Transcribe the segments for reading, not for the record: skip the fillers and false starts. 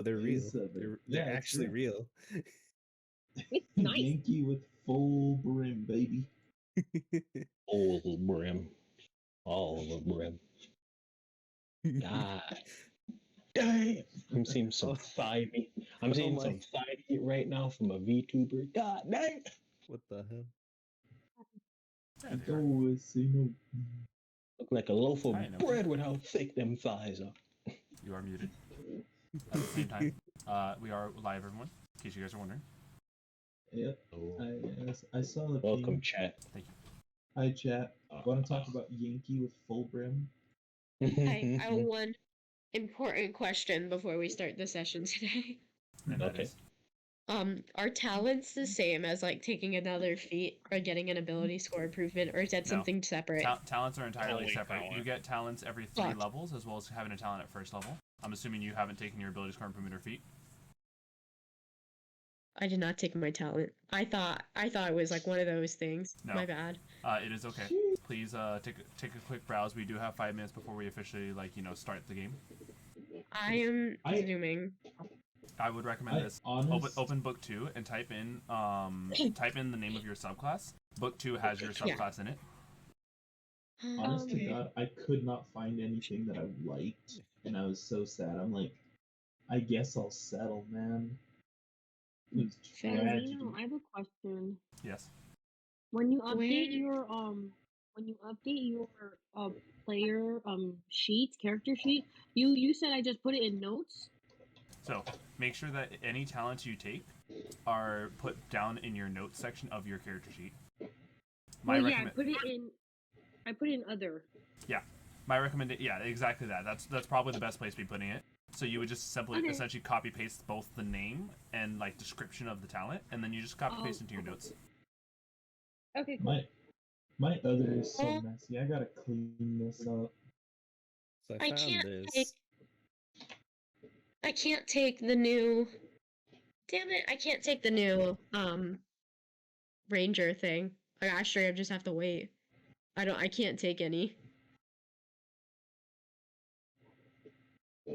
But they're real. 37. They're Yeah, it's actually real. It's nice. Yankee with full brim, baby. All the brim. All the brim. God damn. I'm seeing some thigh meat. I'm seeing my. some thigh meat right now from a VTuber. God damn. What the hell? Yeah, they Go are. with Sino. Look like a loaf of Hi, Enoki. bread with how thick them thighs are. You are muted. At the same time, we are live, everyone, in case you guys are wondering. Yep. Oh, I saw the welcome, ping. chat. Thank you. Hi, chat. Want to talk about Yankee with full brim? I have one important question before we start the session today. And that Okay. is, Are talents the same as like taking another feat or getting an ability score improvement, or is that No. something separate? talents are entirely Only separate. talent. You get talents every 3 Fuck. levels, as well as having a talent at first level. I'm assuming you haven't taken your ability score improvement or feat. I did not take my talent. I thought it was like one of those things. No. My bad. It is okay. Please take a quick browse. We do have 5 minutes before we officially start the game. I am zooming. I would recommend this. Open book 2 and type in the name of your subclass. Book 2 has your subclass in it. Honest to God, I could not find anything that I liked, and I was so sad. I'm like, I guess I'll settle, man. It was tragedy. I have a question. Yes. When you update your player sheet, character sheet, you said I just put it in notes. So make sure that any talents you take are put down in your notes section of your character sheet. I put it in other. Yeah, my recommendation. Yeah, exactly that. That's probably the best place to be putting it. So you would just simply essentially copy paste both the name and description of the talent, and then you just copy paste into your notes. Okay, cool. My other is so messy. I gotta clean this up. So I found this. I can't take the new. Damn it! I can't take the new ranger thing. I straight up just have to wait. I can't take any.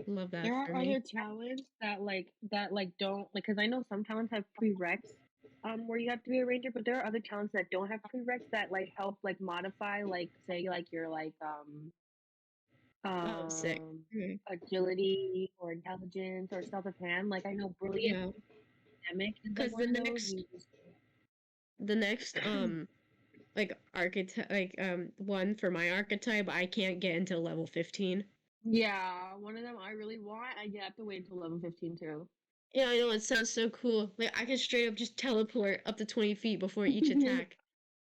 Love that. There are for me. other talents that don't because I know some talents have prereqs where you have to be a ranger, but there are other talents that don't have prereqs that help modify say your sick. agility or intelligence or stealth of hand. I know brilliant academic because the next archetype one for my archetype I can't get until level 15. Yeah, one of them I really want. I have to wait until level 15 too. Yeah, I know, it sounds so cool. I can straight up just teleport up to 20 feet before each attack.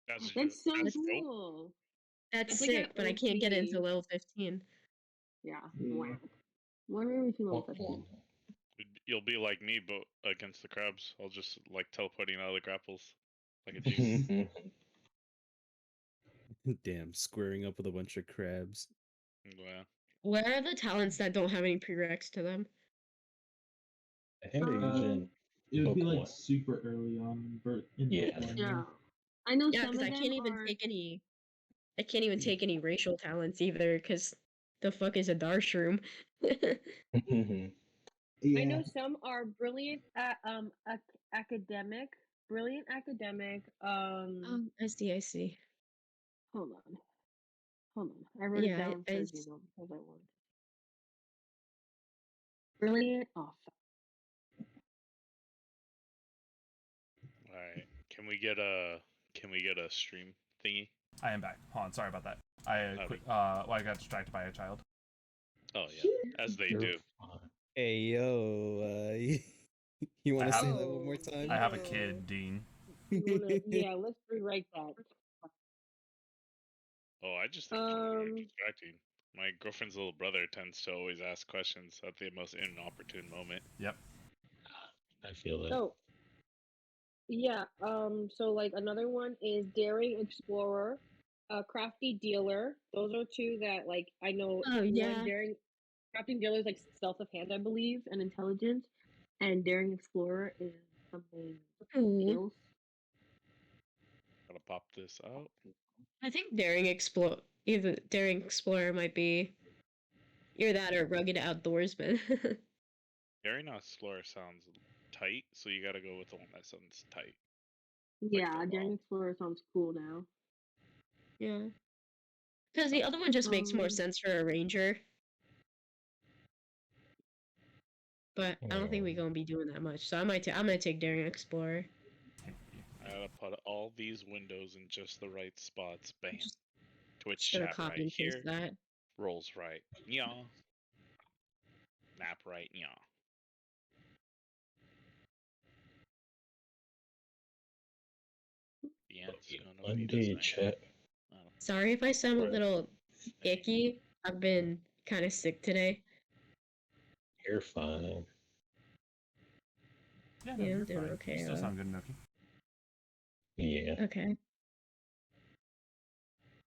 That's so cool. That's sick, but I can't get it until level 15. Yeah. Wow. When are we reaching level 15? You'll be like me, but against the crabs. I'll just teleporting out of the grapples. Like a genius. Damn, squaring up with a bunch of crabs. Wow. Where are the talents that don't have any prereqs to them? I think they're using. It would be super early on, Yeah. I know some of them I can't even take any. I can't even take any racial talents either, because the fuck is a Darshroom? I know some are brilliant academic. Brilliant academic. I see. Hold on. I wrote it down for you because I wanted. Brilliant. Oh, fuck. All right. Can we get a stream thingy? I am back. Hold on, sorry about that. I got distracted by a child. Oh yeah, as they do. Hey yo, you want to say that one more time? I have a kid, Dean. Yeah, let's rewrite that. Oh, I just think you're distracting. My girlfriend's little brother tends to always ask questions at the most inopportune moment. Yep. I feel it. So, yeah. So another one is daring explorer, crafty dealer. Those are two that I know. Oh yeah. One crafting dealer is stealth of hand, I believe, and intelligence, and daring explorer is something else. Gotta pop this out. I think daring explorer might be either that or rugged outdoorsman. Daring Explorer sounds tight, so you gotta go with the one that sounds tight. Yeah, the Daring wall. Explorer sounds cool now. Yeah. Because the other one just makes more Um, sense for a ranger. But I don't think we're gonna be doing that much, so I'm gonna take Daring Explorer. I gotta put all these windows in just the right spots. Bam. Just Twitch gonna chat copy right and paste here. that. Rolls right. Yeah. Map right. Yeah. The answer's gonna be the Monday same. chat. I don't- Sorry if I sound a Right. little icky. I've been kind of sick today. You're fine. Yeah, Yeah, I'm you're doing fine. okay, You still sound good, Enoki. Yeah. Okay.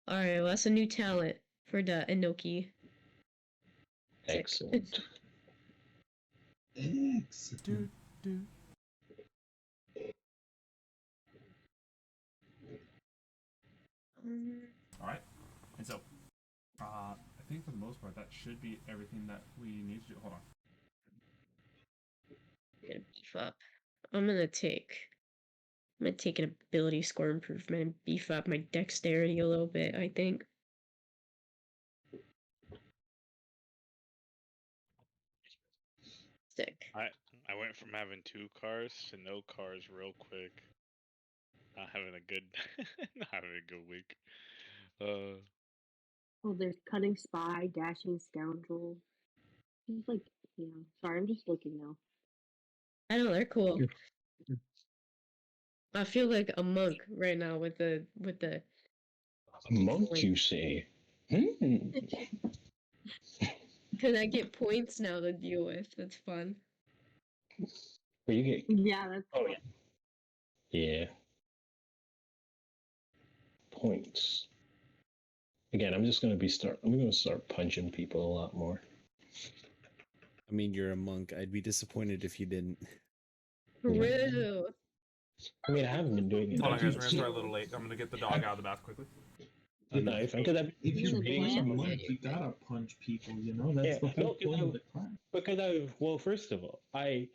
Alright, well, that's a new talent for the Enoki. Sick. Excellent. Excellent. Do. All right, and so, I think for the most part that should be everything that we need to do. Hold on. I'm gonna beef up. I'm gonna take an ability score improvement and beef up my dexterity a little bit, I think. Sick. I went from having 2 cars to no cars real quick. Not having a good not having a good week. oh, there's Cunning Spy, Dashing Scoundrel. Just like, yeah. Sorry, I'm just looking now. I know they're cool. I feel like a monk right now with the A monk, you say? Hmm. because I get points now to deal with. That's fun. Where you get? Yeah, that's Oh yeah. Yeah. Points. Again, I'm gonna start punching people a lot more. I mean, you're a monk. I'd be disappointed if you didn't. True. I mean, I haven't been doing it. Hold on, guys. We're gonna start a little late. I'm gonna get the dog out of the bath quickly. Because I've If He's you're a playing man. monk, you gotta punch people. You know that's Yeah, the whole no, point of the class. well, first of all, I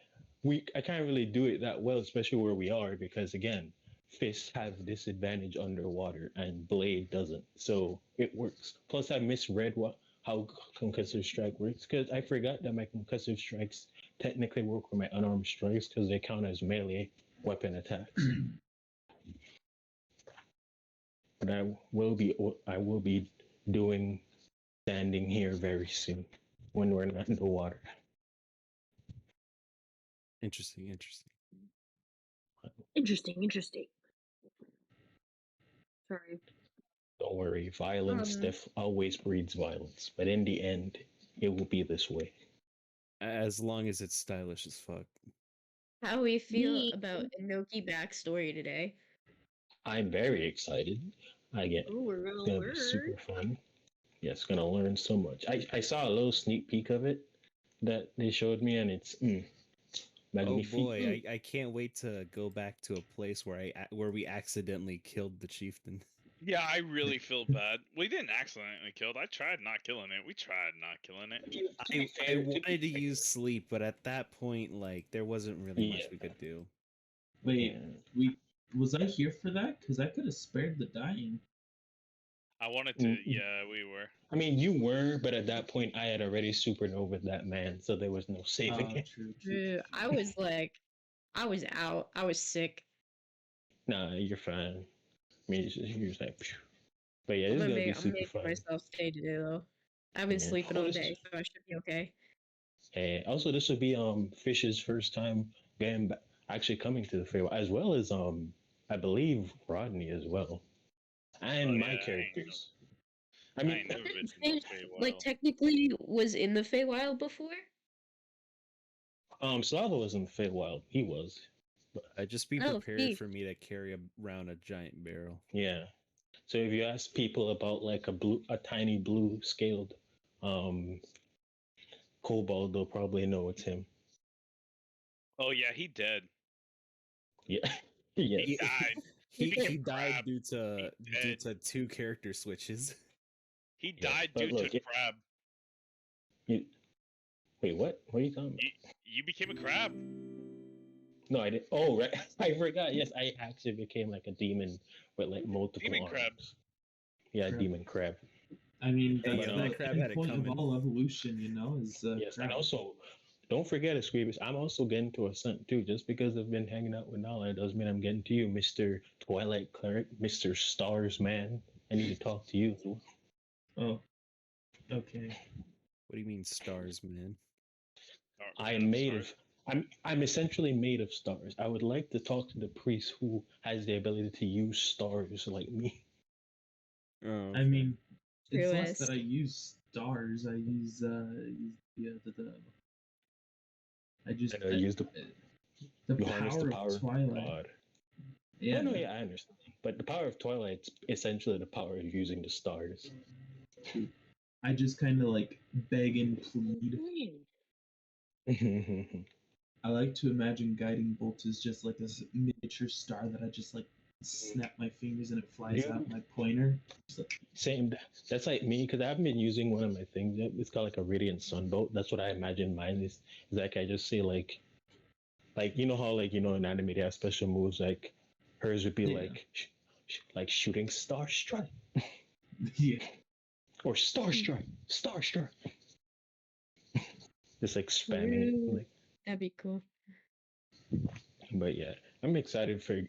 can't really do it that well, especially where we are, because again, fists have disadvantage underwater and blade doesn't, so it works. Plus, I misread how concussive strike works because I forgot that my concussive strikes technically work with my unarmed strikes because they count as melee weapon attacks. But I will be doing standing here very soon when we're not in the water. Interesting. interesting. Sorry. Don't worry, violence always breeds violence, but in the end, it will be this way. As long as it's stylish as fuck. How we feel Me. about Enoki backstory today? I'm very excited. Oh, we're It's gonna gonna be super fun. Yeah, it's gonna learn so much. I saw a little sneak peek of it that they showed me, and it's Oh magnifique. boy, I can't wait to go back to a place where we accidentally killed the chieftain. Yeah, I really feel bad. We didn't accidentally kill it. I tried not killing it. We tried not killing it. I wanted to use sleep, but at that point, like, there wasn't really much we could do. Wait, was I here for that? Because I could have spared the dying. I wanted to. Yeah, we were. I mean, you were, but at that point, I had already supernovaed that man, so there was no saving it. True. I was out. I was sick. Nah, you're fine. I mean, you're just like, phew. But yeah, I'm it's gonna be making super fun. myself stay today though. I've been Yeah. sleeping all day, so I should be okay. And also, this will be Fish's first time actually coming to the Feywild, as well as I believe Rodney as well, and my characters. I mean, ain't never been to Fish, no like Feywild. technically was in the Feywild before. Slava was in the Feywild. He was. Just be Oh, prepared Pheesh. for me to carry around a giant barrel. Yeah. So if you ask people about like a tiny blue scaled kobold, they'll probably know it's him. Oh yeah, he dead. Yeah. Yes. He died. He became died crab. due to He dead. 2 character switches. He Yeah, died but due look, to crab. Wait, what? What are you talking about? You became a crab. No, I didn't. Oh, right. I forgot. Yes, I actually became like a demon with like multiple Demon arms. crab. Yeah, Crab. demon crab. I mean, Hey, that's yo, the that crab had it point of coming. all evolution, you know, is Yes, crab. and also, don't forget, Asclepius, I'm also getting to Ascent too. Just because I've been hanging out with Naulei doesn't mean I'm getting to you, Mr. Twilight Cleric, Mr. Stars Man. I need to talk to you. Oh, okay. What do you mean stars, man? I am made of. I'm essentially made of stars. I would like to talk to the priest who has the ability to use stars like me. Oh, I mean, it's less Truest. that I use stars. I use I just And I use the the you harness power the power of Twilight. God. Yeah, Oh no, yeah, I understand. But the power of Twilight's essentially the power of using the stars. I just kind of like beg and plead. I like to imagine guiding bolt is just like this miniature star that I just like snap my fingers and it flies out my pointer. Like, Same. That's like me because I haven't been using one of my things yet. It's called like a radiant sunbolt. That's what I imagine mine is. Is like I just say like you know how like in anime they have special moves like hers would be Yeah. like shooting star strike yeah, or star strike, star strike. Just like spamming it like. That'd be cool. But yeah, I'm excited for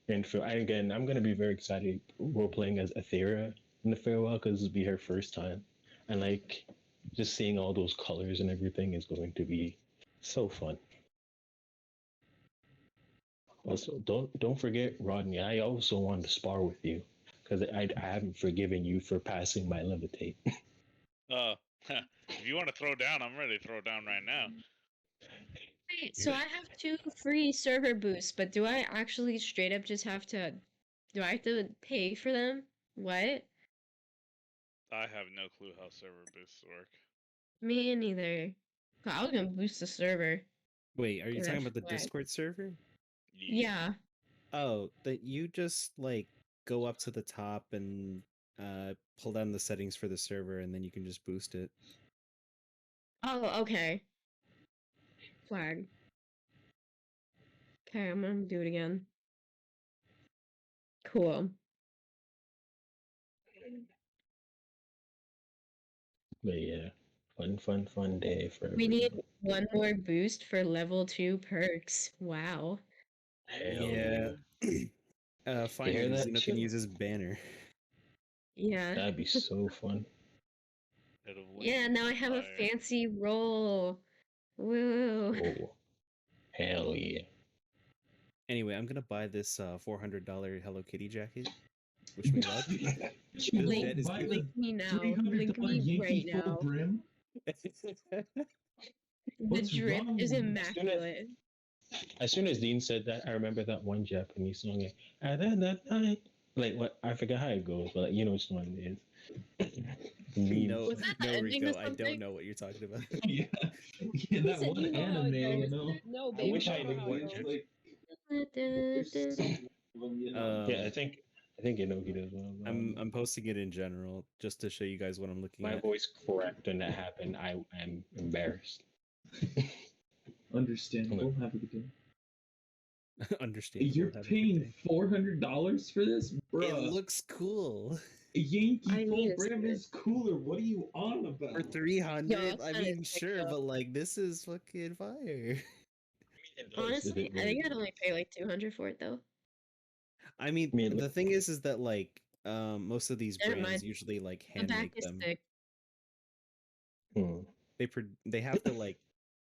again, I'm gonna be very excited role playing as Etheria in the farewell because it'll be her first time, and like just seeing all those colors and everything is going to be so fun. Also, don't forget Rodney. I also want to spar with you because I haven't forgiven you for passing my levitate. If you want to throw down, I'm ready to throw down right now. Wait, so I have 2 free server boosts, but do I actually straight up just have to? Do I have to pay for them? What? I have no clue how server boosts work. Me neither. I was gonna boost the server. Wait, are you talking about the Swag. Discord server? Yeah. Oh, that you just like go up to the top and pull down the settings for the server, and then you can just boost it. Oh, okay. Flag. Okay, I'm gonna do it again. Cool. But yeah, fun day for We need everyone. 1 more boost for level 2 perks. Wow. Hell Yeah. Finally, that Zeno shit? can use his banner. Yeah. That'd be so fun. Yeah, now I have a fancy roll. Woo. Oh, hell yeah. Anyway, I'm gonna buy this $400 Hello Kitty jacket. Wish me luck. Blink, That is buy good. blink me now. $300 Blink me Yankee right full now. brim. The What's drip wrong is with you? immaculate. As soon as Dean said that, I remember that one Japanese song. Like, and then that night, like what I forgot how it goes, but like, you know which one it is. No, Was that the no, ending Rico, or I don't something? know what you're talking about. yeah, yeah, that said, one "You know how anime, it you goes." know. No, I baby. wish I you know knew how what it you- goes. There's so many of them, you know. Yeah, I think Enoki does well. I'm posting it in general just to show you guys what I'm looking My at. voice cracked when that happened. I am embarrassed. Understandable. Have a good day. Understandable. You're have a good paying day. $400 for this, bro. It looks cool. A Yankee I full need to brim see it. is cooler. What are you on about? For 300, I kinda mean, sick, sure, though. but like this is fucking fire. Honestly, I think I'd only pay like 200 for it though. I mean, mean, the thing is that like most of these Never brands mind. usually like The hand back make is them. thick. They have to like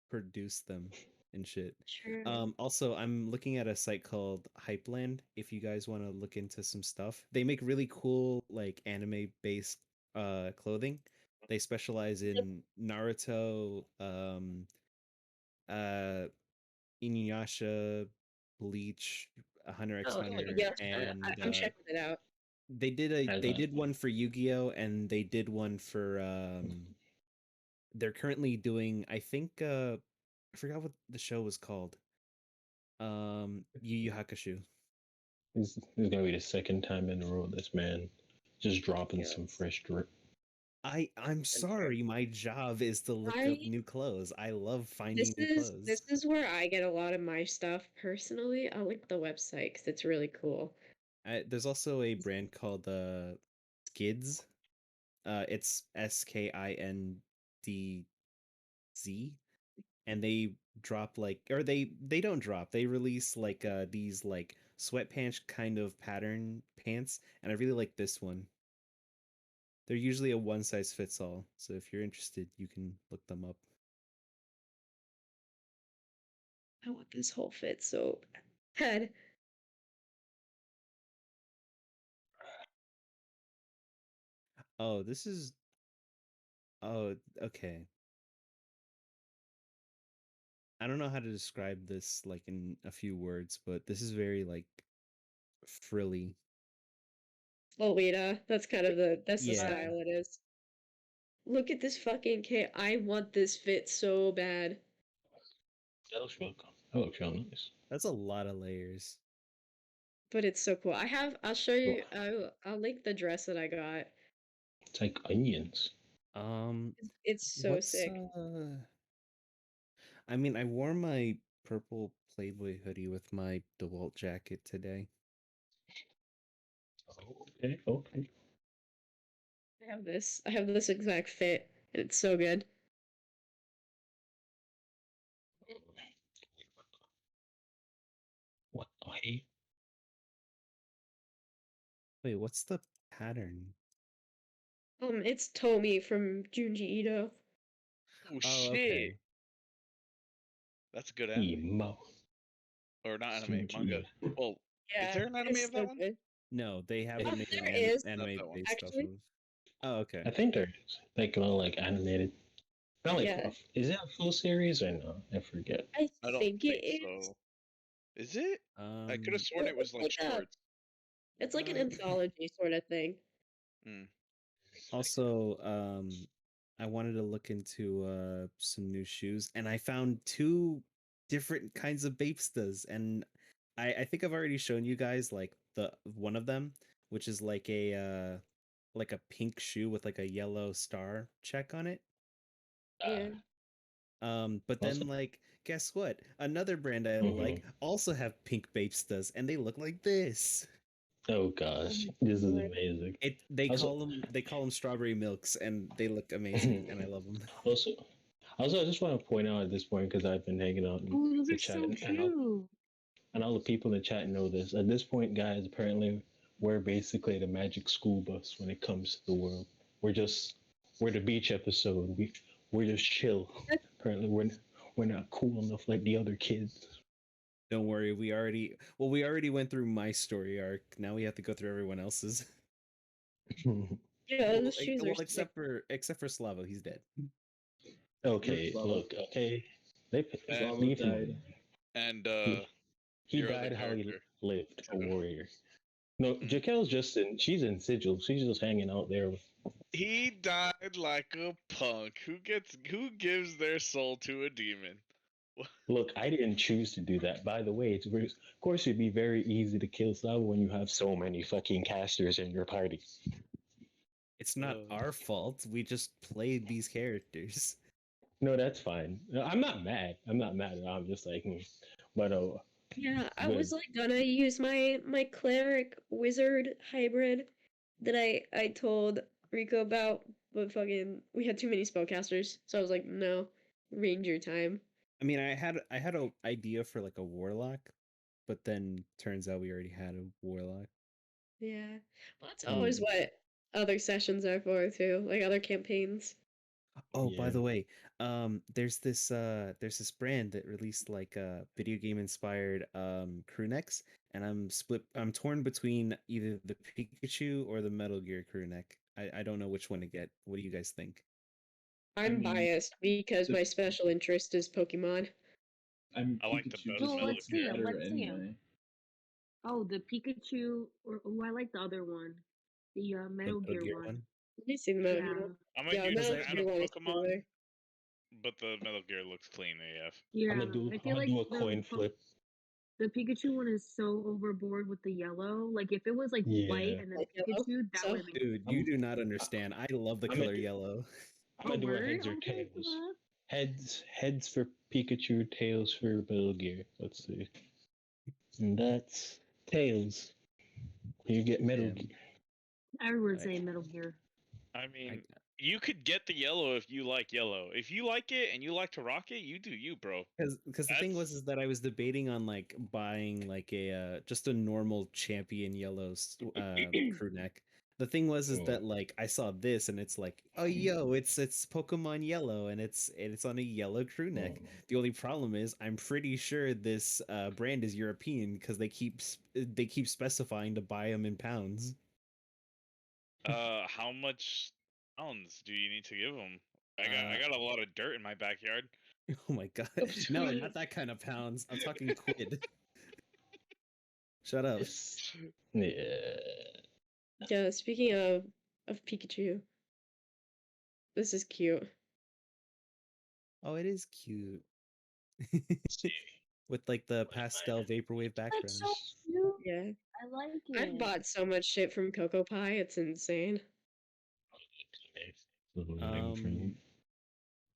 produce them and shit. Sure. Also, I'm looking at a site called Hypeland. If you guys want to look into some stuff, they make really cool like anime based clothing. They specialize in Naruto, Inuyasha, Bleach, Hunter x Oh, Hunter, yeah, and I'm checking it out. they did one for Yu-Gi-Oh, and they did one for they're currently doing, I think I forgot what the show was called. Yu Yu Hakusho. This is gonna be the second time in a row this man just dropping Yeah. some fresh drip. I'm sorry. My job is to look up new clothes. I love finding new clothes. This is where I get a lot of my stuff personally. I'll link the website because it's really cool. There's also a brand called Skids. It's SKINDZ, and they drop like, or they don't drop. They release like these like sweatpants kind of pattern pants, and I really like this one. They're usually a one size fits all, so if you're interested, you can look them up. I want this whole fit so bad. Oh, this is. Oh, okay. I don't know how to describe this like in a few words, but this is very like frilly. Lolita. That's kind of the the Yeah. style it is. Look at this fucking kit. I want this fit so bad. That looks real cool. That looks real nice. That's a lot of layers. But it's so cool. I'll show you. I'll link the dress that I got. It's like onions. It's so sick. I mean, I wore my purple Playboy hoodie with my DeWalt jacket today. Okay, okay. I have this. I have this exact fit. And it's so good. What I Wait, what's the pattern? It's Tomi from Junji Ito. Oh shit! Okay. That's a good anime. emo. Or not anime, manga. Well, Yeah, is there an anime it's of that so one? good. No, they haven't made there an is, anime Not that based off actually. of. Oh, okay. I think there is. Like like animated. Not like Yeah. is it a full series or no? I forget. I I don't think it think is. so. Is it? I could have sworn Well, it was it's like like a- shorts. It's like an anthology sort of thing. Also, I wanted to look into some new shoes, and I found two different kinds of Bapestas, and I think I've already shown you guys like the one of them, which is like a pink shoe with like a yellow star check on it. Yeah. But Also- then like guess what? Another brand I like also have pink Bapestas, and they look like this. Oh gosh, this is amazing. They call them strawberry milks, and they look amazing, and I love them. Also, I just want to point out at this point because I've been hanging out in Those the are chat, so cute. and all the people in the chat know this. At this point, guys, apparently we're basically the magic school bus when it comes to the world. We're the beach episode. We're just chill. Apparently, we're not cool enough like the other kids. Don't worry, we already went through my story arc. Now we have to go through everyone else's. Yeah, those shoes are except for Slavo, he's dead. Okay, look, okay. They leave him. And he your other died how he character. lived, a warrior. No, Jaquel's she's in Sigil. She's just hanging out there. He died like a punk. Who gives their soul to a demon? Look, I didn't choose to do that. By the way, of course it'd be very easy to kill Slavo when you have so many fucking casters in your party. It's not our fault. We just played these characters. No, that's fine. I'm not mad. I'm not mad at all. I'm just like, but yeah, I good. was like gonna use my cleric wizard hybrid that I told Rico about, but fucking we had too many spellcasters, so I was like, no, ranger time. I mean, I had an idea for like a warlock, but then turns out we already had a warlock. Yeah, well, that's always what other sessions are for too, like other campaigns. Oh, by the way, there's this brand that released like video game inspired crew necks, and I'm torn between either the Pikachu or the Metal Gear crew neck. I don't know which one to get. What do you guys think? I'm biased because my special interest is Pokemon. I like the Pikachu best just Metal looks Gear. better Let's see 'em. anyway. Oh, the Pikachu, or I like the other one, the Metal Metal Gear Gear one. Let me see the Metal Yeah. Gear. I'm a Yeah, huge Metal fan Gear of one is Pokemon, cooler. but the Metal Gear looks clean AF. Yeah, I'm gonna do I feel like a the coin flip. The Pikachu one is so overboard with the yellow. Like if it was like white Yeah. and then Like yellow? Pikachu, that So? would have been Dude, you do not understand. I love the I'm color a- yellow. I'm gonna do a word? heads or Okay, tails. cool. Heads for Pikachu, tails for Metal Gear. Let's see. And that's tails. You get Metal Damn. Gear. Everyone's I- saying Metal Gear. I mean, you could get the yellow if you like yellow. If you like it and you like to rock it, you do you, bro. Because the thing was is that I was debating on like buying like a just a normal champion yellow crew neck. The thing was is that like I saw this and it's like, oh yo, it's Pokemon Yellow and it's on a yellow crew neck. The only problem is I'm pretty sure this brand is European because they keep specifying to buy them in pounds. How much pounds do you need to give them? I got a lot of dirt in my backyard. Oh my god. No, not that kind of pounds. I'm talking quid. Shut up. Yeah. Yeah, speaking of Pikachu, this is cute. Oh, it is cute. With like the pastel vaporwave background. That's so cute. Yeah. I like it. I've bought so much shit from Cocoa Pie, it's insane.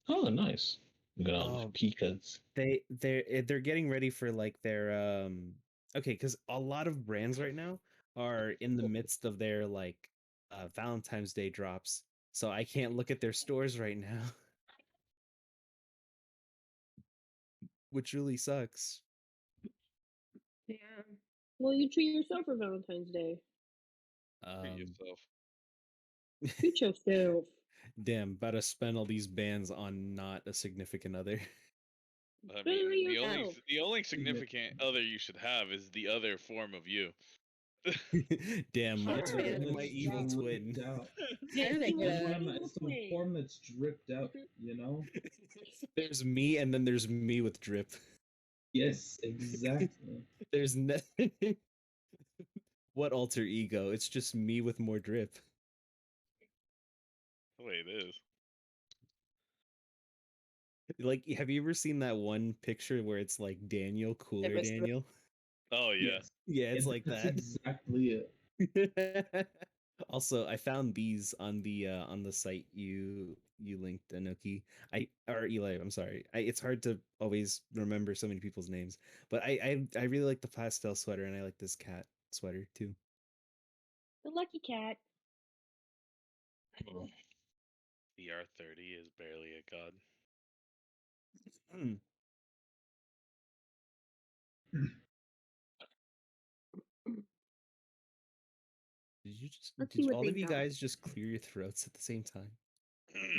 Oh, nice. We got all Oh, the Pikas. They're getting ready for like their okay, because a lot of brands right now are in the midst of their like Valentine's Day drops, so I can't look at their stores right now, which really sucks. Yeah. Well, you treat yourself for Valentine's Day. Treat yourself. Treat yourself. Damn, about to spend all these bands on not a significant other. I Treat mean, yourself. the only significant other you should have is the other form of you. Damn, my Sure. my evil twin. Yeah, they It's the form that's dripped out, you know? There's me, and then there's me with drip. Yes, exactly. There's nothing. What alter ego? It's just me with more drip. The way it is. Like, have you ever seen that one picture where it's like Daniel, cooler Never seen it. Daniel? Oh yeah. Yes. Yeah, it's like That's that. exactly it. Also, I found these on the site you linked, Enoki. Or Eli, I'm sorry. It's hard to always remember so many people's names, but I really like the pastel sweater, and I like this cat sweater too. The lucky cat. The R30 is barely a god. Hmm. Let's see Did what all they of you got. guys just clear your throats at the same time?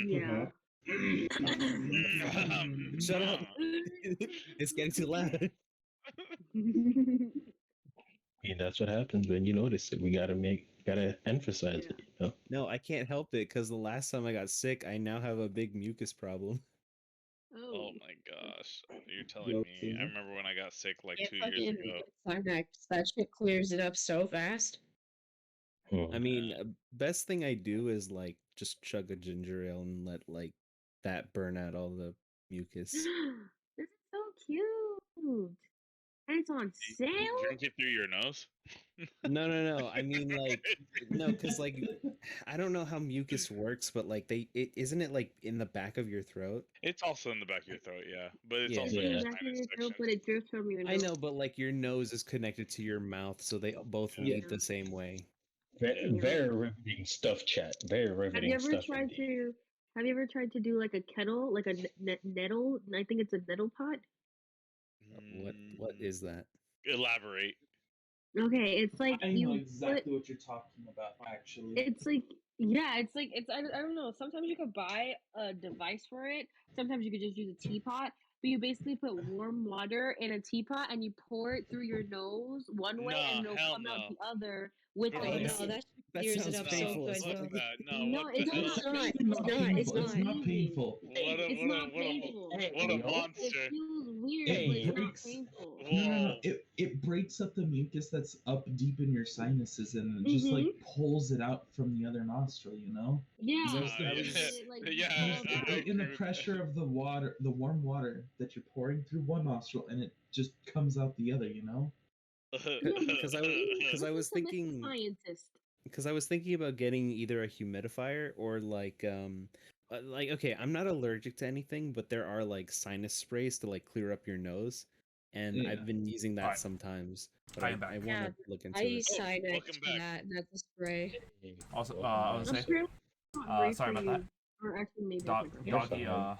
Yeah. Shut up. It's getting too loud. Yeah, that's what happens when you notice it. We gotta emphasize it, you know? No, I can't help it because the last time I got sick, I now have a big mucus problem. Oh my gosh. You're telling me. I remember when I got sick like Yeah, 2 years ago. Climax. That shit clears it up so fast. I mean, best thing I do is like just chug a ginger ale and let like that burn out all the mucus. This is so cute. And it's on sale? Drink it through your nose? No. I mean, like, no, because like, I don't know how mucus works, but like, isn't it like in the back of your throat? It's also in the back of your throat, yeah. But it's Yeah. also In in the your back of sinus your throat, section. but it drips from your nose. I know, but like, your nose is connected to your mouth, so they both lead the same way. Very riveting stuff, chat. Very riveting Have you ever stuff. tried to? Have you ever tried to do like a kettle, like a nettle? I think it's a nettle pot. What is that? Elaborate. Okay, it's like I you know put- exactly what you're talking about, actually. It's like it's I don't know. Sometimes you could buy a device for it. Sometimes you could just use a teapot. But you basically put warm water in a teapot and you pour it through your nose one way Nah, and it'll hell come out no. the other with Bro, the Oh that's- no, that clears it sounds up painful so as good. fuck. bro. No, No, what it's the hell? not. It's not not. It's painful. It's not. not painful. It's not painful. Hey, What a yo. monster. It feels weird, It but it's not breaks. painful. No. Whoa. It breaks up the mucus that's up deep in your sinuses and it just like pulls it out from the other nostril, you know? Yeah. That was- yeah, In the pressure of the water, the warm water that you're pouring through one nostril, and it just comes out the other, you know? Because I was thinking Scientist. because I was thinking about getting either a humidifier or like okay, I'm not allergic to anything, but there are like sinus sprays to like clear up your nose, and Yeah. I've been using that Alright. sometimes. But I I, am back. I want Yeah, to look into I it. use Sinex welcome for back. that. That's a spray. Also, Welcome I was back. gonna say, Sure not great sorry for about that. you. Or actually, maybe. Dog, I You're doggy, fine.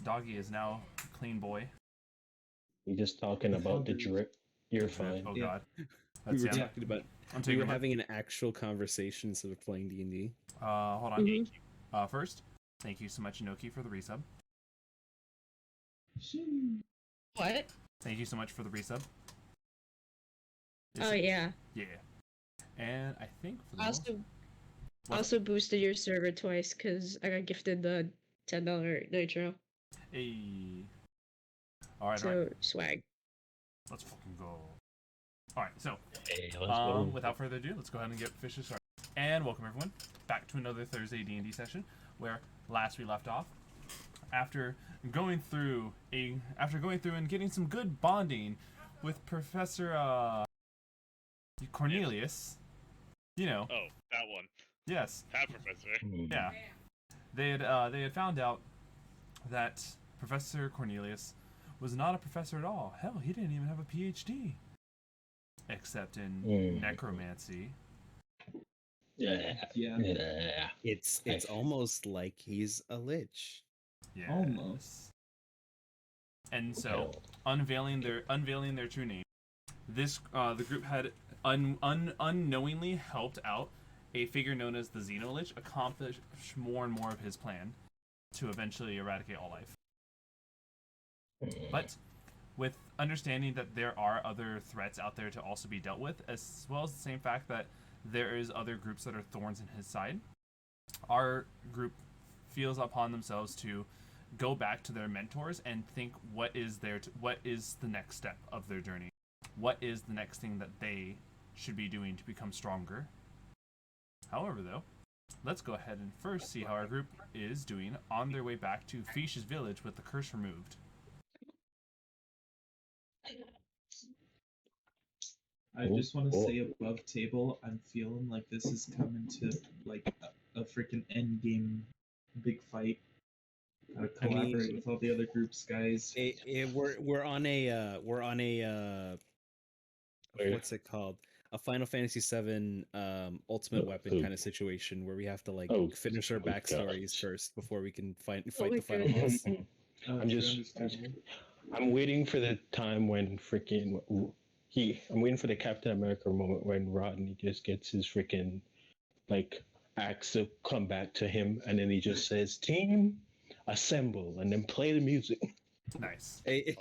doggy is now a clean boy. You're just talking about the drip. You're fine. Oh Yeah. God. We That's were yeah. talking about I'm we taking were a having an actual conversation instead of playing D&D. hold on. Mhm. First, thank you so much, Enoki, for the resub. What? Thank you so much for the resub. Oh yeah. Yeah. And I think for the I most... also What? also boosted your server twice because I got gifted the $10 nitro. Hey. Alright, So alright. swag. Let's fucking go. Alright, so Hey, let's go. without further ado, let's go ahead and get Pheesh started. And welcome everyone back to another Thursday D&D session, where last we left off, after going through and getting some good bonding with Professor Cornelius. You know, Oh, that one. yes, That professor. yeah. They had found out that Professor Cornelius was not a professor at all. Hell, he didn't even have a PhD, except in necromancy. Yeah. Yeah. Yeah. It's almost like he's a lich. Yes. Almost. And so, unveiling their true name, this the group had unknowingly helped out a figure known as the Xenolich accomplish more and more of his plan to eventually eradicate all life. But with understanding that there are other threats out there to also be dealt with, as well as the same fact that there is other groups that are thorns in his side, our group feels upon themselves to go back to their mentors and think what is the next step of their journey. What is the next thing that they should be doing to become stronger? However, though, let's go ahead and first see how our group is doing on their way back to Pheesh's village with the curse removed. I just want to say above table, I'm feeling like this is coming to like a freaking end game big fight. Gotta collaborate with all the other groups, guys. We're on a what's it called? A Final Fantasy VII ultimate weapon kind of situation where we have to like finish our backstories first before we can fight my the final boss. I'm waiting for the time when freaking I'm waiting for the Captain America moment when Rodney just gets his freaking like axe to come back to him, and then he just says, "Team, assemble," and then play the music. Nice. Oh, yeah.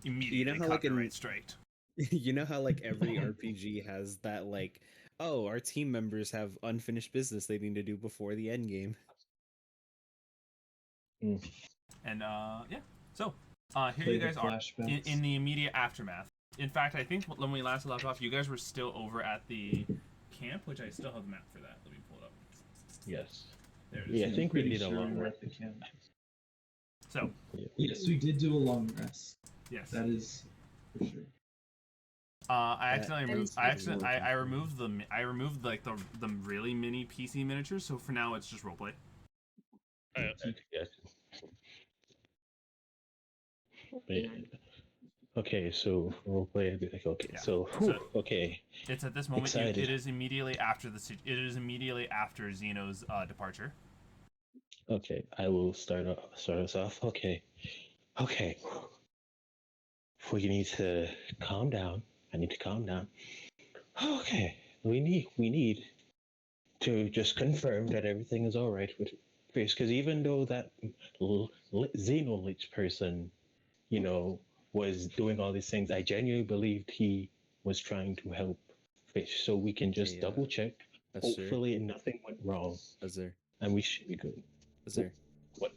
Immediately You know how, like, copyright straight. You know how like every RPG has that like, oh, our team members have unfinished business they need to do before the end game. And yeah. So here Play you the guys are flashbacks. in the immediate aftermath. In fact, I think when we last left off, you guys were still over at the camp, which I still have the map for that. Let me pull it up. Yes. There it is. Yeah, I think we Pretty need a sure long we're rest. at the camp. So Yes, we did do a long rest. yes, That is for sure. I accidentally removed. I working. removed like the really mini PC miniatures. So for now, it's just roleplay. Yes. Okay, so roleplay. Okay, Yeah. so okay. It's at this moment. Excited. It is immediately after Zeno's departure. Okay, I will start us off. Okay. We need to calm down. I need to calm down. Okay, we need to just confirm that everything is all right with Pheesh, because even though that Xenolich person, was doing all these things, I genuinely believed he was trying to help Pheesh. So we can just double check. Hopefully, nothing went wrong, Azir. and we should be good. Azir. What?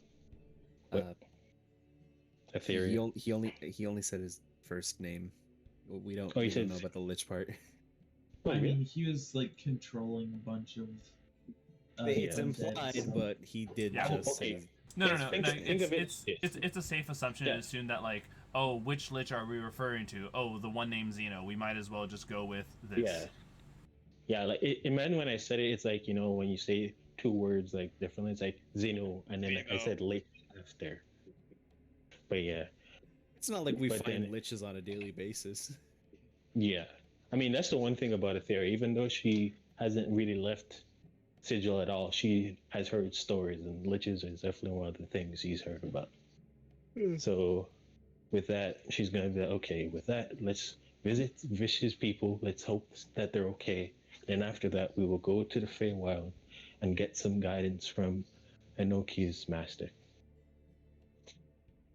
Etheria. He only said his first name. We don't. Oh, We you don't said- know about the lich part. Oh, I really? mean, he was like controlling a bunch of. It's undead, implied, so- but he did Yeah. just Okay. say. No, Think of it as this. it's a safe assumption Yeah. to assume that like, oh, which lich are we referring to? Oh, the one named Xeno. We might as well just go with this. Yeah. Yeah, like imagine when I said it, it's like, when you say two words like differently, it's like Xeno, and then I Xeno. said lich after. But yeah, It's not like we But find then- liches on a daily basis. yeah. I mean, that's the one thing about Etheria. Even though she hasn't really left Sigil at all, she has heard stories, and liches is definitely one of the things she's heard about. So, with that, she's gonna be like, okay. With that, let's visit vicious people. Let's hope that they're okay. Then after that, we will go to the Feywild and get some guidance from Enoki's master.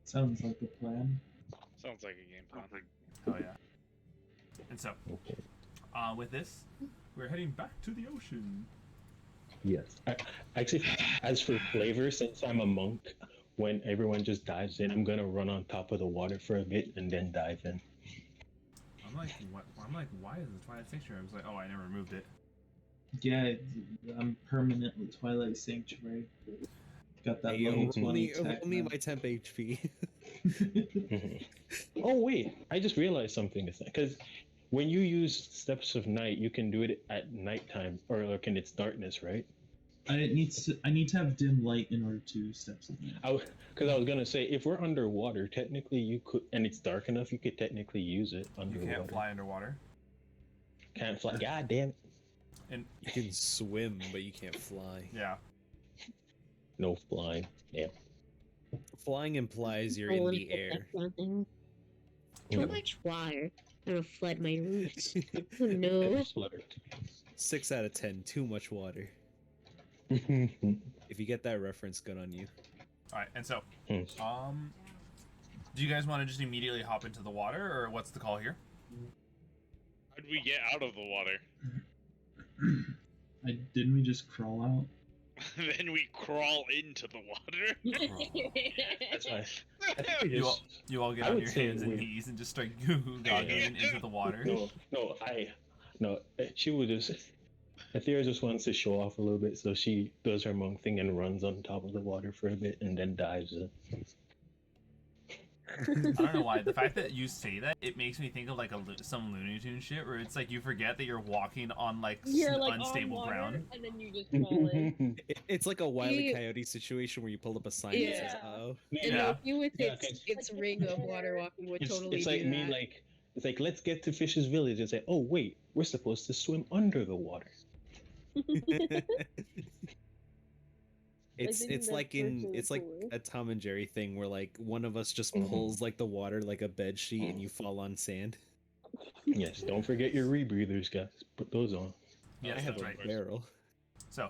Sounds like a plan. Sounds like a game plan. Oh yeah. And so, with this, we're heading back to the ocean. Yes. Actually, as for flavor, since I'm a monk, when everyone just dives in, I'm gonna run on top of the water for a bit and then dive in. I'm like, what? I'm like, why is the Twilight Sanctuary? I was like, oh, I never removed it. Yeah, I'm permanently Twilight Sanctuary. Got that Hey, level 20 roll me, tech roll me now. my temp HP. Oh wait, I just realized something. Because when you use Steps of Night, you can do it at nighttime, or like in its darkness, right? I need to have dim light in order to steps of night. Because I was gonna say, if we're underwater, technically you could, and it's dark enough, you could technically use it You underwater. can't fly underwater. Can't fly. God damn it! And You can swim, but you can't fly. yeah, No flying. Yeah. Flying implies you're in the air. Too Yeah. much water. I'm gonna flood my roots. Oh no. Flirt. 6 out of 10. Too much water. If you get that reference, good on you. all right. And so, Hmm. do you guys want to just immediately hop into the water, or what's the call here? How did we get out of the water? Didn't we just crawl out? Then we crawl into the water. That's why. I think we You all, just. you all get I on would your say hands and we- knees and just start goggling into the water. No. She would just. Etheria just wants to show off a little bit, so she does her monk thing and runs on top of the water for a bit and then dives in. I don't know why. The fact that you say that, it makes me think of like some Looney Tunes shit where it's like you forget that you're walking on like You're like unstable on water, ground. and then you just fall in. It's like a Wile E. You- Coyote situation where you pull up a sign that says, Yeah. "Oh." And Yeah. you with Yeah, its ring of water walking would totally it's do like that. me, like it's like let's get to Fish's village and say, oh wait, we're supposed to swim under the water. It's think it's that's like in actually it's like cool. a Tom and Jerry thing where like one of us just Mhm. pulls like the water like a bed sheet and you fall on sand. Yes, don't forget your rebreathers, guys. Put those on. Yes, I have that's a right. barrel. So,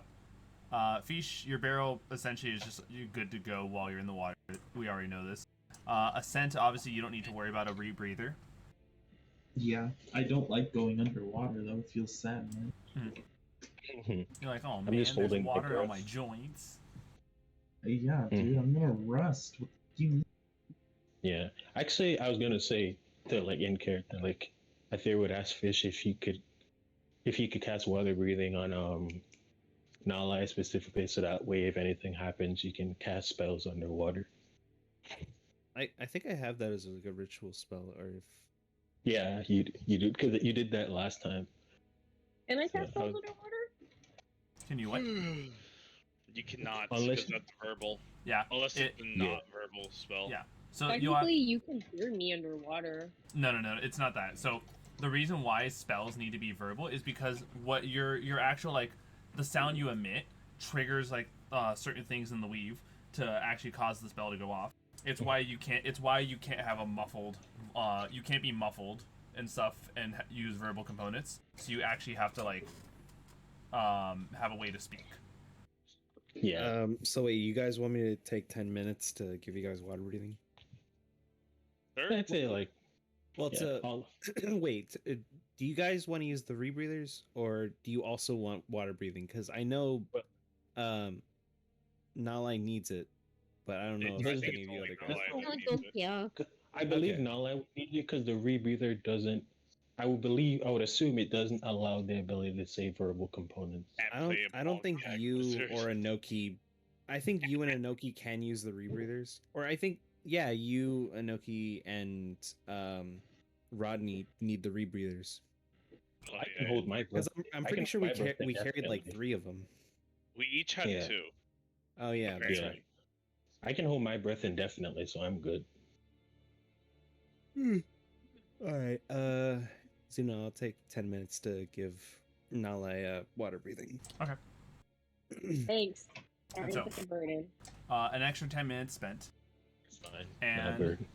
Pheesh, your barrel essentially is just you're good to go while you're in the water. We already know this. Ascent, obviously, you don't need to worry about a rebreather. Yeah, I don't like going underwater though. It feels sad, man. You're like, oh I'm man, just there's holding my water on breath. my joints. Yeah, dude, I'm gonna rust. What do you mean? Yeah, actually, I was gonna say to like in character, like Etheria would ask Fish if he could cast water breathing on Naulei specifically, so that way if anything happens, you can cast spells underwater. I think I have that as like a ritual spell, or if Yeah, you did because you did that last time. And I So, cast spells underwater? Can you what? You cannot, Unless- because that's verbal. Yeah. Unless it- it's a not verbal spell. Yeah. So you Technically, you can hear me underwater. No, it's not that. So the reason why spells need to be verbal is because what your actual like the sound you emit triggers like certain things in the weave to actually cause the spell to go off. It's why you can't have a muffled you can't be muffled and stuff and use verbal components. So you actually have to like have a way to speak. Yeah. so wait, you guys want me to take 10 minutes to give you guys water breathing? Sure. I'd say like Well, yeah, wait, do you guys want to use the rebreathers or do you also want water breathing? Because I know Naulei needs it, but I don't know I if think any it's of you only other Naulei guys. who I'll needs go, it. yeah. I believe Okay. Naulei would need it because the rebreather doesn't. I would assume it doesn't allow the ability to save verbal components. Can't I don't think Gag you wizard. or Enoki. I think you and Enoki can use the rebreathers, or I think you, Enoki, and Rodney need the rebreathers I can hold my breath. because I'm I pretty can sure hold my breath we carried like indefinitely. 3 of them. We each had Yeah. 2. Oh yeah, that's Yeah. right. I can hold my breath indefinitely, so I'm good. All right. Zuna, I'll take 10 minutes to give Naulei water breathing. Okay. Thanks. And Sorry so- for the burden. An extra 10 minutes spent. It's fine. And- Not a burden.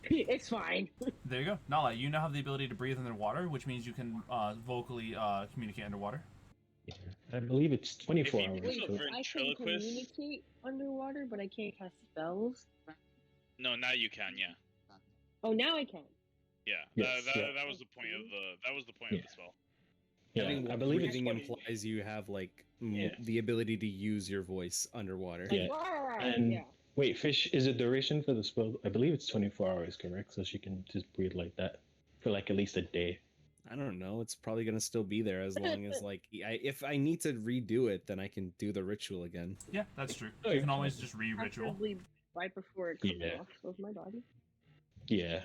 It's fine. There you go. Naulei, you now have the ability to breathe underwater, which means you can vocally communicate underwater. Yeah. I believe it's 24 If you hours. use Wait, a I can ventriloquist- communicate underwater, but I can't cast spells? No, now you can. Yeah. Oh, now I can. Yeah. Yes, that, yeah. that was the point of Yeah. the spell. Yeah, Having I believe it's breathing 20. implies you have like Yeah. the ability to use your voice underwater. Yeah. And- Yeah. Wait, Pheesh, is the duration for the spell? I believe it's 24 hours, correct? So she can just breathe like that for like at least a day. I don't know. It's probably gonna still be there as long as like if I need to redo it, then I can do the ritual again. Yeah, that's true. Oh, You yeah. can always just re-ritual. Preferably right before it comes Yeah. off of my body. Yeah.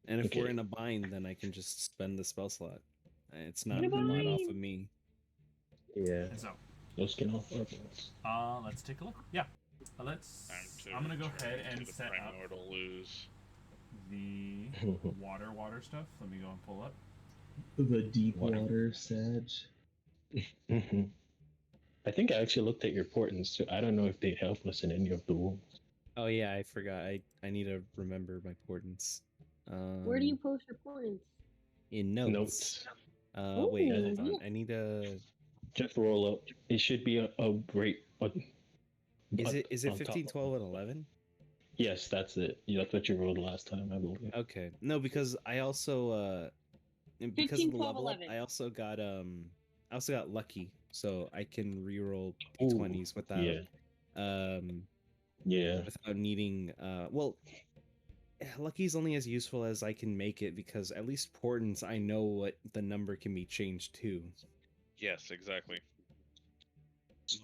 And if we're Okay. in a bind, then I can just spend the spell slot. It's not In a a lot off bind. of me. Yeah. And so, No skin off our bones. let's take a look. Yeah. I'm gonna go ahead and set up Primordial lose. the water stuff. Let me go and pull up. The deep Water. water Sag. Mhm. I think I actually looked at your portents too. I don't know if they'd help us in any of the wounds. Oh yeah, I forgot. I need to remember my portents. Where do you post your points? In notes? Notes. Wait, Ooh, hold on. yeah. I need to. Just roll up. It should be a great. Is it on top 15, of- 12, and 11? Yes, that's it. Yeah, that's what you rolled last time, I believe. Okay. No, because I also and because 15, of the 12, level up, 11. I also got lucky, so I can reroll Ooh, d20s without Yeah. Yeah. without needing well, lucky's only as useful as I can make it because at least portents I know what the number can be changed to. Yes, exactly.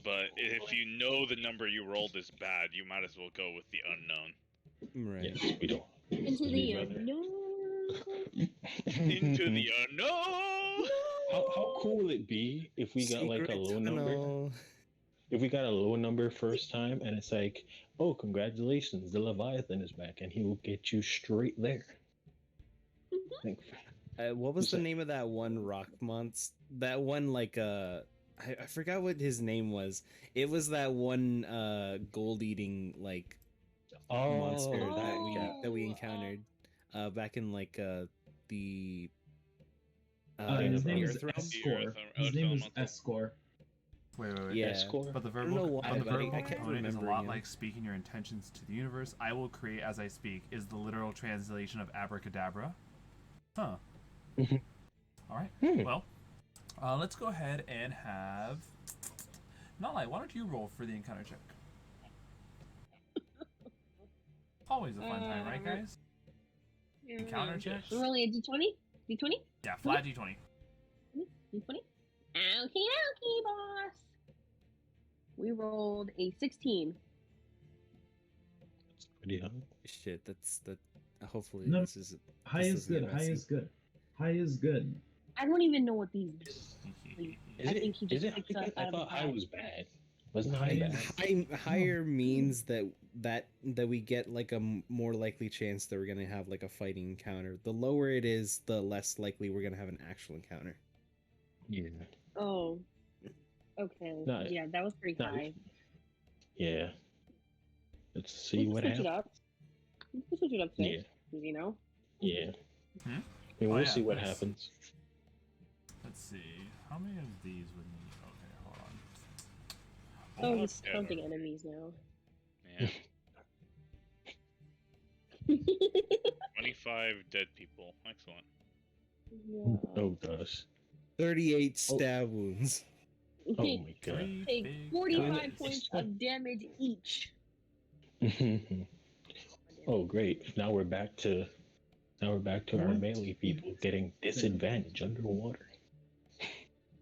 But if you know the number you rolled is bad, you might as well go with the unknown. Right. Yes, we don't. Into We'd the rather- unknown. Into the unknown. How cool would it be if we got like a Secret low number? tunnel. If we got a low number first time and it's like, oh, congratulations, the Leviathan is back and he will get you straight there. Like, What was Who's the that? name of that one rock monster? That one like I forgot what his name was. It was that one gold eating like monster that we encountered back in like the His name Earth is realm? Escor. Earth His name is Elemental. Escor. Wait. Yeah. Escort. But the I don't know verbal, why, but the but I verbal kept component is a remembering lot him. like speaking your intentions to the universe. I will create as I speak is the literal translation of abracadabra. Huh. All right. Hmm. Well, let's go ahead and have Naulei. Why don't you roll for the encounter check? Always a fun time, right, guys? Encounter checks. We're rolling a d20? D20? Yeah, flat d20. D20? Okie dokie, boss. We rolled a 16. pretty high. Shit, that's that. Hopefully No. this is. High This is doesn't get good. High messy. is good. High is good. I don't even know what these do. Is I it? think he Is just it? picks I up out of thought the high pile. was bad. Wasn't high bad? Higher means that we get like a more likely chance that we're gonna have like a fighting encounter. The lower it is, the less likely we're gonna have an actual encounter. Yeah. Oh. Okay. No, Yeah, that was pretty no, high. Yeah. Let's We see can what switch it happens. up. We can switch it up Yeah. today. You know? Yeah. Hmm? And Oh, we'll yeah, see what nice. happens. Let's see. How many of these would need? Okay, hold on. Oh, Oh, he's yeah. counting enemies now. Yeah. 25 dead people. Excellent. Yeah. Oh gosh. 38 Oh. stab wounds. Oh my god. Three Take big 45 guys. points of damage each. Oh, great! Now we're back to our What? melee people getting disadvantage underwater.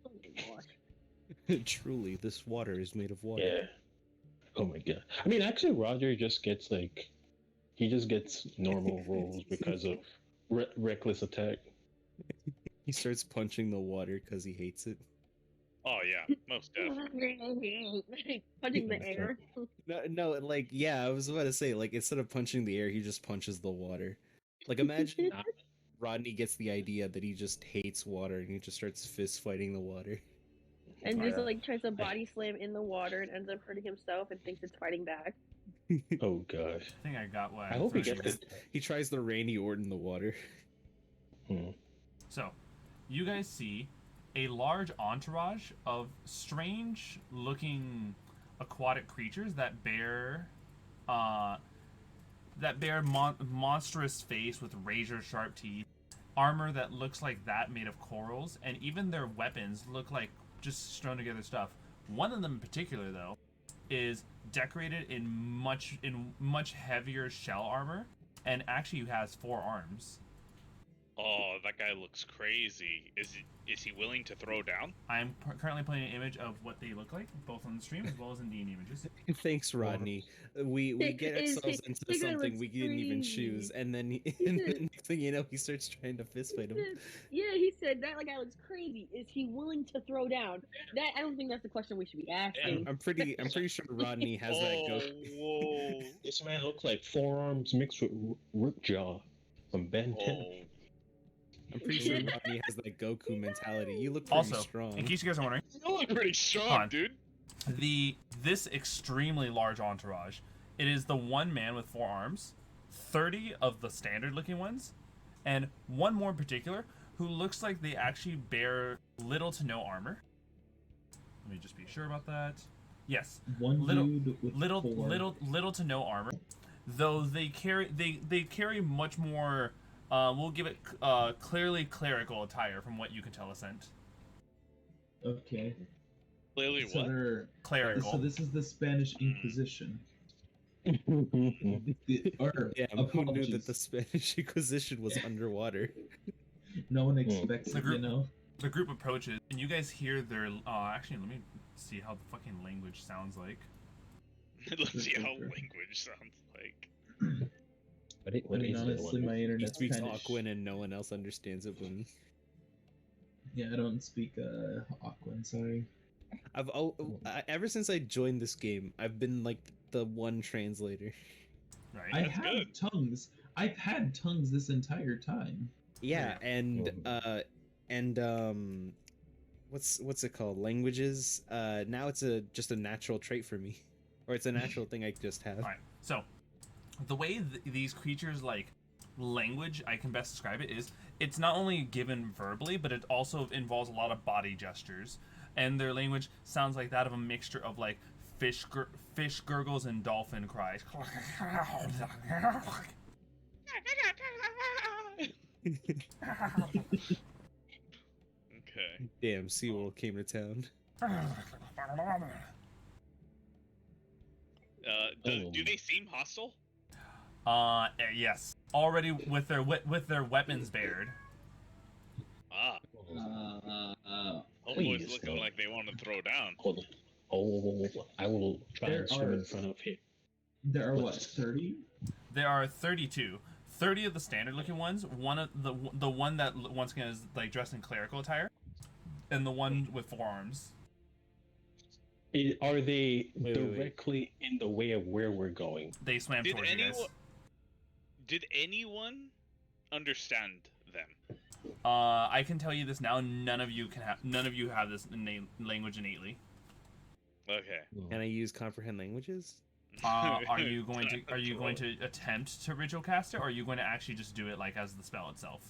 Oh my gosh. Truly, this water is made of water. Yeah. Oh my god. I mean, actually, Roger just gets like, he just gets normal rolls because of reckless attack. He starts punching the water because he hates it. Oh yeah, most definitely. Punching the air. No, like, yeah, I was about to say, like, instead of punching the air, he just punches the water. Like, imagine Rodney gets the idea that he just hates water and he just starts fist fighting the water. And just Yeah. like tries to body slam in the water and ends up hurting himself and thinks it's fighting back. Oh gosh. I think I got what I I'm hope he trying gets to it. He tries the Randy Orton the water. So, you guys see a large entourage of strange looking aquatic creatures that bear monstrous face with razor sharp teeth, armor that looks like that made of corals, and even their weapons look like just strewn together stuff. One of them in particular, though, is decorated in much heavier shell armor, and actually has 4 arms. Oh, that guy looks crazy. Is he willing to throw down? I'm currently playing an image of what they look like, both on the stream as well as in D&D images. Thanks, Rodney. We get ourselves into That guy something looks we didn't even crazy. choose, and then next thing you know, he starts trying to fist fight him. Yeah, he said that like guy looks crazy. Is he willing to throw down? That I don't think that's the question we should be asking. I'm pretty sure Rodney has that go. Whoa. This man looks like forearms mixed with Rookjaw from Ben 10. Oh. I'm pretty sure Rodney has that Goku mentality. You look pretty Also, strong. in case you guys are wondering, You look pretty strong, on. dude. this extremely large entourage, it is the one man with 4 arms, 30 of the standard looking ones, and one more in particular who looks like they actually bear little to no armor. Let me just be sure about that. Yes, One little dude with little to no armor, though they carry much more. We'll give it clearly clerical attire from what you can tell, Ascent. Okay. Clearly So what? they're Clerical. so this is the Spanish Inquisition. Or Yeah, who knew apologies. that the Spanish Inquisition was underwater? No one expects The it, group- you know. The group approaches, and you guys hear their. Actually, let me see how the fucking language sounds like. Let's see how language sounds like. What I mean, is honestly, my He internet's speaks kind of. Aquan and no one else understands it. When Yeah, I don't speak Aquan. Sorry. ever since I joined this game, I've been like the one translator. Right. I That's have good. tongues. I've had tongues this entire time. Yeah, and Oh. what's it called? Languages. Now it's just a natural trait for me, or it's a natural thing I just have. Alright, so the way these creatures like language, I can best describe it, is it's not only given verbally, but it also involves a lot of body gestures, and their language sounds like that of a mixture of like fish gurgles and dolphin cries. Okay. Damn, Seawolf came to town. Do they seem hostile? Yes, already with their weapons bared. Ah, Please, homeboys looking no. like they want to throw down. Hold on. Oh, I will try There and swim are- in front of him. There are what, 30? There are 32. 30 of the standard looking ones. One of the one that once again is like dressed in clerical attire, and the one with 4 arms. Are they Wait. directly in the way of where we're going? They swam Did towards you guys. anyone understand them? I can tell you this now. None of you have this language innately. Okay. Can I use comprehend languages? Are you going to attempt to ritual cast it, or are you going to actually just do it like as the spell itself?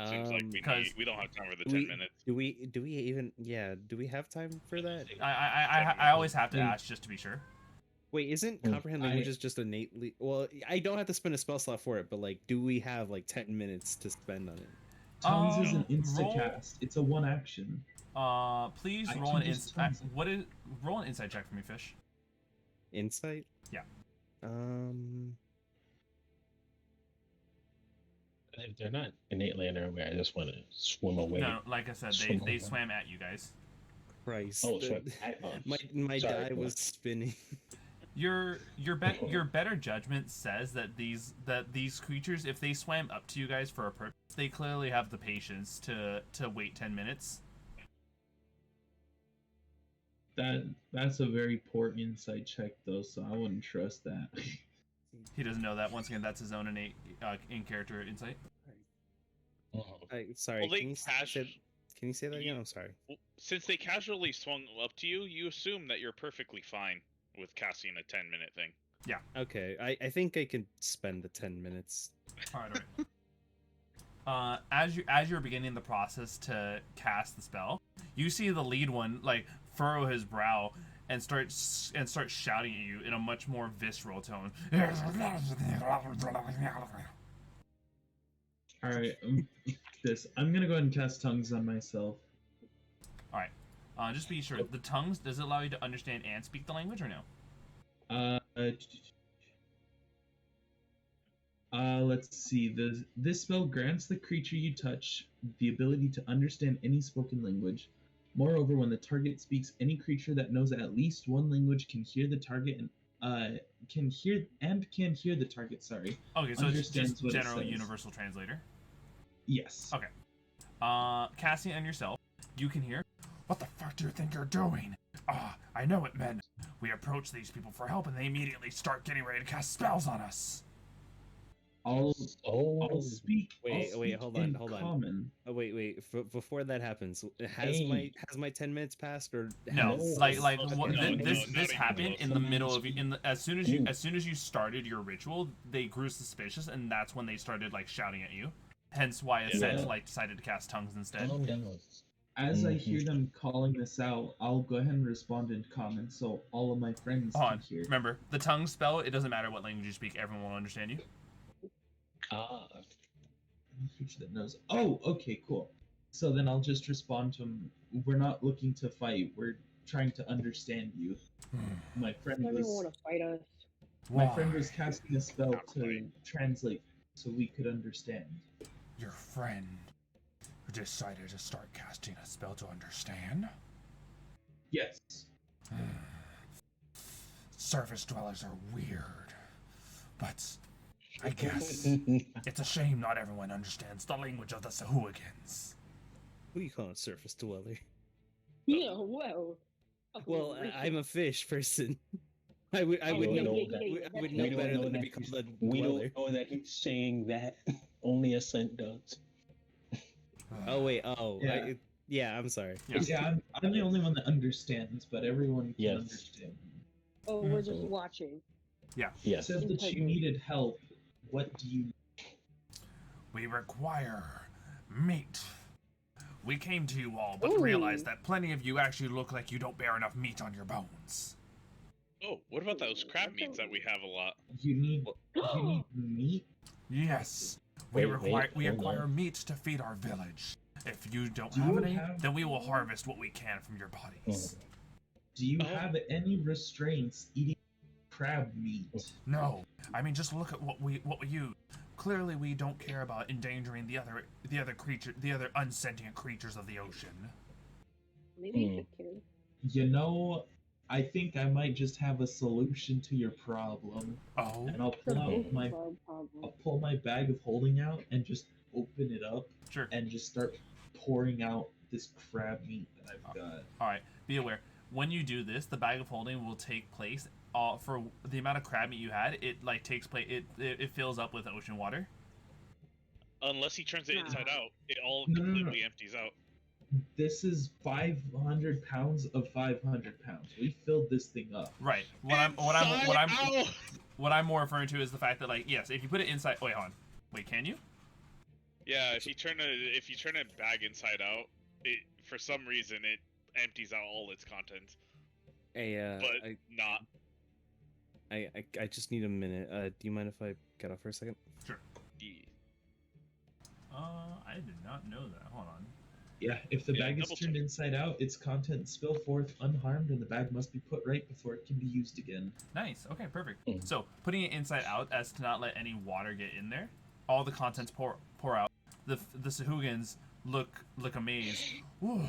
Seems like because we don't have time for the 10 minutes. Do we even? Yeah. Do we have time for that? I always have to ask just to be sure. Wait, isn't Mm, comprehend languages just innately? Well, I don't have to spend a spell slot for it, but like, do we have like 10 minutes to spend on it? Tongues is an roll- insta-cast. It's a one action. Please I roll can an just tongues. roll an insight check for me, Pheesh. Insight. Yeah. If they're not innately unaware, I just want to swim away. No, like I said, Swim they away. swam at you guys. Christ. Oh, shit. My Sorry, die go was on. spinning. Your better judgment says that these creatures, if they swam up to you guys for a purpose, they clearly have the patience to wait 10 minutes. That's a very poor insight check though, so I wouldn't trust that. He doesn't know that. Once again, that's his own innate in-character insight. Sorry, Well, can you say that again? I'm sorry. Since they casually swung up to you, you assume that you're perfectly fine with casting a 10-minute thing. Yeah. Okay, I think I can spend the 10 minutes. All right. As you're beginning the process to cast the spell, you see the lead one like furrow his brow and start shouting at you in a much more visceral tone. All right, I'm gonna go ahead and cast tongues on myself. All right. Just be sure. The tongues, does it allow you to understand and speak the language or no? Let's see. This spell grants the creature you touch the ability to understand any spoken language. Moreover, when the target speaks, any creature that knows at least one language can hear the target and can hear the target. Sorry. Okay, so it's Understands just what it general says. universal translator. Yes. Okay. Casting on yourself, you can hear, "What the fuck do you think you're doing? I know it, men. We approach these people for help and they immediately start getting ready to cast spells on us." I'll speak. Wait, I'll wait, speak hold on, in hold on. common. Oh wait. Before that happens, has Hey. my 10 minutes passed or No, has- like No, what, no, this not even happened close. in the middle of as soon as you started your ritual, they grew suspicious, and that's when they started like shouting at you. Hence why Ascent Yeah. like decided to cast tongues instead. Calm down. As I hear them calling this out, I'll go ahead and respond in common so all of my friends Hold can on. hear. Remember, the tongue spell, it doesn't matter what language you speak, everyone will understand you. Any creature that knows. Oh, okay, cool. So then I'll just respond to him. We're not looking to fight. We're trying to understand you. My friend Everyone was want to fight us. my friend was casting a spell Not to quite. translate so we could understand. Your friend who decided to start casting a spell to understand? Yes. Surface dwellers are weird, but I guess it's a shame not everyone understands the language of the Sahuagins. Who do you call a surface dweller? Yeah, well. Well, I'm a fish person. I would Oh, know yeah, I yeah, would yeah, know yeah. better than to be called a We dweller. don't know that he's saying that. Only Ascent does. Oh wait, oh Yeah. yeah, I'm sorry. Yeah. Yeah, I'm the only one that understands, but everyone can Yes. understand. Oh, we're just watching. Yes. Said that you needed help. What do you? We require meat. We came to you all, but Ooh. realized that plenty of you actually look like you don't bear enough meat on your bones. Oh, what about those crab meats that we have a lot? You need meat. Yes, we Wait, acquire hold on. meat to feed our village. If you don't Do have you any, have- then we will harvest what we can from your bodies. Do you Oh. have any restraints eating crab meat? No, I mean just look at what we use. Clearly, we don't care about endangering the other unsentient creatures of the ocean. Maybe you should kill. You know, I think I might just have a solution to your problem. Oh, And I'll pull my bag of holding out and just open it up sure. and just start pouring out this crab meat that I've got. All right. Be aware. When you do this, the bag of holding will take place. For the amount of crab meat you had, it like takes place. It fills up with ocean water. Unless he turns it inside out, it all No. completely empties out. This is 500 pounds of 500 pounds. We filled this thing up. Right. Inside out! What I'm more referring to is the fact that like yes, if you put it inside. Wait, hold on. Wait, can you? Yeah, if you turn a bag inside out, it for some reason it empties out all its contents, Hey, but not. I just need a minute. Do you mind if I get off for a second? Sure. I did not know that. Hold on. Yeah, if the Yeah, bag is double turned check. inside out, its contents spill forth unharmed, and the bag must be put right before it can be used again. Nice. Okay, perfect. Mm. So putting it inside out as to not let any water get in there. all the contents pour out. The Sahugans look amazed. Ooh,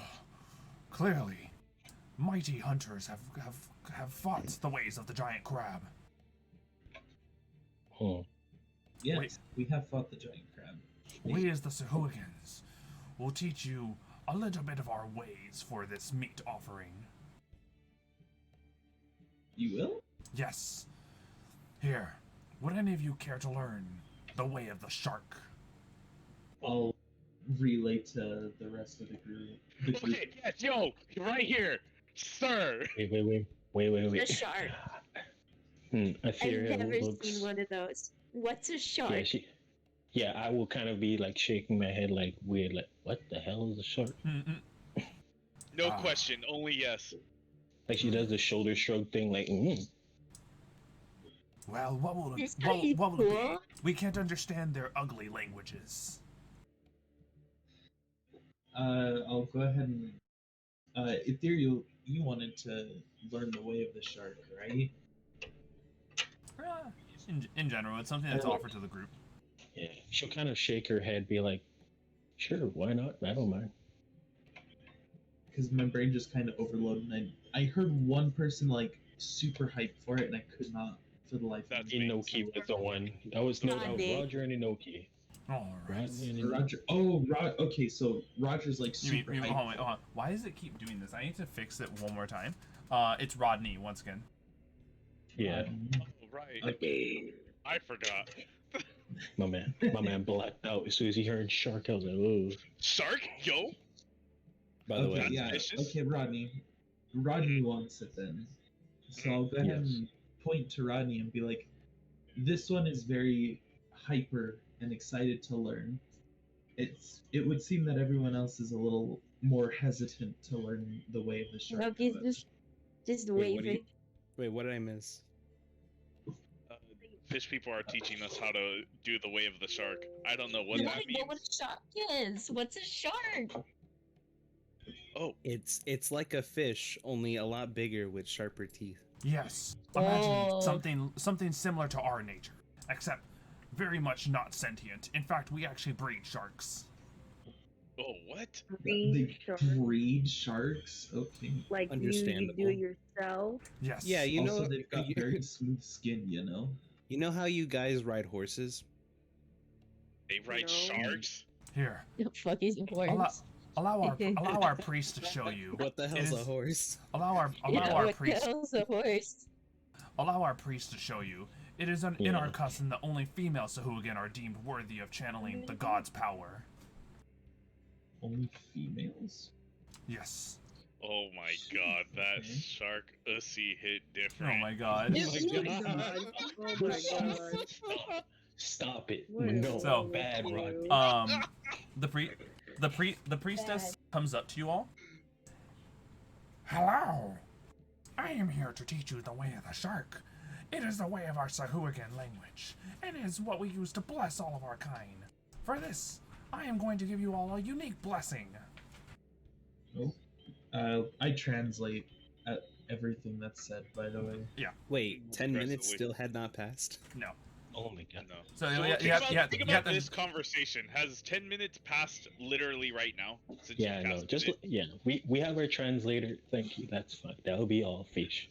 clearly, mighty hunters have fought the ways of the giant crab. Yes, we have fought the giant crab. We as the Sahugans will teach you a little bit of our ways for this meat offering. You will? Yes. Here, would any of you care to learn the way of the shark? I'll relay to the rest of the group. Okay, yes, yo, right here, sir. Wait. The shark. Etheria I've never looks... seen one of those. What's a shark? Yeah, I will kind of be like shaking my head like weird, like, what the hell is a shark? No question, only yes. Like she does the shoulder shrug thing, like, Well, what will This it guy's be? cool. We can't understand their ugly languages. I'll go ahead and Etheria, you wanted to learn the way of the shark, right? In general, it's something that's offered to the group. yeah. She'll kind of shake her head, be like, sure, why not? I don't mind. Because my brain just kind of overloaded, and I heard one person like super hyped for it, and I could not for the life of me. Enoki was the one. That was Rodney. Roger and Enoki. All right. Rodney and Enoki. Roger. Oh, Okay, so Roger's like super hyped. Hold on. Why does it keep doing this? I need to fix it one more time. It's Rodney once again. Yeah, Oh, right. Okay. I forgot. my man blacked out as soon as he heard shark. I was like, ooh. Shark, yo. By the way, that's yeah. vicious. Okay, Rodney. Rodney wants it then. So I'll go ahead and point to Rodney and be like, "This one is very hyper and excited to learn. It would seem that everyone else is a little more hesitant to learn the way of the shark." Loki's however. just Wait, waving. Wait, what did I miss? Fish people are teaching us how to do the way of the shark. I don't know what You that wanna know what means. a shark is? What's a shark? Oh, It's like a fish, only a lot bigger with sharper teeth. Yes. Imagine Oh. something similar to our nature, except very much not sentient. In fact, we actually breed sharks. oh, what? They breed sharks. Okay. Like you Understandable. do yourself. Yes. Yeah, you Also, know they've got very smooth skin. You know. you know how you guys ride horses? They ride No. sharks? Here, The fuck is a horse? allow our priest to show you. What the hell's is- a horse? Allow our What priest. the hell's a horse? Allow our priest to show you. It is in our custom that only female Sahuagin are deemed worthy of channeling the god's power. Only females. Yes. Oh my god, that Okay. shark ussy hit Oh different. my god. Oh my god. Stop it. What No, So- bad Rodney. The priestess comes up to you all. Hello. I am here to teach you the way of the shark. It is the way of our Sahuagin language, and is what we use to bless all of our kind. For this, I am going to give you all a unique blessing. I translate everything that's said. By the way. Wait, 10 minutes Aggressively. still had not passed? No. Oh my god. No. So, So you think have- about, you have- think you about have to- this conversation. Has 10 minutes passed literally right now? Since you Yeah, no, casted just it? we have our translator. Thank you. That's fine. That'll be all, Pheesh.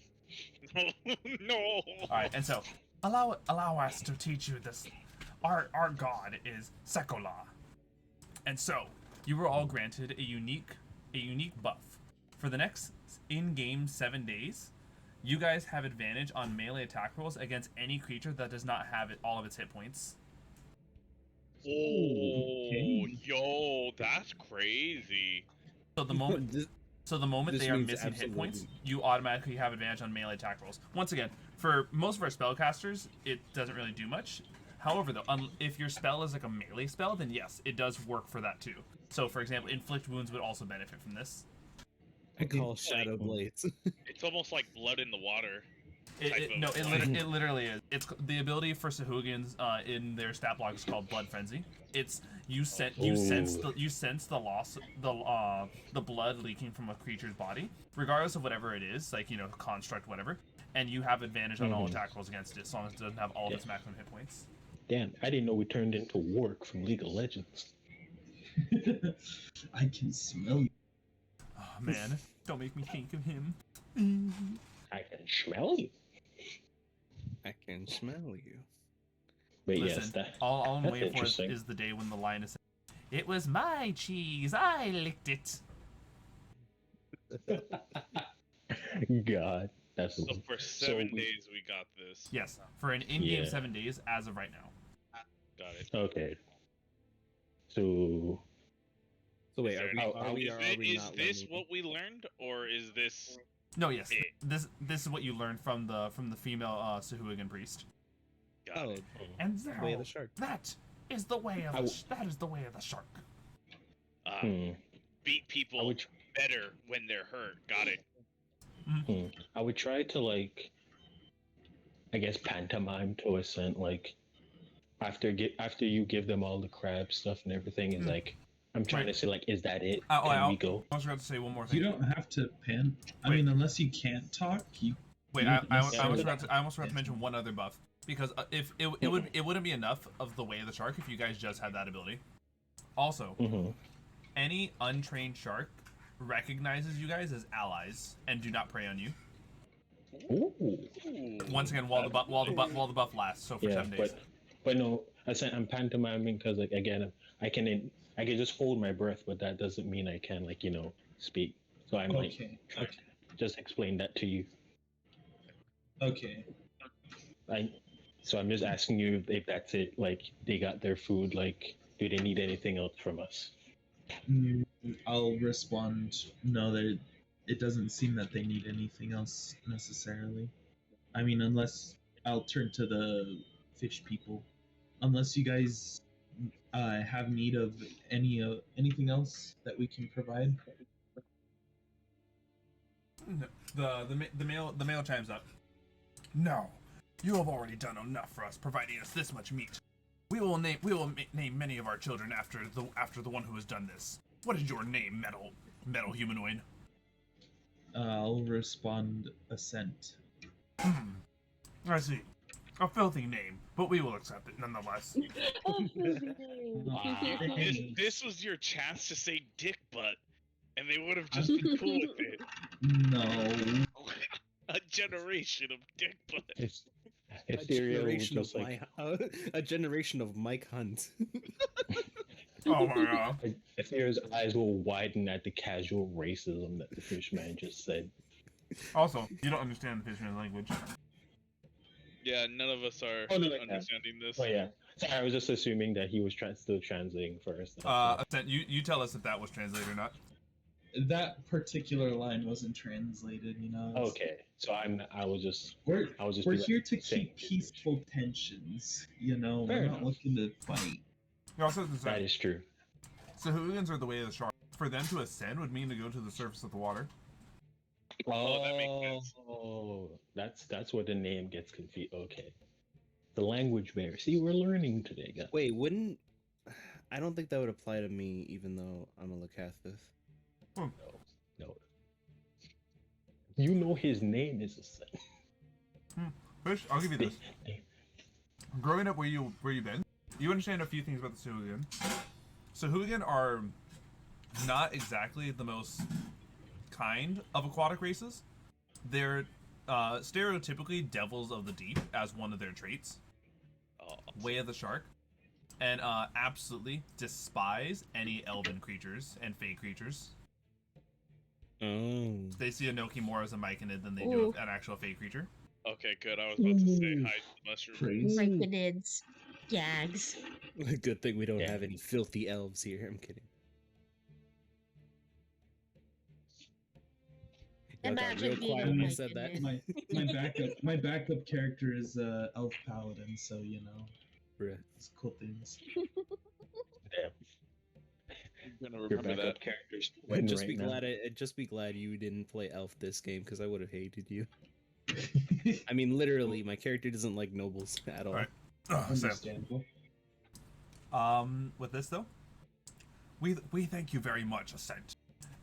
No. Alright, and so allow us to teach you this. Our god is Sekola. And so you were all granted a unique buff. For the next in-game 7 days, you guys have advantage on melee attack rolls against any creature that does not have all of its hit points. Oh, Okay. yo, that's crazy. So the moment This- they this are means missing hit points, absolutely. you automatically have advantage on melee attack rolls. Once again, for most of our spellcasters, it doesn't really do much. However, though, if your spell is like a melee spell, then yes, it does work for that too. So, for example, inflict wounds would also benefit from this. I call Shadow Blades. It's almost like blood in the water. It literally is. It's the ability for Sahuagins in their stat block is called Blood Frenzy. It's you sense the loss, the blood leaking from a creature's body, regardless of whatever it is, like construct, whatever, and you have advantage on all attack rolls against it, as long as it doesn't have all of its maximum hit points. Damn, I didn't know we turned into Wark from League of Legends. I can smell you. Oh man, don't make me think of him. I can smell you. I can smell you. But Listen, yes, that all I'm that's waiting for interesting. is the day when the line is. It was my cheese. I licked it. God, that's So for 7 we- days we got this. Yes, for an in-game Yeah. 7 days as of right now. Got it. Okay. So So wait, Is are there we, any- are we, is or thi- are we is not this learning? what we learned, or is this? No, yes, Eh. this is what you learned from the female Sahuagin priest. Got Oh, it. And way now, of the shark. that is the way of that is the way of the shark. Beat I people would better when they're hurt. Got it. I would try to like, I guess pantomime to Ascent like after you give them all the crab stuff and everything is like I'm trying to say like is that it? Can we go? I was going to say one more thing. You don't have to pan. I Wait. mean, unless you can't talk, you. Wait, you I don't almost necessarily- forgot to mention one other buff because if it wouldn't be enough of the way of the shark if you guys just had that ability. Also, any untrained shark recognizes you guys as allies and do not prey on you. Ooh. Once again, while the buff lasts, so for 7 days. But no, I'm pantomiming because like again I can just hold my breath, but that doesn't mean I can like speak. So I'm like Okay. trying to just explain that to you. Okay. So I'm just asking you if that's it. Like they got their food. Like do they need anything else from us? I'll respond. No, that it doesn't seem that they need anything else necessarily. I mean, unless I'll turn to the fish people. Unless you guys have need of anything else that we can provide. The male chimes up. No, you have already done enough for us, providing us this much meat. We will name many of our children after the one who has done this. What is your name, metal humanoid? I'll respond Ascent. I see. A filthy name, but we will accept it nonetheless. This was your chance to say dick butt, and they would have just been cool with it. No. A generation of dick butt. A generation of Mike Hunt. Oh my god. Etheria's eyes will widen at the casual racism that the fishman just said. Also, you don't understand the fisherman language. Yeah, none of us are Oh, no, understanding this. Oh yeah. Sorry, I was just assuming that he was still translating first. Ascent, you tell us if that was translated or not. That particular line wasn't translated, it's- Okay, so I was just We're be here to saying keep peaceful tensions, We're Fair not enough. looking to fight. You also have to That say, is true. Sahuagins are the way of the shark. For them to ascend would mean to go to the surface of the water. Oh, that makes sense. Oh, that's where the name gets confused. Okay, the language barrier. See, we're learning today, guys. Wait, wouldn't? I don't think that would apply to me, even though I'm a Lacathith. No. You know his name is Ascent. Fish, I'll give you this. Growing up where you've been, you understand a few things about the Sahuagin. Sahuagin are not exactly the most kind of aquatic races. They're stereotypically devils of the deep as one of their traits. Way of the shark. And absolutely despise any elven creatures and fey creatures. Oh. They see Enoki more as a myconid than they do an actual fey creature. Okay, good. I was about to say hi to the mushroom. Praise. Myconids. Gags. Good thing we don't Yeah. have any filthy elves here. I'm kidding. Y'all got Imagine real being quiet a when I said that. myconid. My backup character is elf paladin, so Bruh. it's cool things. Damn. I'm gonna Your remember backup that. characters. I'd just right be now. glad. I'd just be glad you didn't play elf this game because I would have hated you. I mean, literally, my character doesn't like nobles at all. Right. Understandable. With this though, we thank you very much, Ascent.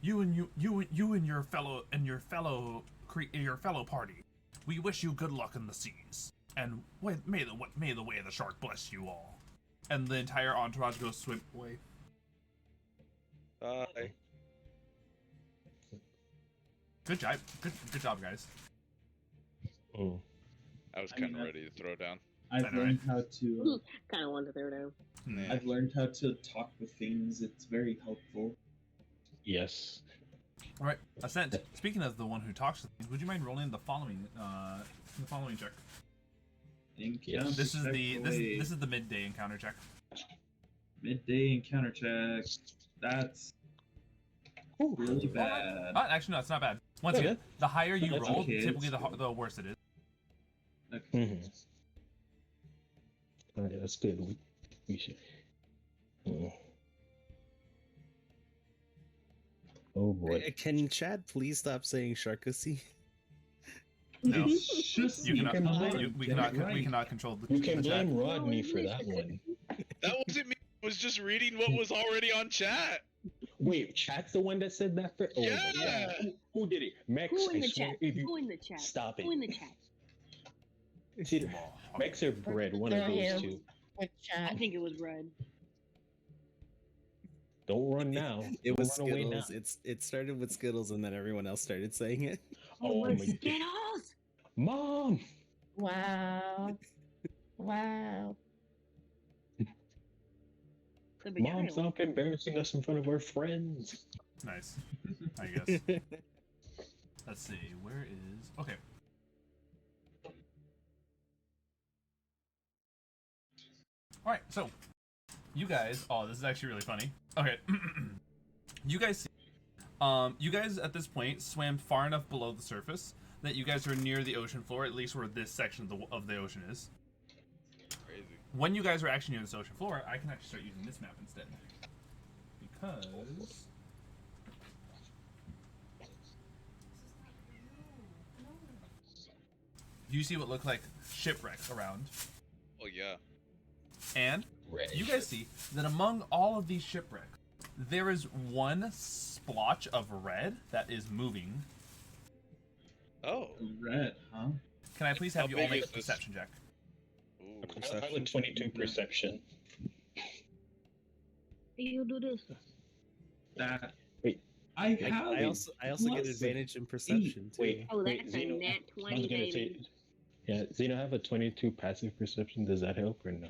You and your fellow party. We wish you good luck in the seas, And may the way of the shark bless you all. And the entire entourage goes swim away. Bye. Good job, good job, guys. Oh. I was kind of ready to throw down. I've learned how to. Kind of wanted to throw down. Nah. I've learned how to talk with things. It's very helpful. Yes. All right, Ascent. Speaking of the one who talks to things, would you mind rolling the following check? Encounter This is check this is the midday encounter check. midday encounter check. That's really bad. Actually, no, it's not bad. Once Yeah, again, the higher you that's roll, okay, typically it's- the worse it is. Okay. Alright, that's good. We should. Oh boy. Can Chad please stop saying Sharkosi? No, It's just you cannot. come on, We get cannot. it right. We cannot control the. You can the chat. blame Rodney for that one. That wasn't me. I was just reading what was already on chat. Wait, chat's the one that said that for? Oh my Yeah. God. Who did it? Mex, Who in I the swear, chat? if you Who in the chat? stop it. Who in the chat? See, Mex or Bread, one of those two. With I chat. think it was red. Oh, Don't run now. It was Don't run away now. Skittles. It started with Skittles, and then everyone else started saying it. Oh my God. Skittles! Mom! Wow. Wow. The Mom, betrayal. stop embarrassing us in front of our friends. Nice. I guess. Let's see. Where is? Okay. All right. So, you guys. Oh, this is actually really funny. Okay. You guys see. You guys at this point swam far enough below the surface that you guys are near the ocean floor, at least where this section of the ocean is. Crazy. When you guys are actually near this ocean floor, I can actually start using this map instead. Because... you see what look like shipwrecks around. Oh yeah. And Red. you guys see that among all of these shipwrecks, there is one splotch of red that is moving. Oh. Red, huh? Can I please How have you all big make a is this? perception check? Ooh. I have a 22 perception. You do this. That. Wait. I have. I also get plus advantage in perception too. Wait, Oh, wait, that's a Zeno. nat I 20, was gonna say, baby. yeah, Zeno have a 22 passive perception. Does that help or no?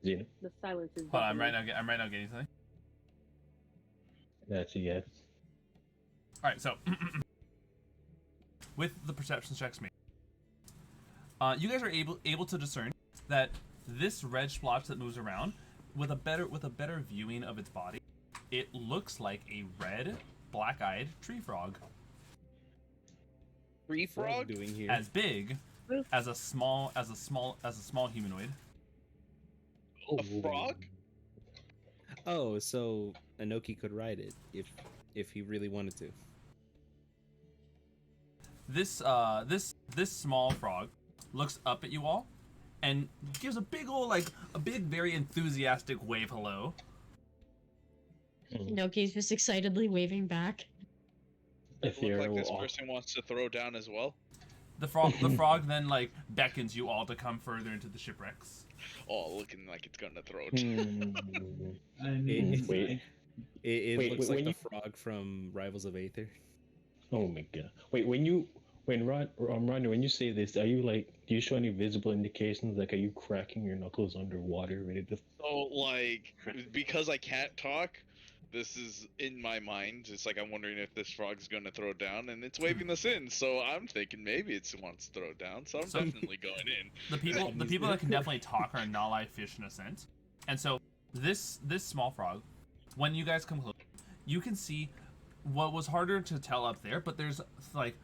Zeno? The silence is. Hold on, I'm deafening. right now getting something. That's a yes. All right, so with the perception checks made, you guys are able to discern that this red splotch that moves around, with a better viewing of its body, it looks like a red, black-eyed tree frog, Tree frog? doing here? as big as a small humanoid. A frog? Oh, so Enoki could ride it if he really wanted to. This small frog looks up at you all and gives a big very enthusiastic wave hello. Enoki's just excitedly waving back. Look Etheria like this will person wants to throw down as well. The frog then beckons you all to come further into the shipwrecks. Oh, looking like it's gonna throw. I mean, Wait. It Wait, looks when like the you- frog from Rivals of Aether. Oh my God! Wait, Rodney, when you say this, do you show any visible indications? Like, are you cracking your knuckles underwater, ready to? So like, because I can't talk, this is in my mind. It's like I'm wondering if this frog's gonna throw down, and it's waving us in. So I'm thinking maybe it wants to throw down. So I'm So- definitely going in. The people that can definitely talk are Naulei, Pheesh, and Ascent. And so this small frog, when you guys come close, you can see what was harder to tell up there, but there's like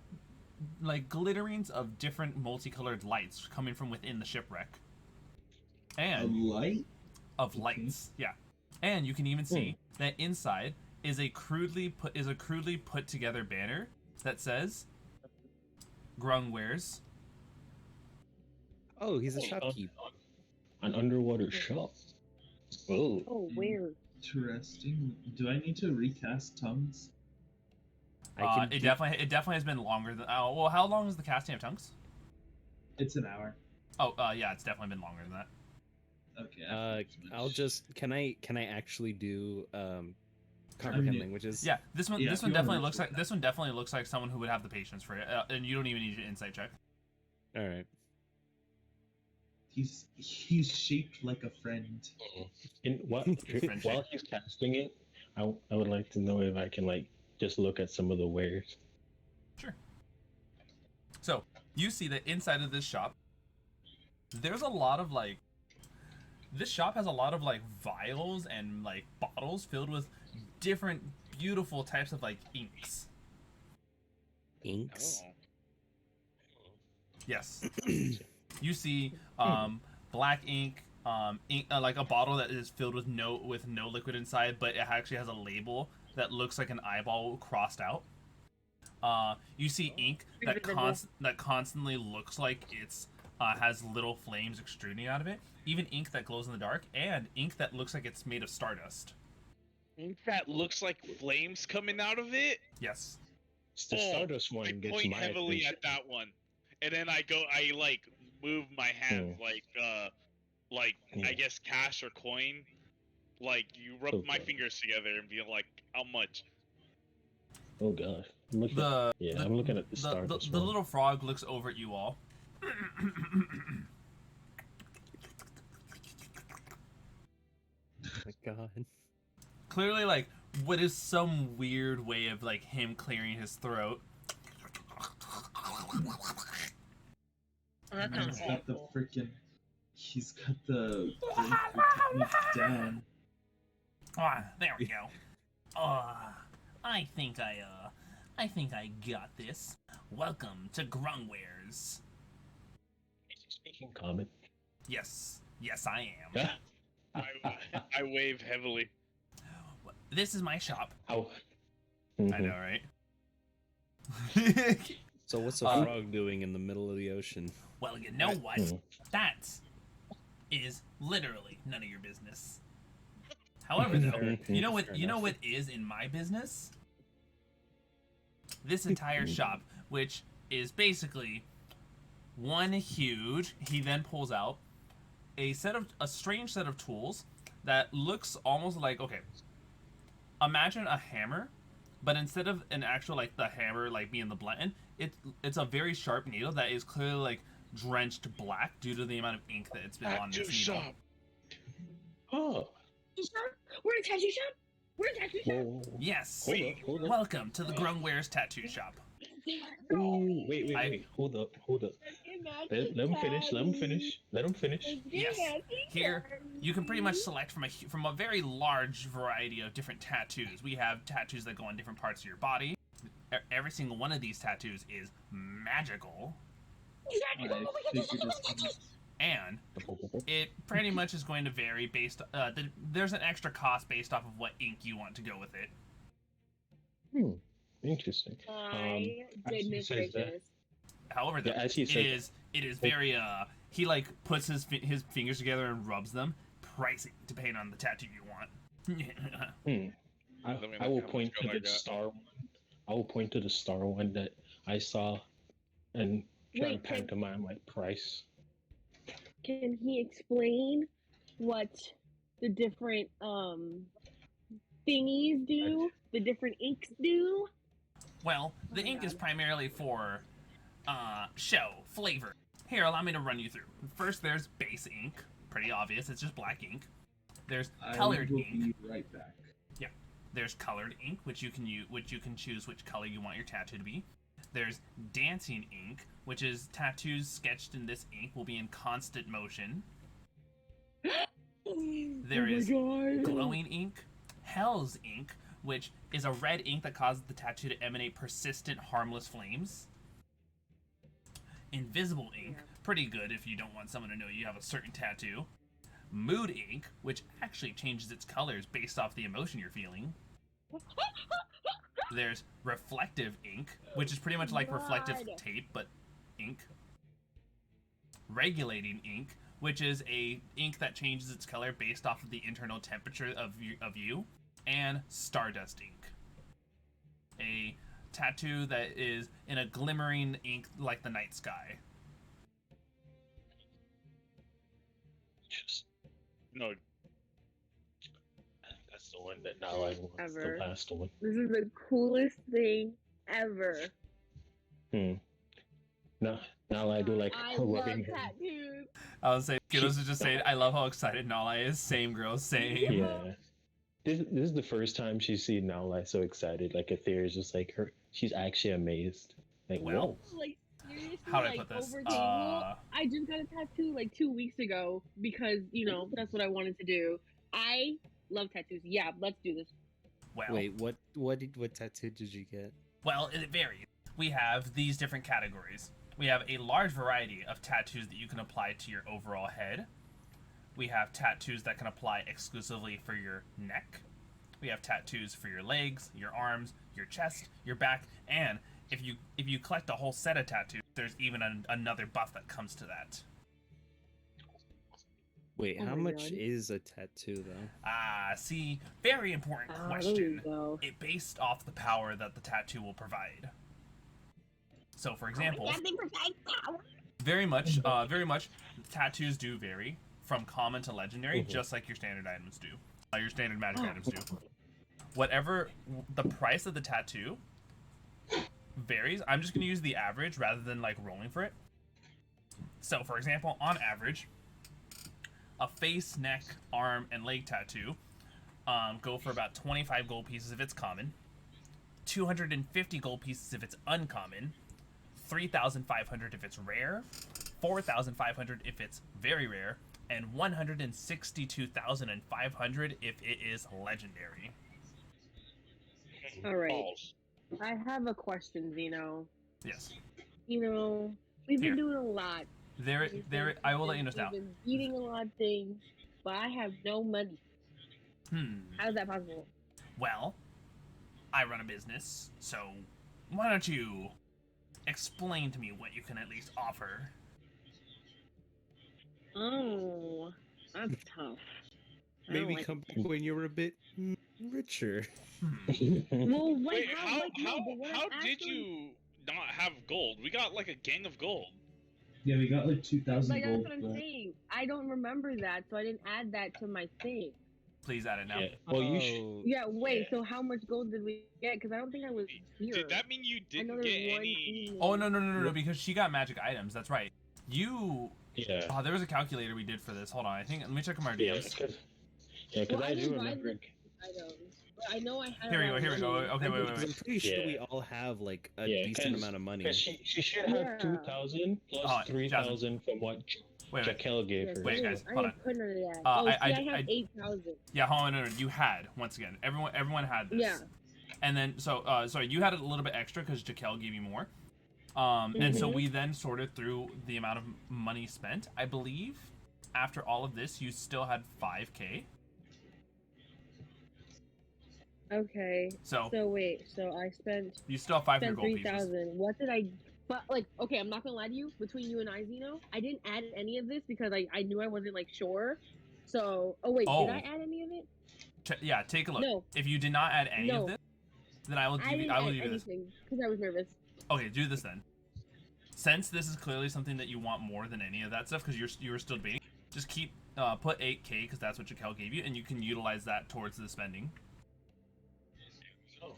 glitterings of different multicolored lights coming from within the shipwreck. a And light. of lights, yeah. And you can even see that inside is a crudely put together banner that says Grung Wares. Oh, he's a shopkeep. An underwater shop. Oh. Oh, where? Interesting. Do I need to recast tongues? It definitely has been longer than. Well, how long is the casting of tongues? It's an hour. Oh, yeah, it's definitely been longer than that. Okay. I'll just can I actually do comprehend languages? Yeah, this one Yeah, this if one you wanna definitely reach looks with like this one definitely looks like someone who would have the patience for it, and you don't even need an insight check. All right. He's shaped like a friend. While Friendship. he's casting it, I would like to know if I can like just look at some of the wares. Sure. So you see that inside of this shop, there's a lot of like. This shop has a lot of like vials and like bottles filled with different beautiful types of like inks. Inks. Oh. Yes. You see black ink, like a bottle that is filled with no liquid inside, but it actually has a label that looks like an eyeball crossed out. You see ink that constantly looks like it's has little flames extruding out of it. Even ink that glows in the dark, and ink that looks like it's made of stardust. Ink that looks like flames coming out of it? Yes. It's the Stardust one I gets point my heavily attention. at that one. And then I like move my hand I guess cash or coin. Like you rub my fingers together and be like, how much? Oh gosh. I'm looking at the Stardust the one. little frog looks over at you all. Oh my god. Clearly, like, what is some weird way of like him clearing his throat. That sounds He's got the awful. freaking. He's got the technique down. Ah, there we go. I think I got this. Welcome to Grungwares. Speaking common. Yes, I am. I wave heavily. This is my shop. How? I know, right? So what's a frog doing in the middle of the ocean? Well, you know what? That is literally none of your business. However, though, you know what is in my business? This entire shop, which is basically one huge. He then pulls out a strange set of tools that looks almost like, okay, imagine a hammer, but instead of an actual like the hammer like being the blunt end, it's a very sharp needle that is clearly like drenched black due to the amount of ink that it's been on this needle. Oh. We're in a tattoo shop? We're in a tattoo shop? Whoa. Yes. Hold up. Welcome to the Grungwares tattoo shop. Ooh, wait. Hold up. Let him finish. Yes. Here, you can pretty much select from a very large variety of different tattoos. We have tattoos that go on different parts of your body. Every single one of these tattoos is magical. And it pretty much is going to vary based. There's an extra cost based off of what ink you want to go with it. Interesting. My goodness gracious. However, though, it is very he like puts his fingers together and rubs them. Pricey depending on the tattoo you want. I will point to the star one. I will point to the star one that I saw and try and pantomime like price. Can he explain what the different thingies do? The different inks do? Well, the ink is primarily for show, flavor. Here, allow me to run you through. First, there's base ink. Pretty obvious, it's just black ink. There's colored ink. Be right back. Yeah. There's colored ink, which you can choose which color you want your tattoo to be. There's dancing ink, which is tattoos sketched in this ink will be in constant motion. There is glowing ink, Hell's ink, which is a red ink that causes the tattoo to emanate persistent, harmless flames. Invisible ink, pretty good if you don't want someone to know you have a certain tattoo. Mood ink, which actually changes its colors based off the emotion you're feeling. There's reflective ink, which is pretty much like reflective tape, but ink. Regulating ink, which is a ink that changes its color based off of the internal temperature of you. And Stardust ink, a tattoo that is in a glimmering ink like the night sky. Just No, that's the one that Naulei wants. Ever. The last one. This is the coolest thing ever. No, Naulei do like I her love rubbing her. tattoos. I was saying, Skittles is just saying, I love how excited Naulei is. Same girl, same. Yeah. This is the first time she's seen Naulei so excited. Like Etheria is just like her. She's actually amazed. Like, Well, whoa. Like seriously, How do I like put this? over table. I just got a tattoo like 2 weeks ago because that's what I wanted to do. I love tattoos. Yeah, let's do this. Well, Wait, what tattoo did you get? well, it varies. We have these different categories. We have a large variety of tattoos that you can apply to your overall head. We have tattoos that can apply exclusively for your neck. We have tattoos for your legs, your arms, your chest, your back, and if you collect a whole set of tattoos, there's even another buff that comes to that. Wait, Oh how my much God. is a tattoo though? See, very important There question. you go. It based off the power that the tattoo will provide. So, for example, very much, tattoos do vary from common to legendary, just like your standard items do. Your standard magic items do. Whatever the price of the tattoo varies. I'm just going to use the average rather than like rolling for it. So, for example, on average, a face, neck, arm, and leg tattoo go for about 25 gold pieces if it's common, 250 gold pieces if it's uncommon, 3,500 if it's rare, 4,500 if it's very rare, and 162,500 if it is legendary. All right. balls. I have a question, Zeno. Yes. We've Here. been doing a lot. I will let you know now. We've been eating a lot of things, but I have no money. How is that possible? Well, I run a business, so why don't you explain to me what you can at least offer? Oh, that's tough. I don't Maybe like come it. back when you're a bit richer. Well, like, Wait, how? Like, no, but what how I'm did asking- you not have gold? We got like a gang of gold. Yeah, we got like 2,000 Like, that's gold. what I'm but- saying. I don't remember that, so I didn't add that to my thing. Please add it now. Yeah. Well, you should. Oh, Yeah, wait. Yeah. So how much gold did we get? Because I don't think I was here. Did that mean you I know didn't there's get one any? evening. Oh no! Because she got magic items. That's right. You. Yeah. Oh, there was a calculator we did for this. Hold on. I think. Let me check on our Yeah, DMs. because Well, I I do didn't buy remember. items. But I know I had. Here we a go. lot Here we of go. money. Okay, I wait, did. wait, I'm pretty sure we all have like a Yeah, decent 'cause- amount of money. Because she should have Yeah. 2,000 plus Oh, 3,000 from what Wait. Jaquel gave Yes, her. Wait, I guys, didn't- hold I didn't put none of that. Uh, oh, I- see, I, I- have 8,000. Yeah, hold on. No. You had once again. Everyone had this. Yeah. And then sorry, you had a little bit extra because Jaquel gave you more. And so we then sorted through the amount of money spent. I believe after all of this, you still had 5K. Okay. So So wait. So I spent you still have 500 spent gold pieces. 3,000. What did I? But like, okay, I'm not gonna lie to you. Between you and I, Zeno, I didn't add any of this because I knew I wasn't like sure. So did Oh. I add any of it? Yeah, take a look. No. If you did not add any No. of this, then I will I give you. didn't I will add give you this. anything because I was nervous. Okay, do this then. Since this is clearly something that you want more than any of that stuff, because you were still debating, just keep put 8K because that's what Jaquel gave you, and you can utilize that towards the spending. Oh,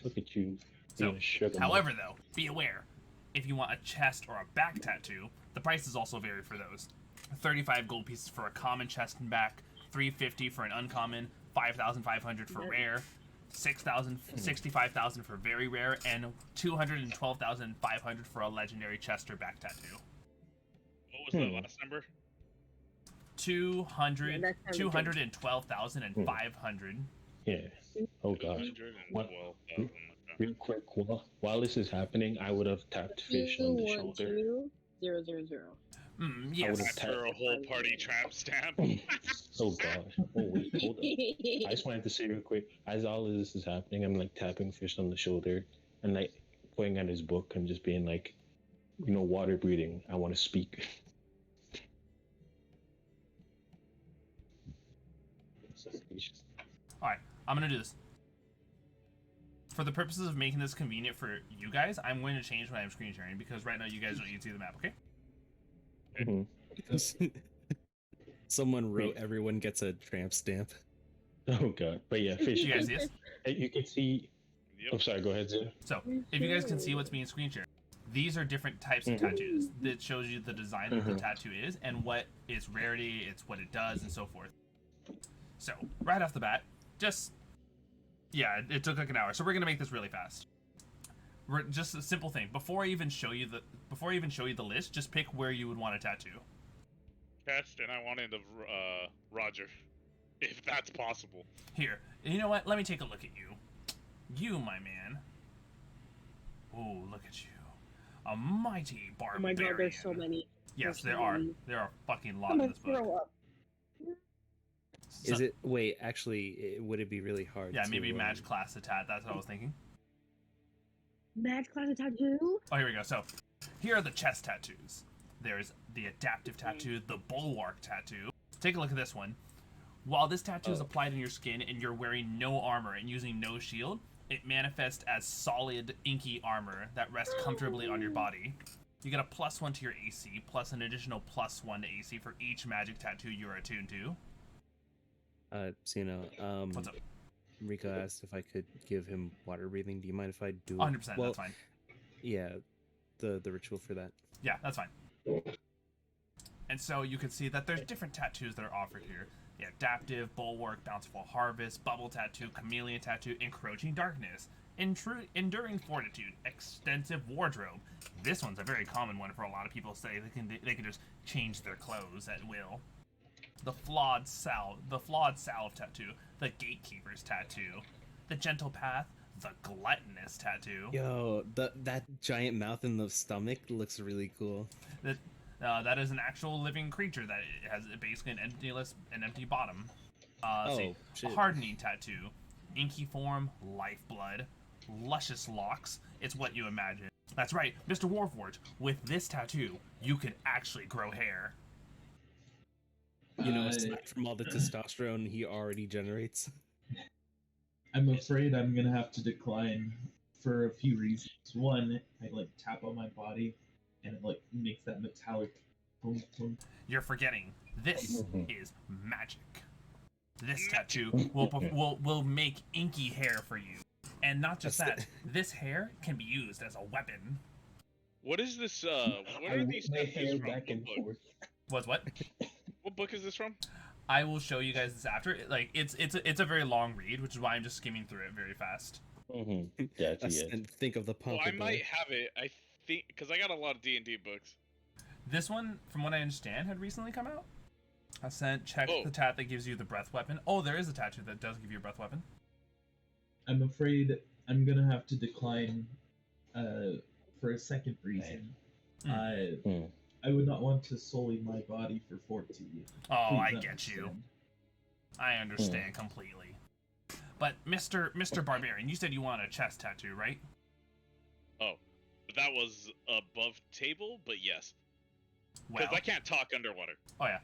look at you. So, being a sugar however, though, be aware, if you want a chest or a back tattoo, the prices also vary for those. 35 gold pieces for a common chest and back, 350 for an uncommon, 5,500 for rare, 65,000 for very rare, and 212,500 for a legendary chest or back tattoo. What was the last number? 200, Yeah, that sounds good. 212,500. Yeah. Oh gosh. What? 112,000. Real quick, while this is happening, I would have tapped Pheesh on the shoulder. 212,000. Yes. would've After a whole party tramp stamp. Oh gosh. Oh wait, hold up. I just wanted to say real quick, as all of this is happening, I'm like tapping Pheesh on the shoulder and like pointing at his book and just being like, water breathing. I want to speak. Alright, I'm gonna do this. for the purposes of making this convenient for you guys, I'm going to change when I'm screen sharing because right now you guys don't need to see the map, okay? Mhm. Someone wrote everyone gets a tramp stamp. Oh god. But yeah, Pheesh. You guys see this? You can see. Yep. I'm sorry. Go ahead, Zia. So, if you guys can see what's being screen shared, these are different types of tattoos that shows you the design of the tattoo is and what its rarity, it's what it does, and so forth. So, right off the bat, it took like an hour. So we're gonna make this really fast. We're just a simple thing. Before I even show you the list, just pick where you would want a tattoo. Chest, and I wanted a Roger, if that's possible. Here, you know what? Let me take a look at you. You, my man. Oh, look at you. A mighty Oh barbarian. my god, there's so many. Yes, There's there so are. many. There are a fucking lot I'm in gonna this book. throw up. Is it? Wait, actually, would it be really hard? Yeah, to, maybe match class to tat. That's what I was thinking. Match class of tattoo? Oh, here we go. So, here are the chest tattoos. There's the adaptive tattoo, the bulwark tattoo. Take a look at this one. While this tattoo is applied in your skin and you're wearing no armor and using no shield, it manifests as solid, inky armor that rests comfortably on your body. You get a +1 to your AC, plus an additional +1 to AC for each magic tattoo you are attuned to. What's up? Rico asked if I could give him water breathing. Do you mind if I do? 100%, that's fine. Yeah, the ritual for that. Yeah, that's fine. And so you can see that there's different tattoos that are offered here. The adaptive, bulwark, bountiful harvest, bubble tattoo, chameleon tattoo, encroaching darkness, enduring fortitude, extensive wardrobe. This one's a very common one for a lot of people. Say they can just change their clothes at will. The flawed salve tattoo, the gatekeeper's tattoo, the gentle path, the gluttonous tattoo. Yo, that giant mouth in the stomach looks really cool. That is an actual living creature that has basically an empty bottom. Shit. A hardening tattoo, inky form, lifeblood, luscious locks. It's what you imagine. That's right, Mr. Warforged. With this tattoo, you can actually grow hair. You know, aside from all the testosterone he already generates. I'm afraid I'm gonna have to decline for a few reasons. One, I tap on my body, and it makes that metallic boom boom. You're forgetting. This is magic. This tattoo will make inky hair for you. And not just that, this hair can be used as a weapon. What is this? What are these tattoos from? Back and forth. What? What book is this from? I will show you guys this after. It's a very long read, which is why I'm just skimming through it very fast. And think of the pump. Well, I might have it. I think because I got a lot of D&D books. This one, from what I understand, had recently come out. Ascent, check the tat that gives you the breath weapon. Oh, there is a tattoo that does give you a breath weapon. I'm afraid I'm gonna have to decline for a second reason. I would not want to sully my body for 14. Oh, Please I get understand. you. I understand completely. But Mr. Barbarian, you said you want a chest tattoo, right? Oh, that was above table, but yes. Well, Because I can't talk underwater. oh yeah.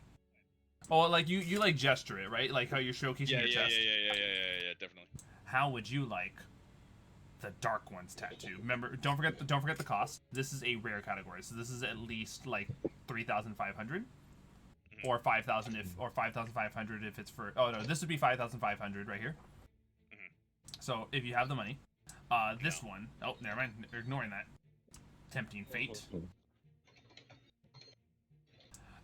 Oh, like you like gesture it, right? Like how you're showcasing your chest. Yeah, definitely. How would you like the Dark Ones tattoo? Remember, don't forget the cost. This is a rare category, so this is at least like 3,500, or 5,000 or 5,500 if it's for. Oh no, this would be 5,500 right here. So if you have the money, this one. Oh, never mind. Ignoring that. Tempting Fate.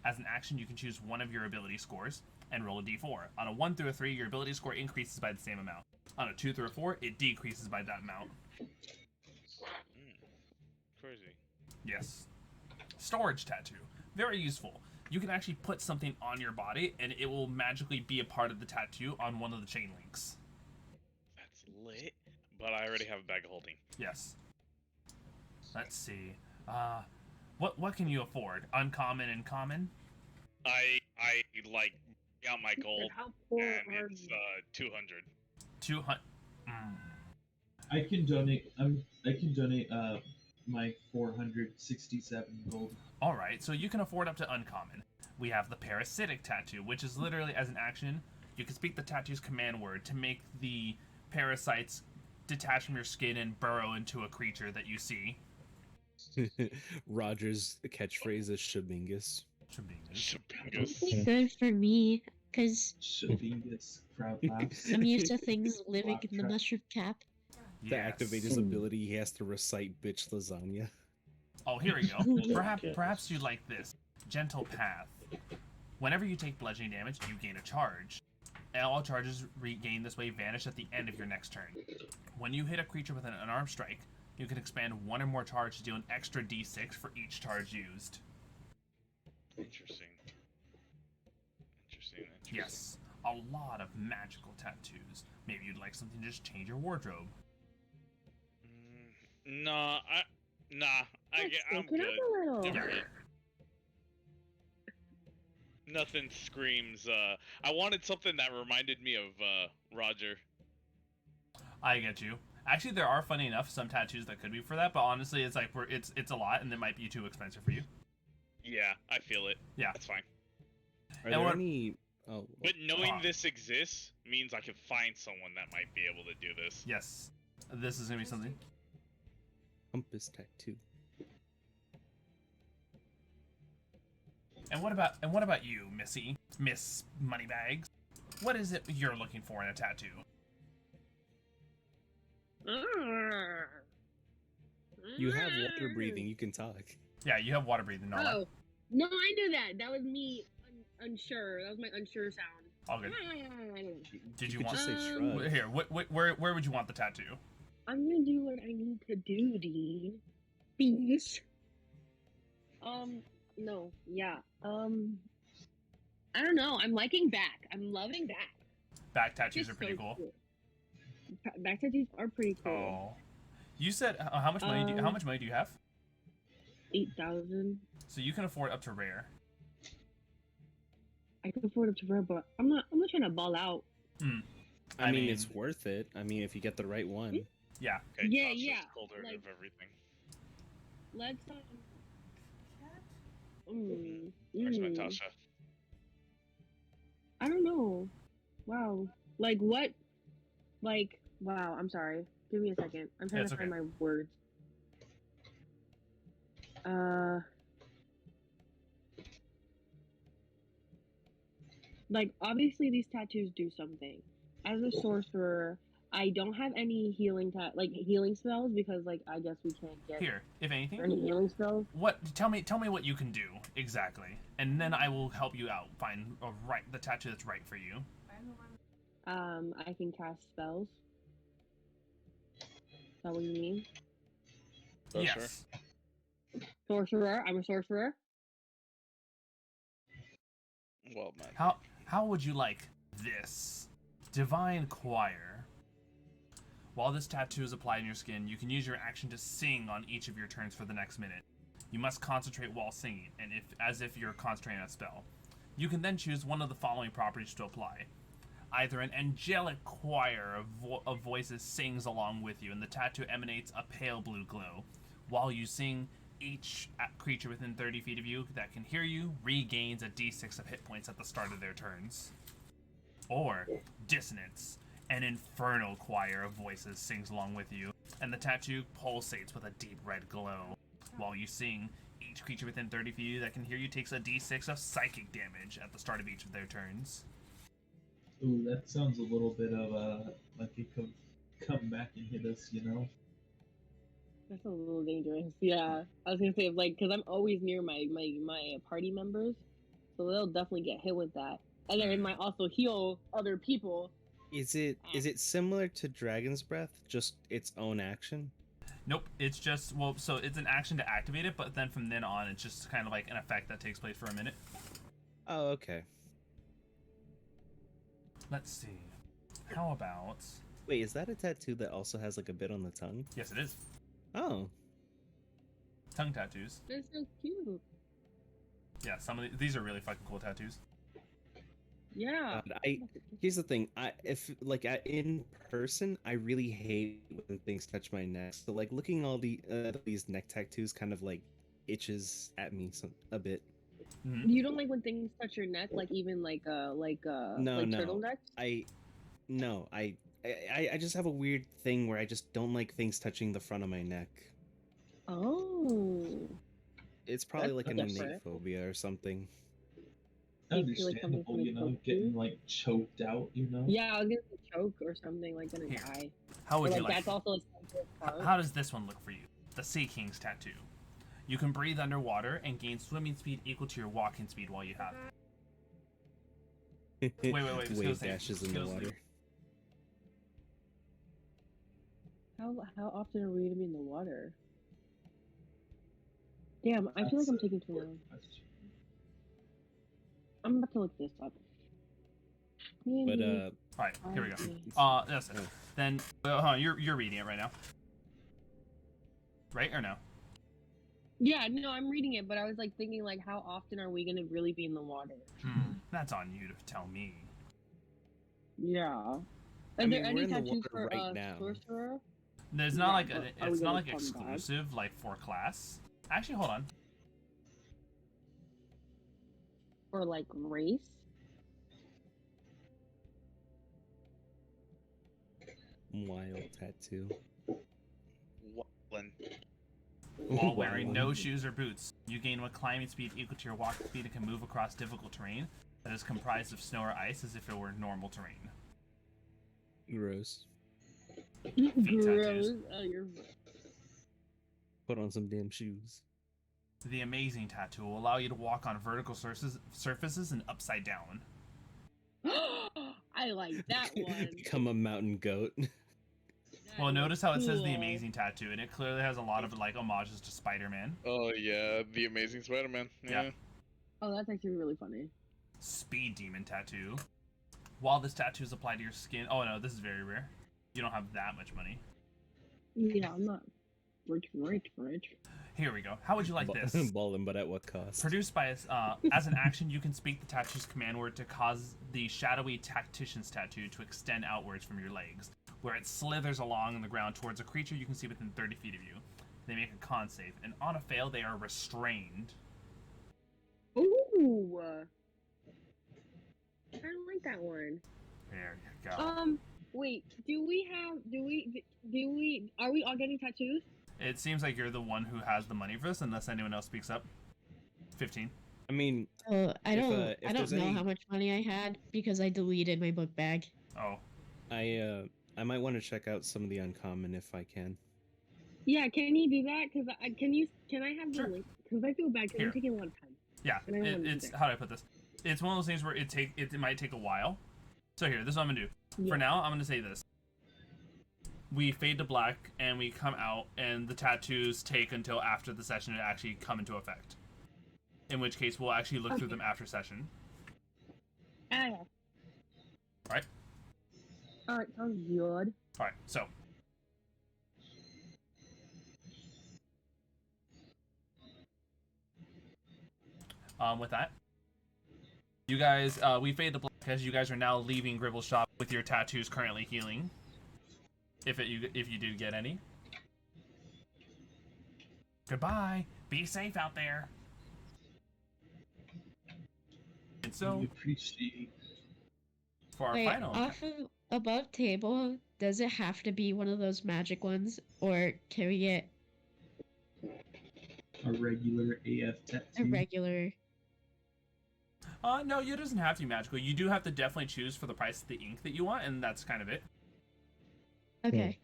As an action, you can choose one of your ability scores and roll a d4. On a 1 through a 3, your ability score increases by the same amount. On a 2 through a 4, it decreases by that amount. Crazy. Yes. Storage tattoo. Very useful. You can actually put something on your body, and it will magically be a part of the tattoo on one of the chain links. That's lit. But I already have a bag of holding. Yes. Let's see. What can you afford? Uncommon and common? I got my gold, How poor and are it's you? 200. 200. I can donate. I can donate my 467 gold. All right, so you can afford up to uncommon. We have the Parasitic Tattoo, which is literally as an action, you can speak the tattoo's command word to make the parasites detach from your skin and burrow into a creature that you see. Roger's catchphrase is Shabingus. Shabingus. Good for me, because Shabingus, crowd laughs. I'm used to things living Laugh in the track. mushroom cap. To activate his ability, he has to recite bitch lasagna. Oh, here we go. Okay. Perhaps you like this. Gentle Path. Whenever you take bludgeoning damage, you gain a charge. And all charges regained this way vanish at the end of your next turn. When you hit a creature with an unarmed strike, you can expand one or more charge to deal an extra d6 for each charge used. Interesting. Yes, a lot of magical tattoos. Maybe you'd like something to just change your wardrobe. Nah, I'm Can good. I have a little? I'm good. Nothing screams. I wanted something that reminded me of Roger. I get you. Actually, there are, funny enough, some tattoos that could be for that, but honestly, it's like it's a lot, and it might be too expensive for you. Yeah, I feel it. Yeah. That's fine. Are there what- any? Oh, But knowing Ah. this exists means I can find someone that might be able to do this. Yes, this is gonna be something. compass tattoo. And what about you, Missy? Miss Moneybags? What is it you're looking for in a tattoo? You have water breathing. You can talk. Yeah, you have water breathing. Naulei. Oh, no, I knew that. That was me unsure. That was my unsure sound. All good. Did you could want just say Um, shrug. here? Where would you want the tattoo? I'm gonna do what I need to do, Dean. Pheesh. No, yeah. I don't know. I'm liking back. I'm loving back. Back tattoos It's are pretty so cool. Back tattoos are pretty cool. Oh, you said how much money? How much money do you have? 8,000. So you can afford up to rare. I can afford it to rare, but I'm not trying to ball out. I mean, it's worth it. I mean, if you get the right one. Yeah. Okay, Yeah, Tasha's yeah, colder like- of everything. Let's Where's my Tasha? I don't know. Wow. Like what? Like wow. I'm sorry. Give me a second. I'm trying It's to find okay. my words. Like obviously these tattoos do something. As a sorcerer, I don't have any healing healing spells because like I guess we can't get Here, if anything, any healing spells. what? Tell me what you can do exactly, and then I will help you out. Find the tattoo that's right for you. I can cast spells. Is that what you mean? Sorcerer? Yes. Sorcerer. I'm a sorcerer. Well, man. How would you like this? Divine Choir. While this tattoo is applied in your skin, you can use your action to sing on each of your turns for the next minute. You must concentrate while singing, and as if you're concentrating on a spell. You can then choose one of the following properties to apply. Either an angelic choir of voices sings along with you, and the tattoo emanates a pale blue glow. While you sing, each creature within 30 feet of you that can hear you regains a d6 of hit points at the start of their turns. Or Dissonance. An infernal choir of voices sings along with you, and the tattoo pulsates with a deep red glow. While you sing, each creature within 30 feet of you that can hear you takes a d6 of psychic damage at the start of each of their turns. Ooh, that sounds a little bit of like it could come back and hit us, you know? That's a little dangerous. Yeah, I was gonna say because I'm always near my party members, so they'll definitely get hit with that, and then it might also heal other people. Is it similar to Dragon's Breath, just its own action? Nope, it's just, so it's an action to activate it, but then from then on, it's just kind of like an effect that takes place for a minute. Oh, okay. Let's see. How about... Wait, is that a tattoo that also has like a bit on the tongue? Yes, it is. Oh. Tongue tattoos. They're so cute. Yeah, some of these are really fucking cool tattoos. Yeah. Here's the thing. In person, I really hate when things touch my neck. So like looking at all these neck tattoos kind of like itches at me a bit. Mm-hmm. You don't like when things touch your neck, like even like No. turtlenecks? I just have a weird thing where I just don't like things touching the front of my neck. Oh. It's probably That's like an innate different. phobia or something. Do you feel like something's Understandable, gonna you know, choke getting you? like choked out, you know. Yeah, I was gonna say choke or something, like gonna Here. die. How would But you like like? that's also a sensitive part. How does this one look for you? The Sea King's tattoo. You can breathe underwater and gain swimming speed equal to your walking speed while you have it. Wait. Wave Skills save. dashes in the Skills water. save. How often are we gonna be in the water? Damn, I feel like I'm taking too long. I'm about to look this up. But All right, here we go. That's it. Oh. Then you're reading it right now, right or no? Yeah, no, I'm reading it, but I was like thinking like, how often are we gonna really be in the water? That's on you to tell me. Yeah. Are mean, there we're any in the tattoos water for right now. sorcerer? There's not Yeah, like but a, are we it's not gonna like come back? exclusive like for class. Actually, hold on. Or like race? Wild tattoo. Wildin'. While wearing no Wild. shoes or boots, you gain a climbing speed equal to your walking speed and can move across difficult terrain that is comprised of snow or ice as if it were normal terrain. Gross. tattoos. Gross. Oh, you're. Put on some damn shoes. The Amazing Tattoo will allow you to walk on vertical surfaces and upside down. I like that one. Become a mountain goat. Well, notice how it says The Cool. Amazing Tattoo, and it clearly has a lot of like homages to Spider-Man. Oh yeah, the Amazing Spider-Man. Yeah. Oh, that's actually really funny. Speed Demon Tattoo. While this tattoo is applied to your skin... Oh no, this is very rare. You don't have that much money. Yeah, I'm not rich. Here we go. How would you like this? Ballin', but at what cost? Produced by as an action, you can speak the tattoo's command word to cause the shadowy tactician's tattoo to extend outwards from your legs, where it slithers along the ground towards a creature you can see within 30 feet of you. They make a con save, and on a fail, they are restrained. Ooh. I don't like that one. There you go. Wait. Do we? Are we all getting tattoos? It seems like you're the one who has the money for this, unless anyone else speaks up. 15. I mean, Oh, I If, don't. if I don't there's know any- how much money I had because I deleted my book bag. Oh, I might want to check out some of the uncommon if I can. Yeah. Can you do that? Cause Can I have the Sure. link? Cause I feel bad. Cause Here. I'm taking a lot of time. yeah. And I don't wanna do It's that. how do I put this? It's one of those things where it might take a while. So here, this is what I'm gonna do. Yeah. For now, I'm gonna say this. We fade to black and we come out, and the tattoos take until after the session to actually come into effect. In which case, we'll actually look through them after session. Ah, yeah. Right? All right. Sounds good. All right. So. With that, you guys, we fade to black as you guys are now leaving Gribble's shop with your tattoos currently healing. If you did get any. Goodbye. Be safe out there. And so, We appreciate. for our Wait, final, off of above table, does it have to be one of those magic ones, or can we get A regular AF a tattoo. regular? no, it doesn't have to be magical. You do have to definitely choose for the price of the ink that you want, and that's kind of it. Okay.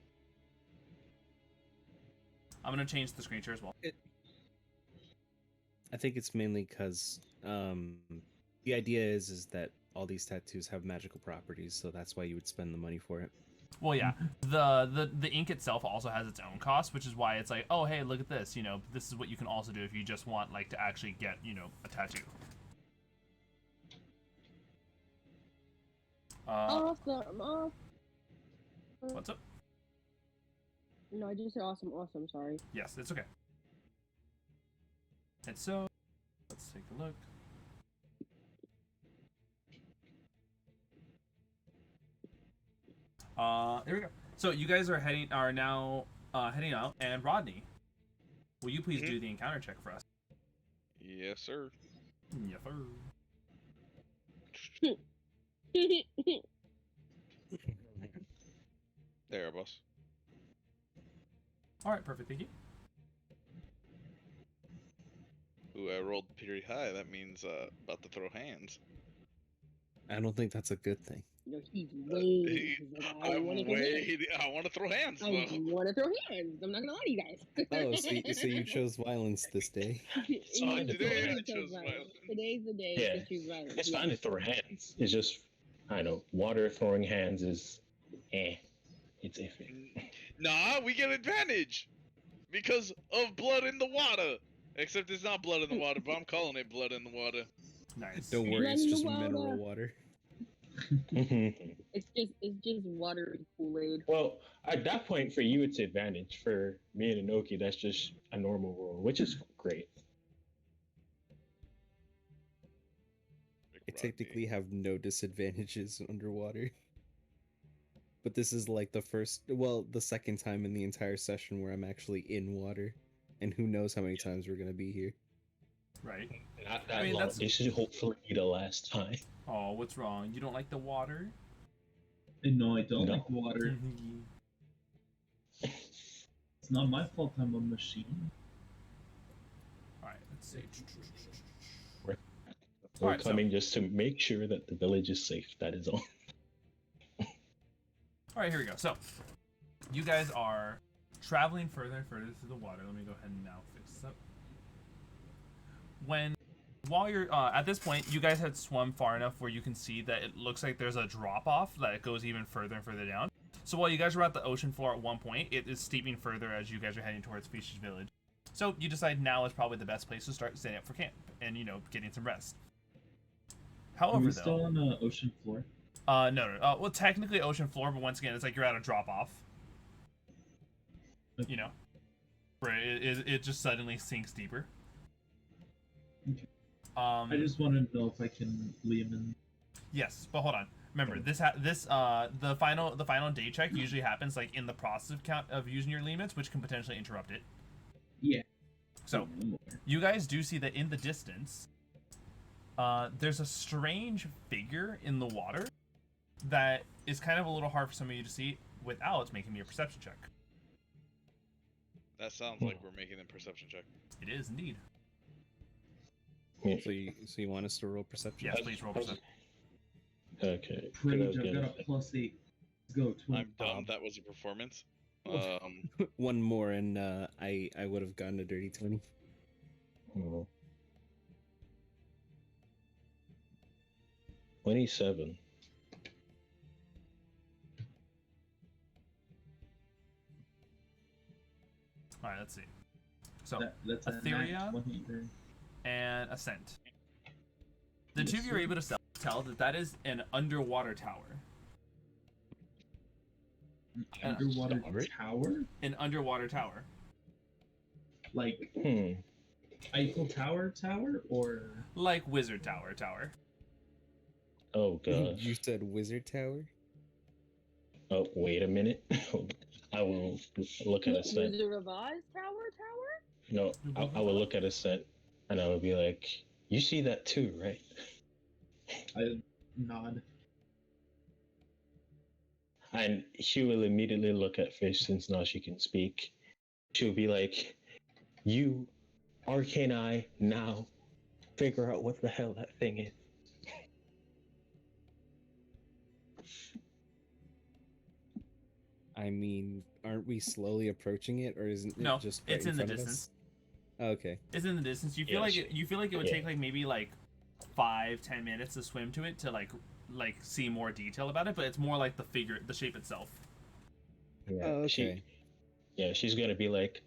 I'm gonna change the screen share as well. I think it's mainly because the idea is that all these tattoos have magical properties, so that's why you would spend the money for it. Well, yeah, the ink itself also has its own cost, which is why it's like, oh, hey, look at this. You know, this is what you can also do if you just want like to actually get, you know, a tattoo. Awesome. What's up? No, I just said awesome. Sorry. Yes, it's okay. And so, let's take a look. There we go. So you guys are now heading out, and Rodney, will you please do the encounter check for us? Yes, sir. Yes, sir. There, boss. All right, perfect. Thank you. Ooh, I rolled pretty high. That means about to throw hands. I don't think that's a good thing. You know, he's waiting. He's like, I I'm want to throw hands. waiting. I want to throw hands, I though. want to throw hands. I'm not gonna lie to you guys. Oh, so you chose violence this day? So You today I chose chose violence. violence. Today's the day Yeah. to choose violence. It's fine to throw hands. It's just, I know, water throwing hands is, it's iffy. Nah, we get advantage because of blood in the water. Except it's not blood in the water, but I'm calling it blood in the water. Nice. Don't worry, Blood it's in the just water. mineral water. It's just water and Kool-Aid. Well, at that point, for you, it's advantage. For me and Enoki, that's just a normal roll, which is great. Rick I Rodney. technically have no disadvantages underwater. But this is like the second time in the entire session where I'm actually in water. And who knows how many times we're gonna be here. Right. Not that I mean, long. that's- This should hopefully be the last time. Oh, what's wrong? You don't like the water? No, I don't No. like water. It's not my fault I'm a machine. All right, let's see. We're Alright, so- coming just to make sure that the village is safe. That is all. All right, here we go. So, you guys are traveling further and further through the water. Let me go ahead and now fix this up. While you're at this point, you guys had swum far enough where you can see that it looks like there's a drop off that goes even further and further down. So while you guys were at the ocean floor at one point, it is steeping further as you guys are heading towards Pheesh's village. So you decide now is probably the best place to start setting up for camp and getting some rest. Are However, we though, still on the ocean floor? no. Well, technically ocean floor, but once again, it's like you're at a drop off. Okay. Where it just suddenly sinks deeper. Okay. I just want to know if I can leave him in. Yes, but hold on. Remember, the final day check usually happens like in the process of using your limits, which can potentially interrupt it. Yeah. So you guys do see that in the distance, there's a strange figure in the water that is kind of a little hard for some of you to see without making me a perception check. That sounds like we're making a perception check. It is indeed. Yeah. So you want us to roll perception? Yes, please roll perception. Okay. Preach, I've got a +8. Let's go. 20. I'm dumb. That was a performance. One more and I would have gotten a dirty 20. Oh. 27. All right, let's see. So That's a Etheria? nat 20 there. and Ascent. The two of you are able to tell that is an underwater tower. An underwater tower? An underwater tower. Like Hmm. Eiffel Tower, or Like Wizard Tower. Oh gosh. You said wizard tower? Oh, wait a minute. I will look at Ascent. Was it revised tower? No, I will look at Ascent and I will be like, you see that too, right? I nod. And she will immediately look at Pheesh since now she can speak. She'll be like, you, Arcane Eye, now figure out what the hell that thing is. I mean, aren't we slowly approaching it, or isn't it No, just right it's in the front of us? distance. Oh, okay. It's in the distance. You feel Yes. you feel like it would Yeah. take like maybe like 5-10 minutes to swim to it to like see more detail about it, but it's more like the shape itself. Yeah, Oh, okay. She's gonna be like,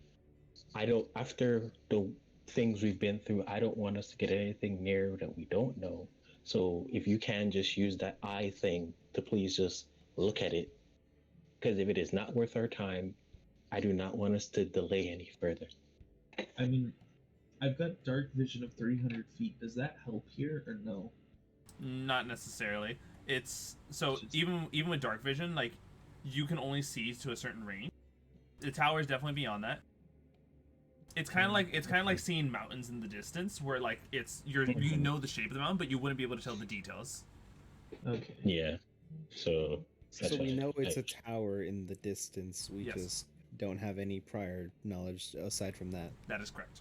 after the things we've been through, I don't want us to get anything near that we don't know. So if you can just use that eye thing to please just look at it. Because if it is not worth our time, I do not want us to delay any further. I mean, I've got dark vision of 300 feet. Does that help here or no? Not necessarily. It's so even with dark vision, like you can only see to a certain range. The tower is definitely beyond that. It's kind of like seeing mountains in the distance, where like you know the shape of the mountain, but you wouldn't be able to tell the details. Okay. Yeah. So So Such we a- know it's a like- tower in the distance. We Yes. just don't have any prior knowledge aside from that. That is correct.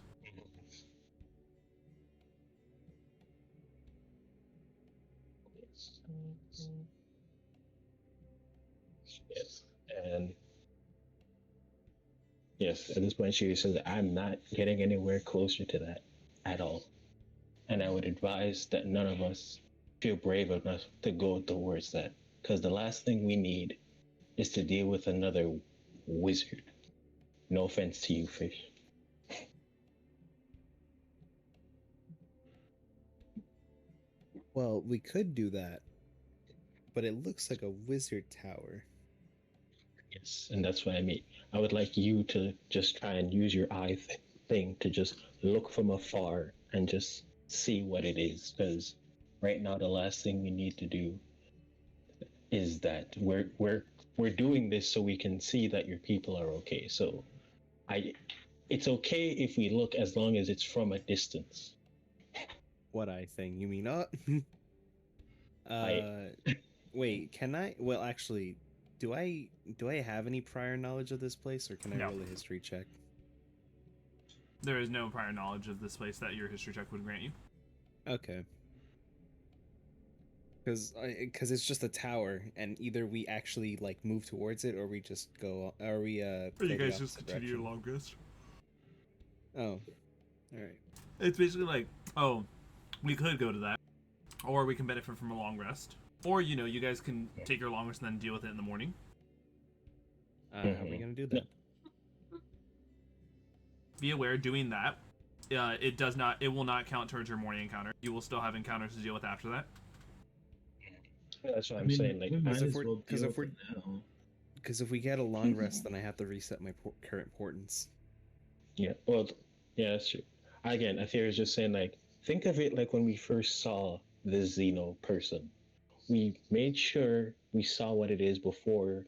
Yes, and yes, at this point she says, I'm not getting anywhere closer to that at all. And I would advise that none of us feel brave enough to go towards that. Because the last thing we need is to deal with another wizard. No offense to you, Pheesh. Well, we could do that, but it looks like a wizard tower. Yes, and that's what I mean. I would like you to just try and use your eye thing to just look from afar and just see what it is. Because right now, the last thing we need to do is that we're doing this so we can see that your people are okay. So, it's okay if we look as long as it's from a distance. What I think? You mean I- wait, can I? Well, actually, do I have any prior knowledge of this place, or can I No. roll a history check? There is no prior knowledge of this place that your history check would grant you. Okay. Because it's just a tower, and either we actually like move towards it, or we just go, or we Or go you the guys just opposite continue your direction. long rest. Oh, all right. It's basically like, oh, we could go to that, or we can benefit from a long rest, or you guys can take your long rest and then deal with it in the morning. How are we gonna do that? Be aware, doing that, it will not count towards your morning encounter. You will still have encounters to deal with after that. That's what I'm saying. Like, we might Because if as we're- well because deal if with it now. Because if we get a long rest, then I have to reset my current portents. yeah, well, yeah, that's true. Again, Etheria is just saying, like, think of it like when we first saw the Xeno person. We made sure we saw what it is before,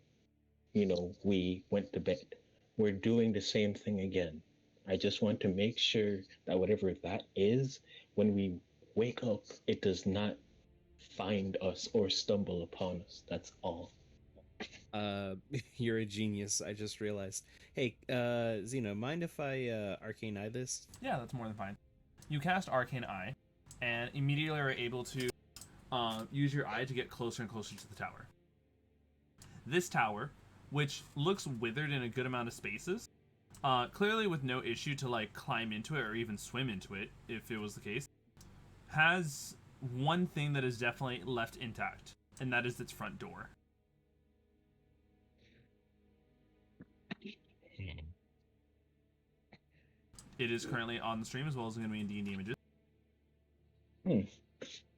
we went to bed. We're doing the same thing again. I just want to make sure that whatever that is, when we wake up, it does not find us or stumble upon us. That's all. You're a genius. I just realized. Hey, Xeno, mind if I arcane eye this? Yeah, that's more than fine. You cast Arcane Eye, and immediately are able to use your eye to get closer and closer to the tower. This tower, which looks withered in a good amount of spaces, clearly with no issue to like climb into it or even swim into it, if it was the case, has one thing that is definitely left intact, and that is its front door. It is currently on the stream as well as going to be in D&D images.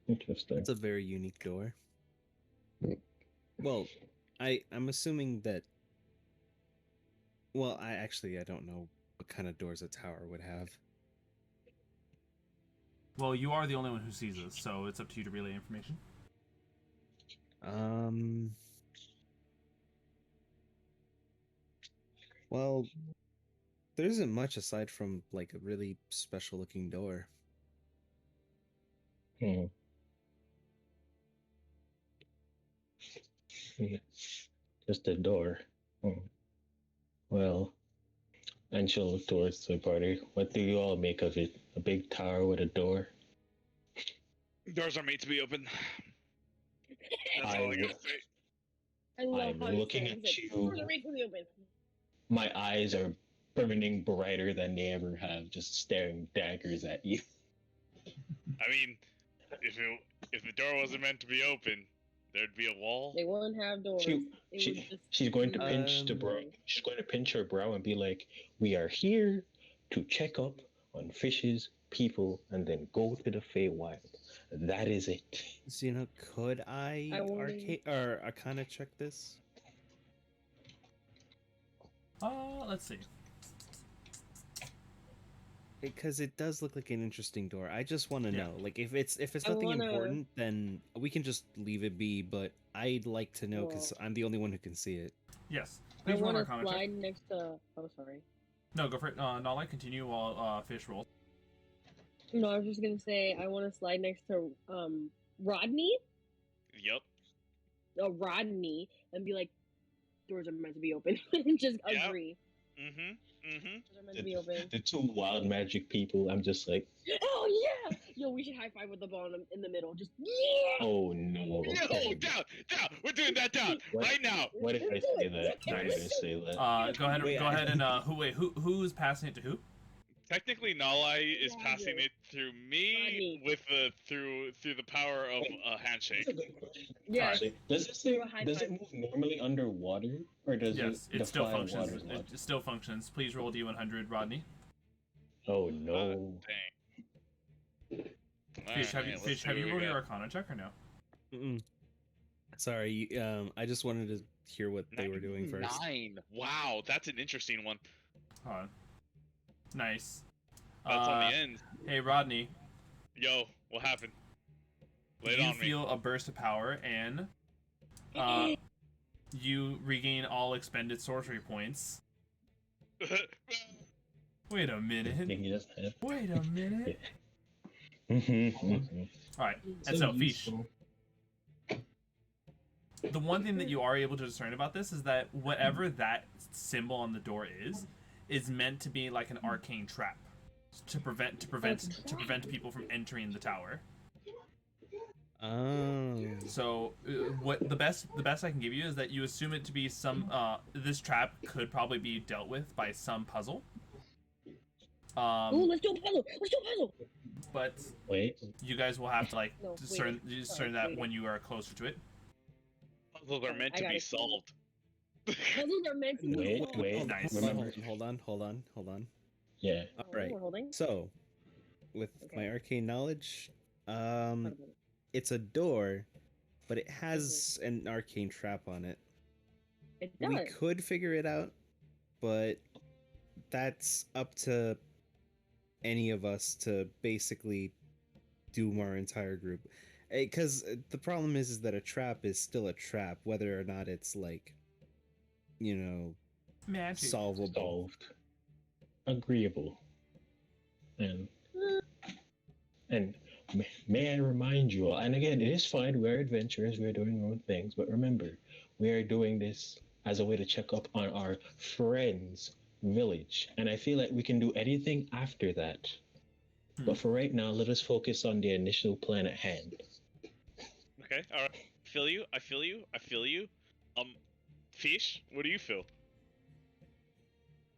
Interesting. That's a very unique door. Well, I'm assuming that. Well, I don't know what kind of doors a tower would have. Well, you are the only one who sees this, so it's up to you to relay information. Well, there isn't much aside from like a really special looking door. Hmm. Just a door. Well, and she'll look towards the party. What do you all make of it? A big tower with a door? Doors are made to be open. That's all I gotta say. I love I'm how he looking says at it. you. Doors are made to be open. My eyes are burning brighter than they ever have, just staring daggers at you. I mean, if the door wasn't meant to be open, there'd be a wall. They wouldn't have doors. She's going to be pinch the brow. She's going to pinch her brow and be like, "We are here to check up on fishes, people, and then go to the Feywild. That is it." Xeno, could I wanna- arcana check this? Let's see. Because it does look like an interesting door. I just want to Yeah. know, like, if it's I nothing wanna- important, then we can just leave it be. But I'd like to know because I'm the only one who can see it. Yes. I Please roll an want to Arcana check. slide next to. Oh, sorry. No, go for it. Naulei, continue while Pheesh rolls. No, I was just gonna say I want to slide next to Rodney. Yup. Rodney and be like, doors are meant to be open. Just Yep. agree. Mm-hmm. Mm-hmm. Doors are meant to be open. The two wild magic people. I'm just like, Oh yeah! Yo, we should high five with the ball in the middle. Just yeah! oh no. No, down. We're doing that down What? right now. Why did I say that? Why did I say that? Go ahead. Wait, go ahead and who's passing it to who? Technically, Naulei is passing Rodney. it through me Rodney. with the through the power of a handshake. That's a good question. Yeah. Actually, does this thing, Do a high does it five. move normally underwater, or does Yes, it it still defy functions. water's law? It still functions. Please roll D100, Rodney. Oh no. Dang. Pheesh, have you rolled your Arcana check or no? Mm-mm. Sorry, I just wanted to hear what they were doing first. 9. Wow, that's an interesting one. Hold on. Nice. That's on the end. Hey, Rodney. Yo, what happened? Lay it You on me. feel a burst of power, and you regain all expended sorcery points. Wait a minute. Think he doesn't have. Wait a minute. Mhm. All right, and so Pheesh. The one thing that you are able to discern about this is that whatever that symbol on the door is meant to be like an arcane trap to prevent people from entering the tower. Oh. So what the best I can give you is that you assume it to be some this trap could probably be dealt with by some puzzle. Ooh, let's do a puzzle. Let's do a puzzle. But Wait. you guys will have to like No, discern sorry, that wait. when you are closer to it. Puzzles are meant I to got be it. solved. Puzzles are meant to be Wait, solved. wait. Nice. Remember? Hold on. Yeah. Oh, Alright. we're holding. So, with Okay. my arcane knowledge, Talk about it. it's a door, but it has an arcane trap on it. It We does. could figure it out, but that's up to any of us to basically doom our entire group. Because the problem is that a trap is still a trap, whether or not it's like, Magic. solvable. Solved. Agreeable. And may I remind you all, and again, it is fine, we're adventurers, we're doing our own things, but remember, we are doing this as a way to check up on our friends' village. And I feel like we can do anything after that. But for right now, let us focus on the initial plan at hand. Okay, alright. I feel you. Pheesh, what do you feel?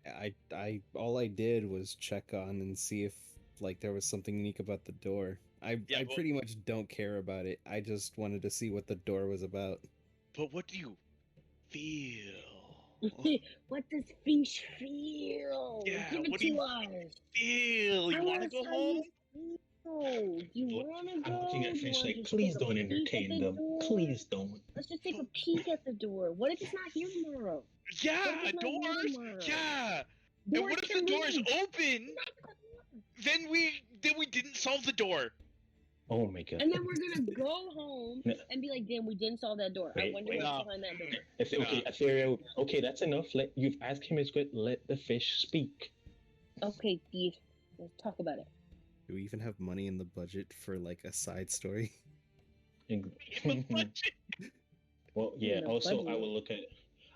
I all I did was check on and see if like there was something unique about the door. I Yeah, well- pretty much don't care about it. I just wanted to see what the door was about. But what do you feel? What does Pheesh feel? Yeah, Give it what do to you us. Feel? You I wanna go how home? you feel. Do you wanna go? I'm looking at Do you Fish wanna like, just please take a don't peek at entertain the them. door? Please don't. Let's just take a peek at the door. What if it's not here tomorrow? Yeah, What if it's not here doors? tomorrow? Yeah. And what if the can door is leave. open? Then we didn't solve the door. Oh my god. And then we're gonna go home and be like, damn, we didn't solve that door. I Wait, wonder wait. what's behind that door. Okay, Etheria, okay, that's enough. You've asked him his question. Let the fish speak. Okay, Thief. Let's talk about it. Do we even have money in the budget for like a side story? Well, yeah. No Also, I budget.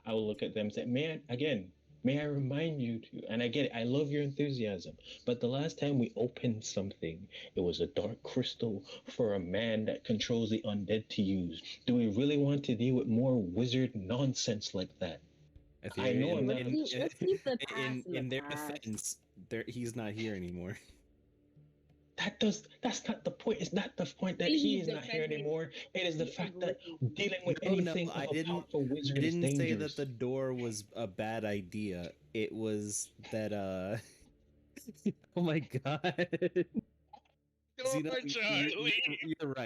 will look at them and say, man, again, may I remind you to, and I get it, I love your enthusiasm, but the last time we opened something, it was a dark crystal for a man that controls the undead to use. Do we really want to deal with more wizard nonsense like that? I know I'm not- Let's keep the past in their past. defense, he's not here anymore. That's not the point. It's not the point that he He's is not here defending anymore. It is the fact that dealing with No, anything I of a didn't- powerful wizard I is didn't say dangerous. that the door was a bad idea. It was that oh my god. See, no,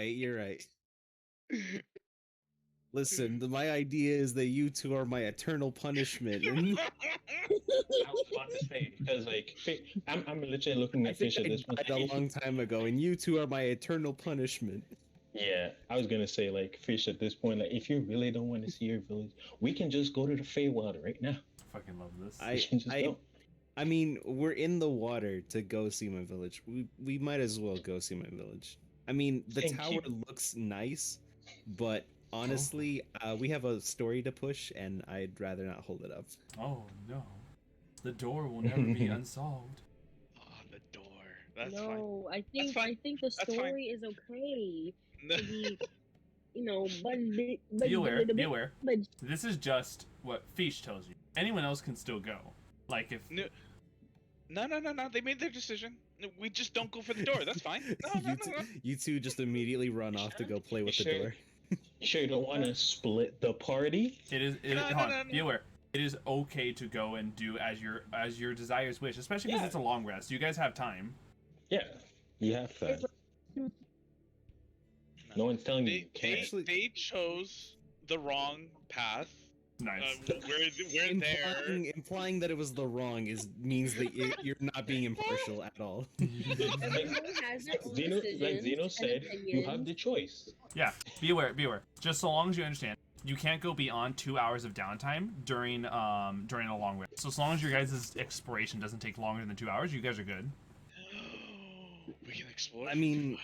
you're right. Listen, my idea is that you two are my eternal punishment. And I was about to say because like I'm literally looking I at think fish at this I point. died a long time ago, and you two are my eternal punishment. Yeah, I was gonna say like fish at this point. Like if you really don't want to see your village, we can just go to the Feywild right now. Fucking love this. We can just go. I mean, we're in the water to go see my village. We might as well go see my village. I mean, the Thank tower you. looks nice, but honestly, we have a story to push, and I'd rather not hold it up. Oh no, the door will never be unsolved. Oh, the door. That's fine. No, I That's think fine. the That's fine. story is okay to be, Be aware. Be aware. This is just what Pheesh tells you. Anyone else can still go. Like if No. They made their decision. We just don't go for the door. That's fine. No. You two just immediately run off to go play with the door. You sure you don't want to split the party? it is, hold on, be aware. It is okay to go and do as your desires wish, especially because it's a long rest. You guys have time. Yeah, you have to. No one's telling you can't. They chose the wrong path. Nice. We're there. Implying that it was the wrong means that you're not being impartial at all. Everyone has their own decisions Like Zeno and said, you have opinions. the choice. Yeah, be aware. Just so long as you understand, you can't go beyond 2 hours of downtime during a long rest. So as long as your guys' exploration doesn't take longer than 2 hours, you guys are good. We can explore. I mean,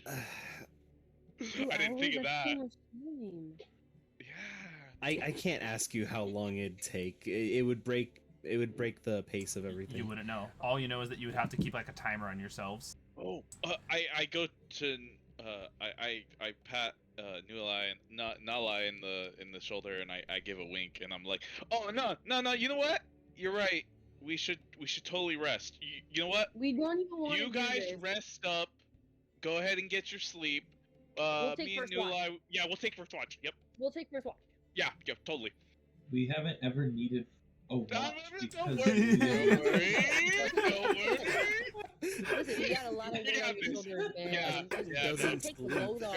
I didn't think of that. Yeah. I can't ask you how long it'd take. It would break the pace of everything. You wouldn't know. All you know is that you would have to keep like a timer on yourselves. Oh, I go to I pat Naulei in the shoulder, and I give a wink, and I'm like, oh no, you know what? You're right. We should totally rest. You know what? We don't even want to You guys do this. rest up. Go ahead and get your sleep. We'll take Me and first watch. Naulei. Yeah, we'll take first watch. Yep. We'll take first watch. Yeah, totally. We haven't ever needed a watch Don't because worry. we Don't worry. Listen, you got a lot of weight on your shoulders, man. Yeah. Just take the load off.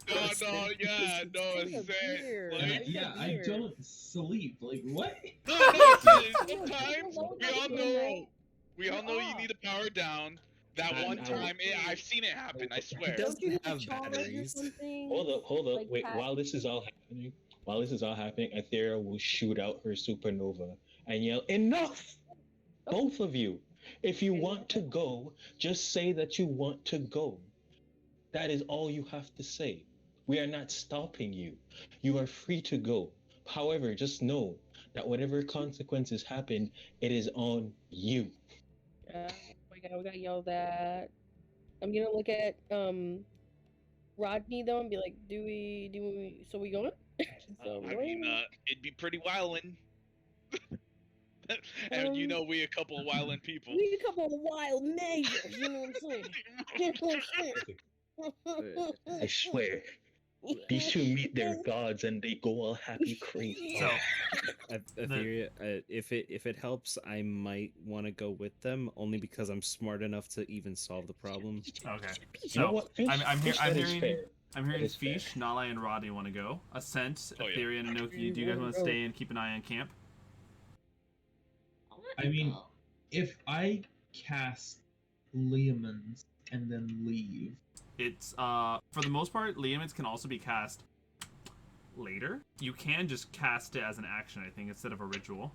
No, Take a beer. Like, Take a yeah, I beer. don't sleep. Like what? No, sometimes we all know you need to power down. That one time, I've seen it happen. I swear. It doesn't Don't you have charge or batteries. something? Hold up. Like Wait, Pat? while this is all happening, Etheria will shoot out her supernova and yell, "Enough! Both of you! If you want to go, just say that you want to go. That is all you have to say. We are not stopping you. You are free to go. However, just know that whatever consequences happen, it is on you." We got yelled at. I'm gonna look at Rodney though and be like, do we so we going? So I mean, it'd be pretty wildin'. And you know we a couple of wildin' people. we a couple of wild majors, you know what I'm saying? You know what I'm saying? I swear, these two meet their gods and they go all happy crazy. So Etheria, if it helps, I might want to go with them only because I'm smart enough to even solve the problem. okay. You know So what? I'm That is hearing fair. That is fair. Pheesh, Naulei, and Rodney want to go. Ascent, Oh, yeah. Etheria, and Enoki. Do you guys want to stay and keep an eye on camp? I mean, if I cast Liamans and then leave, It's for the most part, Liamans can also be cast later. You can just cast it as an action, I think, instead of a ritual.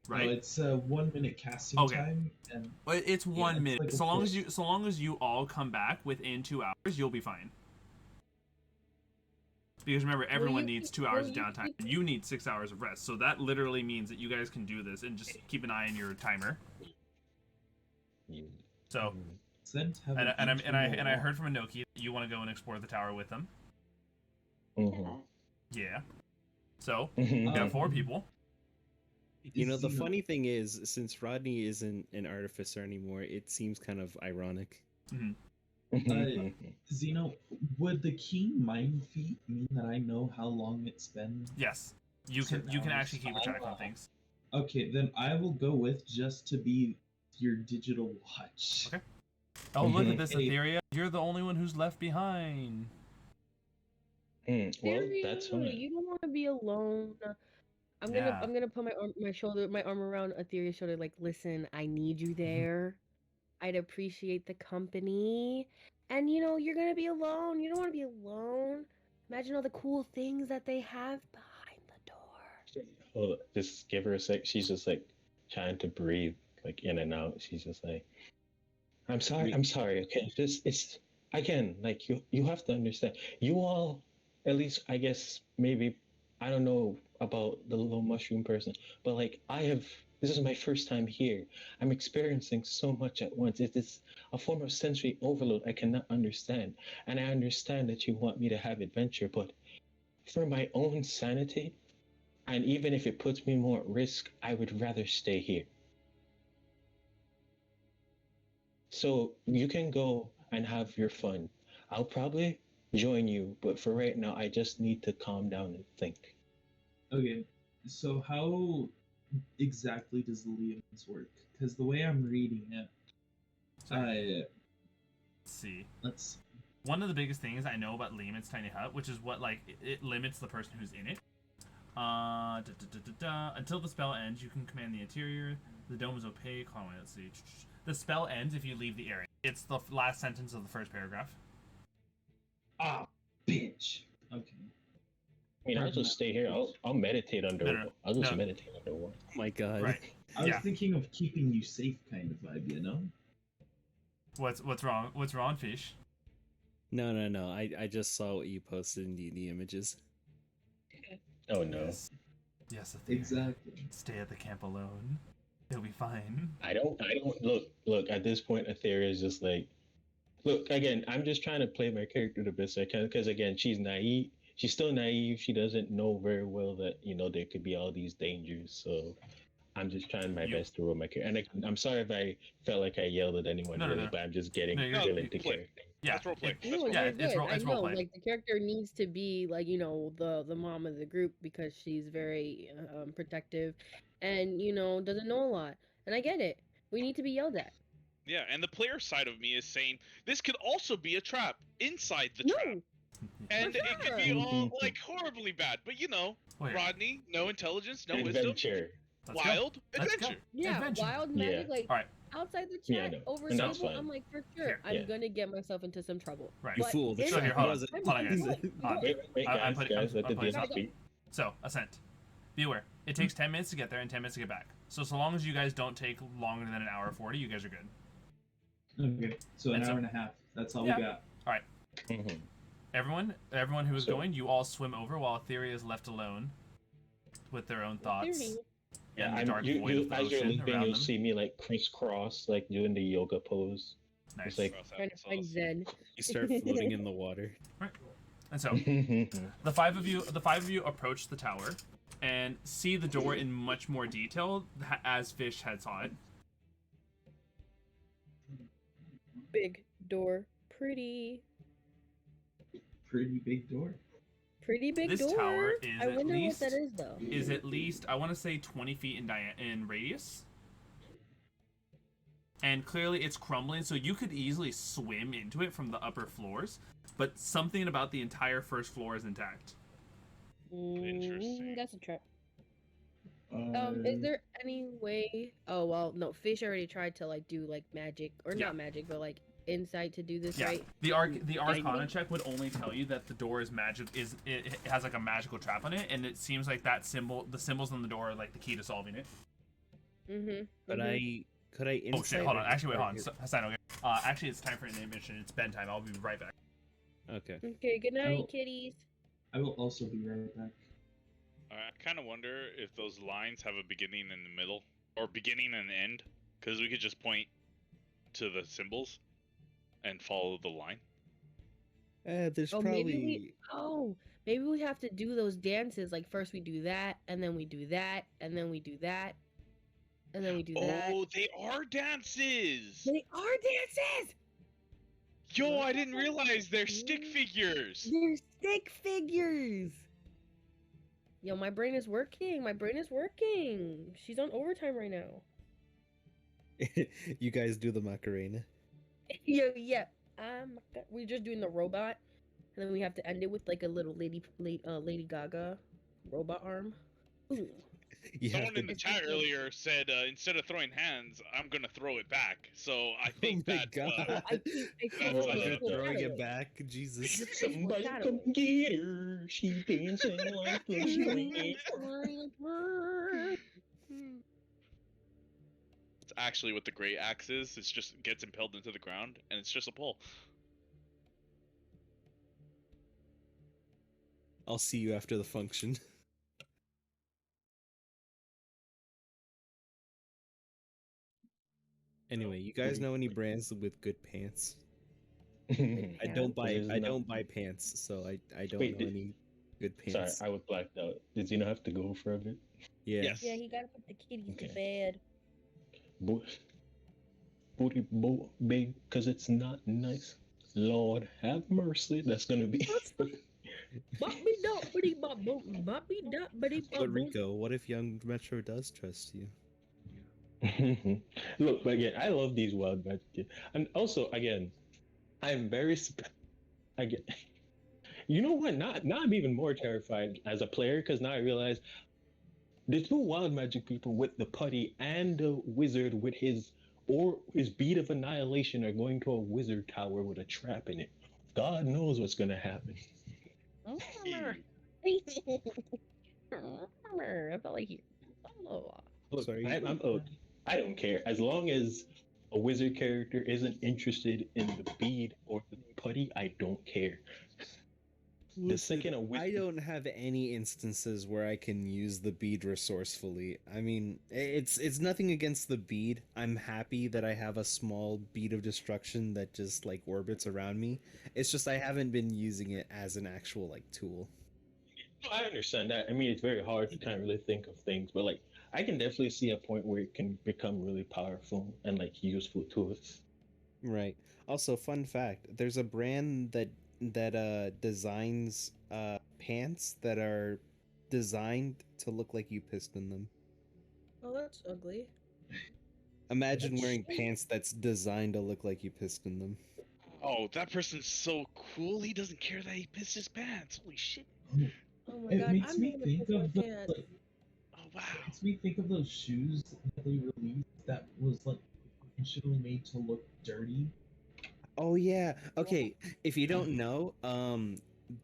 Right? No, it's 1 minute casting Okay. time, and But it's 1 it's minute. like a so long as force. you all come back within 2 hours, you'll be fine. Because remember, everyone needs 2 hours of downtime. And you need 6 hours of rest. So that literally means that you guys can do this and just keep an eye on your timer. So Ascent have and an I internal heard from Enoki that you want to go and explore the tower with them. Mhm. Yeah. So Mhm. we got 4 people. You know, the Zeno- funny thing is, since Rodney isn't an artificer anymore, it seems kind of ironic. Zeno, would the keen mind feat mean that I know how long it's been? Yes. You can actually keep a track on things. Okay, then I will go with just to be your digital watch. Okay. Oh, look at Mhm. this, Hey. Etheria. You're the only one who's left behind. Well, that's fine. You don't want to be alone. I'm gonna put my arm around Etheria's shoulder, like, listen, I need you there. I'd appreciate the company. And you're gonna be alone. You don't want to be alone. Imagine all the cool things that they have behind the door. Hold up, just give her a sec. She's just like trying to breathe, like in and out. She's just like, I'm sorry. Okay, it's again, like you have to understand. You all, at least I guess maybe I don't know about the little mushroom person, but like I have. This is my first time here. I'm experiencing so much at once. It is a form of sensory overload I cannot understand. And I understand that you want me to have adventure, but for my own sanity, and even if it puts me more at risk, I would rather stay here. So you can go and have your fun. I'll probably join you, but for right now, I just need to calm down and think. Okay, so how exactly does the liam's work? Because the way I'm reading it, So, I let's see. let's One of the biggest things I know about Lehman's tiny hut, which is what like it limits the person who's in it. Until the spell ends, you can command the interior. The dome is opaque. Hold on, let's see. The spell ends if you leave the area. It's the last sentence of the first paragraph. bitch. Okay. I mean, I'll just stay here. I'll meditate underwater. I'll just meditate underwater. Oh my god. Right. I was thinking of keeping you safe kind of vibe, you know? What's wrong? What's wrong, Pheesh? No. I just saw what you posted in the images. Oh no. Yes, Etheria. Exactly. Stay at the camp alone. It'll be fine. I don't look at this point Etheria is just like look again, I'm just trying to play my character the best I can because again, she's naive. She's still naive. She doesn't know very well that, there could be all these dangers. So I'm just trying my best to roll my character. And I'm sorry if I felt like I yelled at anyone but I'm just getting into character. Yeah, That's roleplay. It's I know, roleplay. like the character needs to be like the mom of the group because she's very protective, and doesn't know a lot, and I get it. We need to be yelled at. Yeah, and the player side of me is saying this could also be a trap inside the trap, and it could be all like horribly bad. But Rodney, no intelligence, no adventure. wisdom, wild adventure. Yeah, Adventure. wild magic, like All right. outside the chat, over and that's table. fine. I'm like, for sure, I'm gonna get myself into some trouble. Right. You But fool. The in- So here, hold on. wasn't- Hold on, guys. Wait, I'm guys, let the putting DM this up. speak. So, Ascent. Be aware. It takes 10 minutes to get there and 10 minutes to get back. So long as you guys don't take longer than an hour 40, you guys are good. Okay, so an hour and a half. That's all we got. All right. Mm-hmm. Everyone who is going, you all swim over while Etheria is left alone with their own thoughts. Yeah, and the dark void of the as you're ocean leaving, around you'll them. see me like crisscross, like doing the yoga pose. Nice. It's like Trying to find Zen. You start floating in the water. And so the five of you approach the tower and see the door in much more detail as Pheesh had saw it. Big door, pretty big door. Pretty big This door. tower is I at wonder least what that is though. is at least I want to say 20 feet in radius. And clearly it's crumbling, so you could easily swim into it from the upper floors, but something about the entire first floor is intact. Interesting. That's a trap. Is there any way? Oh well, no. Fish already tried to like do like magic or not magic, but like insight to do this, right? The Arcana check would only tell you that the door is magic. It has like a magical trap on it, and it seems like the symbols on the door are like the key to solving it. But could I? Oh shit! Hold on. Actually, wait. Hold on. Hassan, okay. Actually, it's time for an intermission. It's bedtime. I'll be right back. Okay. Okay. Good night, kitties. I will also be right back. I kind of wonder if those lines have a beginning and the middle, or beginning and end, because we could just point to the symbols and follow the line. There's Maybe we have to do those dances. Like first we do that, and then we do that, and then we do that, and then we do that. Oh, they are dances! They are dances! Yo, I didn't realize they're stick figures! They're stick figures! Yo, my brain is working. My brain is working. She's on overtime right now. You guys do the Macarena. Yo, yeah. We're just doing the robot, and then we have to end it with like a little Lady Gaga robot arm. Ooh. Someone in the chat earlier said instead of throwing hands, I'm gonna throw it back. So I think Oh my God. I keep Throwing it back, Jesus. somebody come get her. She dancing like the street. It's actually what the great axe is. It just gets impaled into the ground, and it's just a pole. I'll see you after the function. Anyway, you guys know any brands with good pants? I don't buy pants, so I don't Wait, know any good Sorry, pants. I was blacked out. Did you not have to go for a bit? Yeah. Yes. Yeah, he gotta put the kitties Okay. to bed. Booty big, cause it's not nice. Lord have mercy. That's gonna be. Bobby dot bitty bob boom. Bobby dot bitty But bob boom. Rico, what if young Metro does trust you? Look, but again, I love these wild magic kids. And also, again, I'm very. Again, you know what? Now I'm even more terrified as a player because now I realize the two wild magic people with the putty and the wizard with his bead of annihilation are going to a wizard tower with a trap in it. God knows what's gonna happen. I felt like Look, Sorry. look, I don't care as long as a wizard character isn't interested in the bead or the putty. I don't care. The second a I wizard, don't have any instances where I can use the bead resourcefully. I mean, it's nothing against the bead. I'm happy that I have a small bead of destruction that just like orbits around me. It's just I haven't been using it as an actual like tool. I understand that. I mean, it's very hard to kind of really think of things, but like I can definitely see a point where it can become really powerful and like useful to us. Right. Also, fun fact, there's a brand that designs pants that are designed to look like you pissed in them. Oh, that's ugly. Imagine wearing pants that's designed to look like you pissed in them. Oh, that person's so cool. He doesn't care that he pissed his pants. Holy shit. Oh my It god, makes I'm me gonna think piss my of the, pants. Oh wow. it makes me think of those shoes that they released that was like intentionally made to look dirty. Oh yeah. Okay, if you don't know,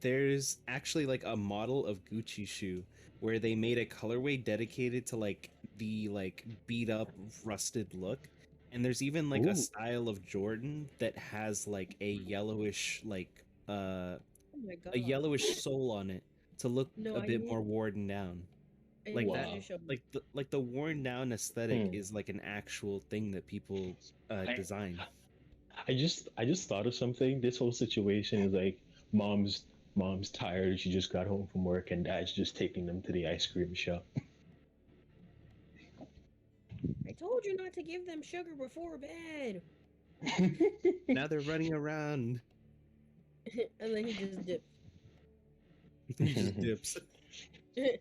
there's actually like a model of Gucci shoe where they made a colorway dedicated to like the like beat up rusted look. And there's even like a Ooh. style of Jordan that has like a yellowish like Oh my god. a yellowish sole on it to look No, a I bit need- more worn down. I Like need that, you to show me. like the worn down aesthetic Hmm. is like an actual thing that people design. I just thought of something. This whole situation is like mom's tired. She just got home from work, and dad's just taking them to the ice cream shop. I told you not to give them sugar before bed. Now they're running around. And then he just dipped. He just dips. Okay,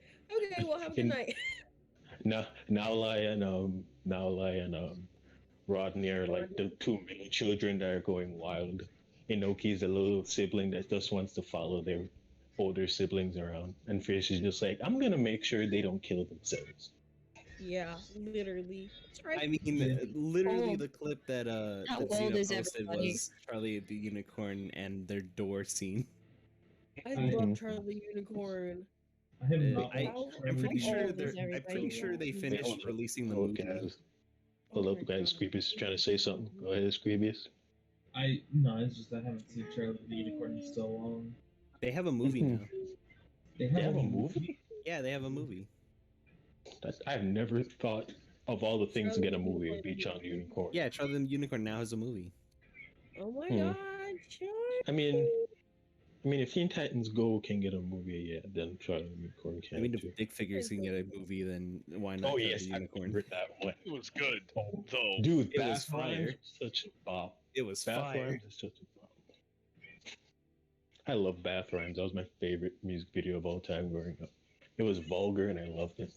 well, have a good In- night. Naulei and Rodney are like the two main children that are going wild. Enoki's a little sibling that just wants to follow their older siblings around, and Pheesh is just like, I'm gonna make sure they don't kill themselves. Yeah, literally. That's right. I mean, literally, Oh. the clip that How that old Xena is posted everybody? was Charlie the Unicorn and their door scene. I Mhm. love Charlie the Unicorn. I have not I- watched I'm pretty Charlie sure the old is I'm pretty sure they everybody? finished Hold up. releasing the Hold movie. up, guys. Oh Hold my up, guys. God. Creepy's is trying to say something. Go ahead, Asclepius. No, it's just I haven't seen Charlie the Unicorn in so long. They have a movie now. They They have a movie? Yeah, they have a movie. I've never thought of all the things to get a Charlie the movie would be Unicorn. Charlie Unicorn. Yeah, Charlie the Unicorn now has a movie. Oh my Hmm. god, Charlie. I mean, if Teen Titans Go can get a movie, yeah, then Charlie the Unicorn can I mean, too. if Dick Figures can get a movie, then why not? Oh Charlie yes, the I Unicorn. remember that one. It was good, Oh, though. dude, It was Bath Rhymes fire. was such a bop. It was Bath fire. Rhymes is such a bop. I love Bath Rhymes. That was my favorite music video of all time growing up. It was vulgar and I loved it.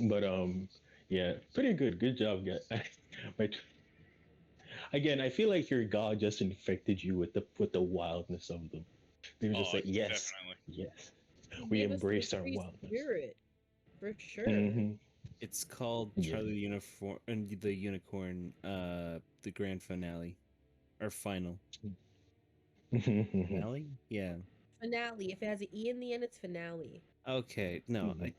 But yeah, pretty good. Good job, guys. Again, I feel like your god just infected you with the wildness of them. They were just like, yes, Definitely. yes, we Gave us the embrace our free wildness. spirit, for sure. Mhm. It's called Yeah. Charlie the Unicorn, the grand finale, or final finale. Yeah. Finale. If it has an E in the end, it's finale. Okay. No, Mhm.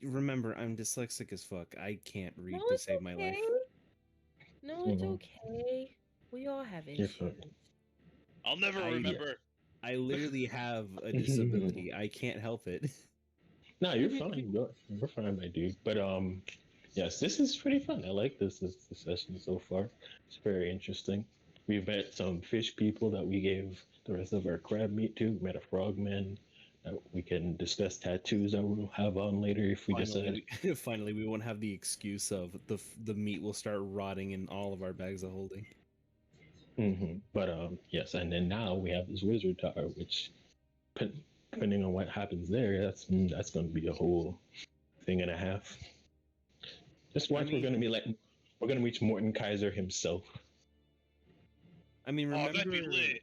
remember I'm dyslexic as fuck. I can't read No, to it's save my life. okay. No, it's Mhm. okay. We all have You're issues. fine. I'll never I- remember. I literally have a disability. I can't help it. No, you're fine. You're fine, my dude. But yes, this is pretty fun. I like this session so far. It's very interesting. We've met some fish people that we gave the rest of our crab meat to. We met a frogman. We can discuss tattoos that we'll have on later if we decide. Finally, we won't have the excuse of the meat will start rotting in all of our bags of holding. But yes, and then now we have this wizard tower, which depending on what happens there, that's going to be a whole thing and a half. Just once we're going to be like, we're going to reach Morton Kaiser himself. I mean, remember, that'd be lit.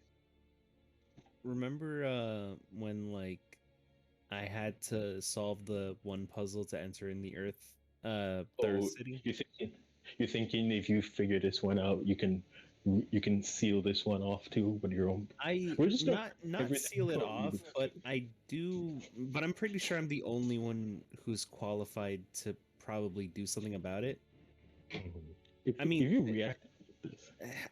Remember when like I had to solve the one puzzle to enter in the Earth third city? You're thinking if you figure this one out, you can seal this one off too with your own. We're just not seal it off, but I do. But I'm pretty sure I'm the only one who's qualified to probably do something about it. If you react.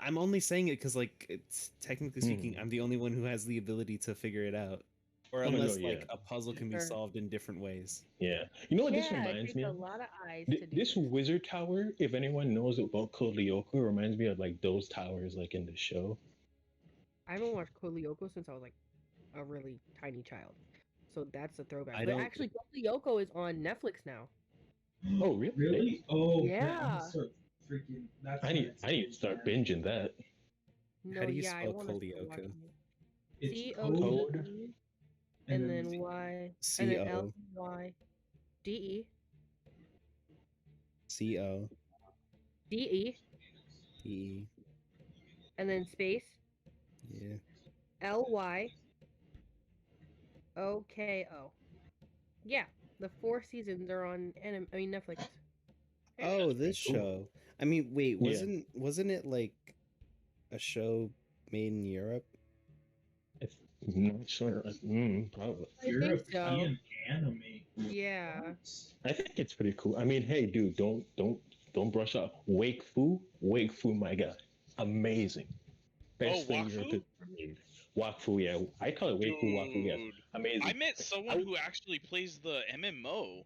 I'm only saying it because, like, it's technically speaking, I'm the only one who has the ability to figure it out. Or unless, a puzzle can be solved in different ways. Yeah. You know what this reminds me of? A lot of eyes this wizard tower, if anyone knows about Code Lyoko, reminds me of, like, those towers, like, in the show. I haven't watched Code Lyoko since I was, like, a really tiny child. So that's a throwback. But actually, Code Lyoko is on Netflix now. Oh, really? Really? Oh, yeah. I need to start binging that. How do you spell Code Lyoko? It's Code. And then Y. C-O. And then L-Y-D-E. C-O. D-E. E. And then space. Yeah. L-Y-O-K-O. Yeah, the 4 seasons are on Netflix. Oh, this show. I mean, wait, wasn't it like a show made in Europe? I'm not sure. Probably. European anime. Yeah. I think it's pretty cool. I mean, hey, dude, don't brush off. Wake Fu, my guy, amazing. Best thing you ever made. Wakfu, yeah. I call it Wake Fu, Wakfu, yeah. Amazing. I met someone who actually plays the MMO.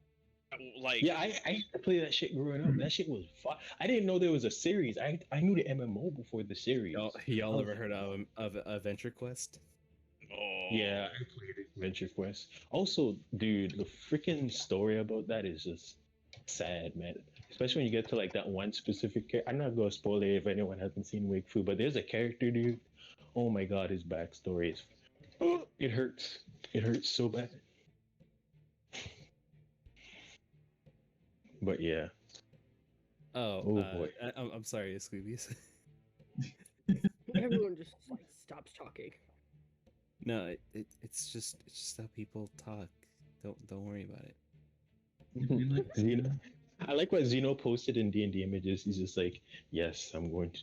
Like, yeah, I used to play that shit growing up. That shit was fun. I didn't know there was a series. I knew the MMO before the series. Y'all ever heard of Adventure Quest? Oh. Yeah, I played Adventure Quest. Also, dude, the freaking story about that is just sad, man. Especially when you get to like that one specific character. I'm not gonna spoil it if anyone hasn't seen Wake Fu, but there's a character, dude. Oh my god, his backstory is. Oh, it hurts. It hurts so bad. But yeah. Oh boy. I'm sorry, Asclepius. Everyone just like stops talking. No, it's just how people talk. Don't worry about it. Zeno. I like what Zeno posted in D&D images. He's just like, yes, I'm going to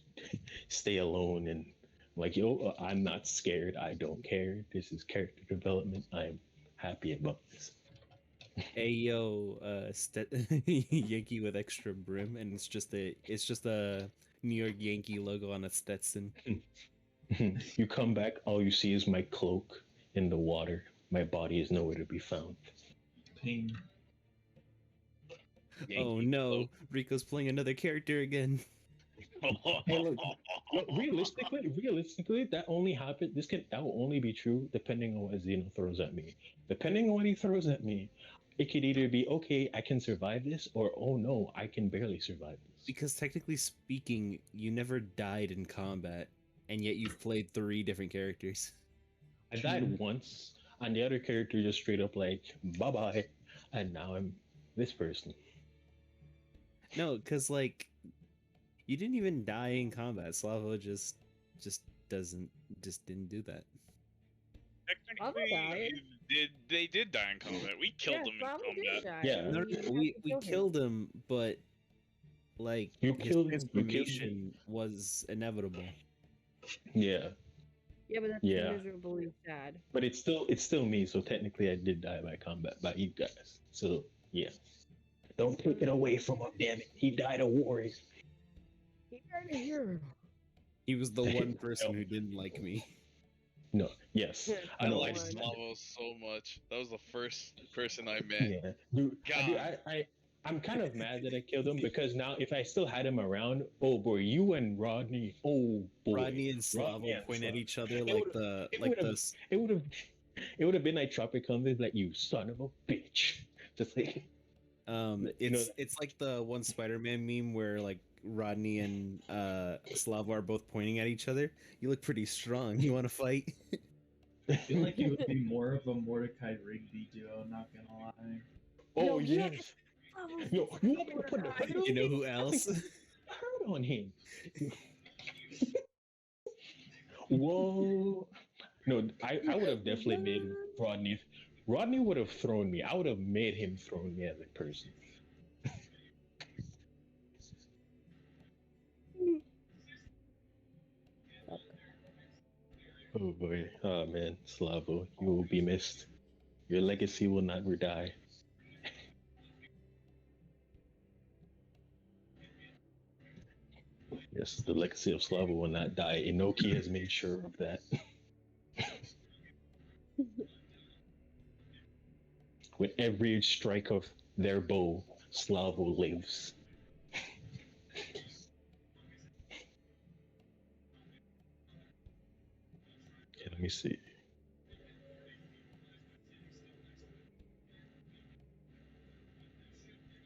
stay alone, and like, yo, I'm not scared. I don't care. This is character development. I'm happy about this. Hey yo, Yankee with extra brim, and it's just a New York Yankee logo on a Stetson. You come back, all you see is my cloak in the water. My body is nowhere to be found. Pain. Oh no, Rico's playing another character again. Hey, look, realistically, that only happened. That will only be true depending on what Zeno throws at me. Depending on what he throws at me, it could either be okay, I can survive this, or oh no, I can barely survive this. Because technically speaking, you never died in combat, and yet you've played 3 different characters. I died once, and the other character just straight up like bye bye, and now I'm this person. No, because like you didn't even die in combat. Slavo just didn't do that. Technically, they did die in combat. We killed them in combat. Yeah, no, we killed him, but like his transformation was inevitable. Yeah. Yeah, but that's miserably sad. But it's still me, so technically I did die by combat by you guys. So yeah. Don't take it away from him, damn it. He died a warrior. He died a hero. He was the one person who didn't like me. No, yes, I I know. like One. Slavo so much. That was the first person I met. Yeah, dude, God. I'm kind of mad that I killed him because now if I still had him around, oh boy, you and Rodney, oh boy, Rodney and Slavo point at each other like would've- the it like would have, the it would have, it would have been like Tropic like you son of a bitch, just like you know. it's like the one Spider-Man meme where like Rodney and Slavo are both pointing at each other. You look pretty strong. You want to fight? I feel like it would be more of a Mordecai Rigby duo, not gonna lie. Oh No, yes, yo, you want me to put the hood on You know him? who else? Hurt on him. Whoa. No, I would have definitely made Rodney. Rodney would have thrown me. I would have made him throw me as a person. Oh boy. Oh man, Slavo, you will be missed. Your legacy will never die. Yes, the legacy of Slavo will not die. Enoki has made sure of that. With every strike of their bow, Slavo lives. Okay, let me see.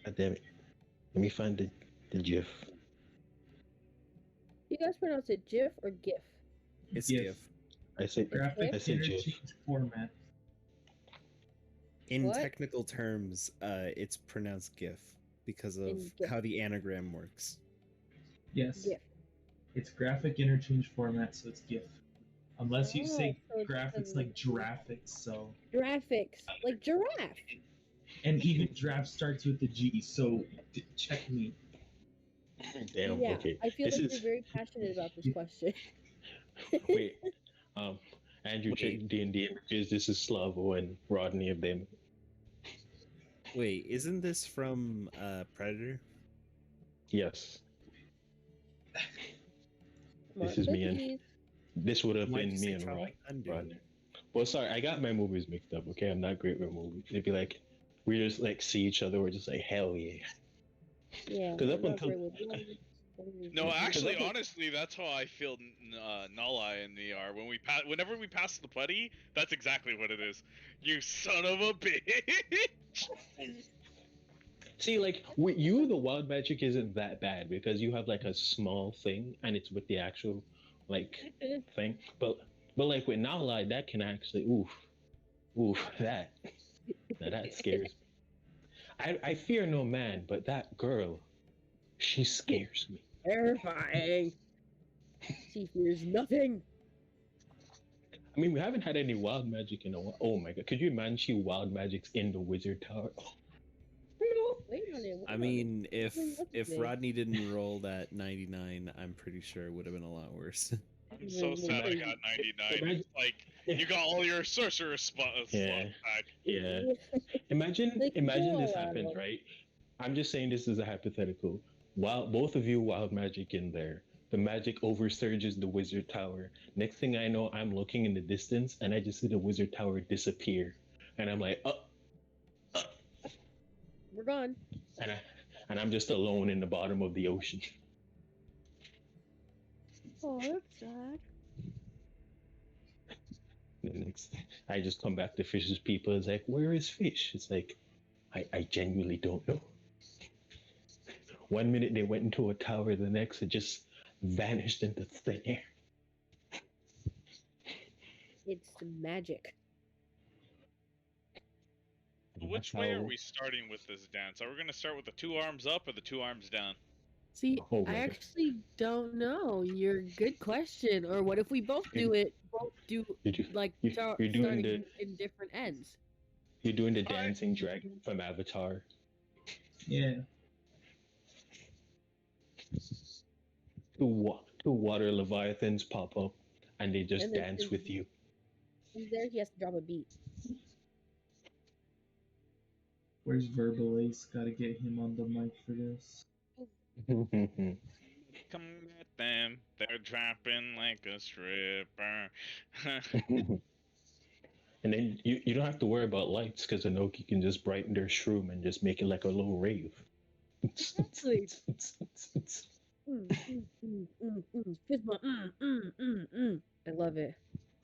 God damn it. Let me find the GIF. You guys pronounce it GIF or GIF? It's GIF. GIF. I said Graphic I said GIF. interchange format. In What? technical terms, it's pronounced GIF because of In GIF. how the anagram works. Yes. GIF. It's graphic interchange format, so it's GIF. Unless you say Oh, so it's graphics like giraffics, so. Graphics, like giraffe. And even draft starts with the G, so check me. Damn, Yeah, okay. I feel This like is you're very passionate about this question. wait. Andrew Wait. check D&D images. This is Slavo and Rodney of them. Wait, isn't this from Predator? Yes. Smart This is me and cookies. this would have Why'd been you me say and Tropic Thunder? Rodney. Well, sorry, I got my movies mixed up. Okay, I'm not great with movies. It'd be like we just like see each other. We're just like hell yeah. Yeah, Because up I'm not until great with words. No, actually, Because honestly, that's how I feel Naulei and me are. Whenever we pass the putty, that's exactly what it is. You son of a bitch! see, like with you, the wild magic isn't that bad because you have like a small thing and it's with the actual like thing. But like with Naulai, that can actually oof that scares me. I fear no man, but that girl, she scares me. Terrifying. She fears nothing. I mean, we haven't had any wild magic in a while. Oh my god, could you imagine she wild magics in the wizard tower? Wait on it. I mean, if What's his name? Rodney didn't roll that 99, I'm pretty sure it would have been a lot worse. I'm so sad I got 99. Imagine- Like, you got all your sorcerer slots Yeah. back. Yeah. Imagine They can imagine do this all that. happens, right? I'm just saying this is a hypothetical. While both of you wild magic in there, the magic oversurges the wizard tower. Next thing I know, I'm looking in the distance and I just see the wizard tower disappear. And I'm like, We're gone. and I'm just alone in the bottom of the ocean. Oh, that's sad. The next, I just come back to Fish's people. It's like, where is Fish? It's like, I genuinely don't know. One minute they went into a tower, the next it just vanished into thin air. It's magic. Which way are we starting with this dance? Are we going to start with the 2 arms up or the 2 arms down? See, Oh I my God. actually don't know. You're good question. Or what if we both do it? Both do like you're doing starting the in different ends. you're doing the dancing dragon from Avatar. Yeah. Two water leviathans pop up and they just And then dance with you. He's there. He has to drop a beat. Where's Verbal Ace? Gotta get him on the mic for this. Come at them. They're dropping like a stripper. And then you don't have to worry about lights because Enoki can just brighten their shroom and just make it like a little rave. Exactly. Fist bump. I love it.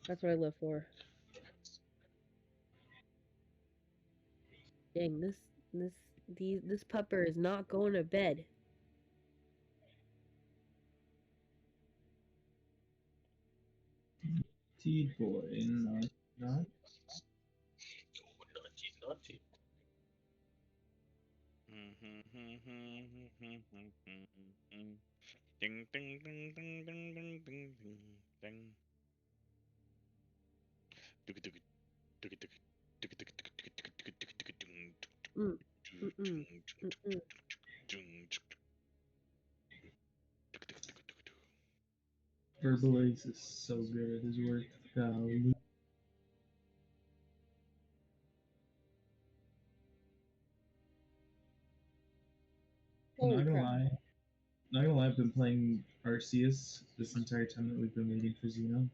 That's what I live for. Dang, this pupper is not going to bed. T-boy, not. Naughty. Ding ding ding ding ding ding ding ding. Verbalize is so good at his work. Golly. Holy Not crap. gonna lie, I've been playing Arceus this entire time that we've been waiting for Xeno.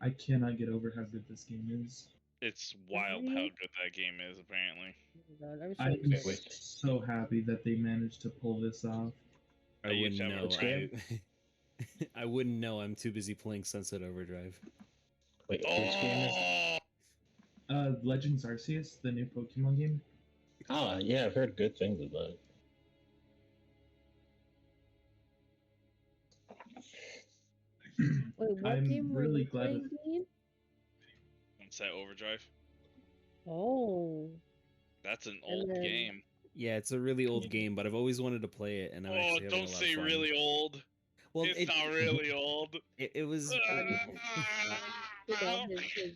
I cannot get over how good this game is. It's wild how good that game is, apparently. Oh my God, I'm excited. so happy that they managed to pull this off. I I used wouldn't to have know. a I, I wouldn't know. I'm too busy playing Sunset Overdrive. Wait, which game is that? Oh, Legends Arceus, the new Pokemon game. Ah, yeah, I've heard good things about it. Wait, what I'm game were really you glad playing, Dean? Sunset Overdrive. Oh. That's an And old then- game. Yeah, it's a really old game, but I've always wanted to play it, and I'm Oh, actually having a don't lot of say fun. really old. Well, It's not really old. It was. You know, his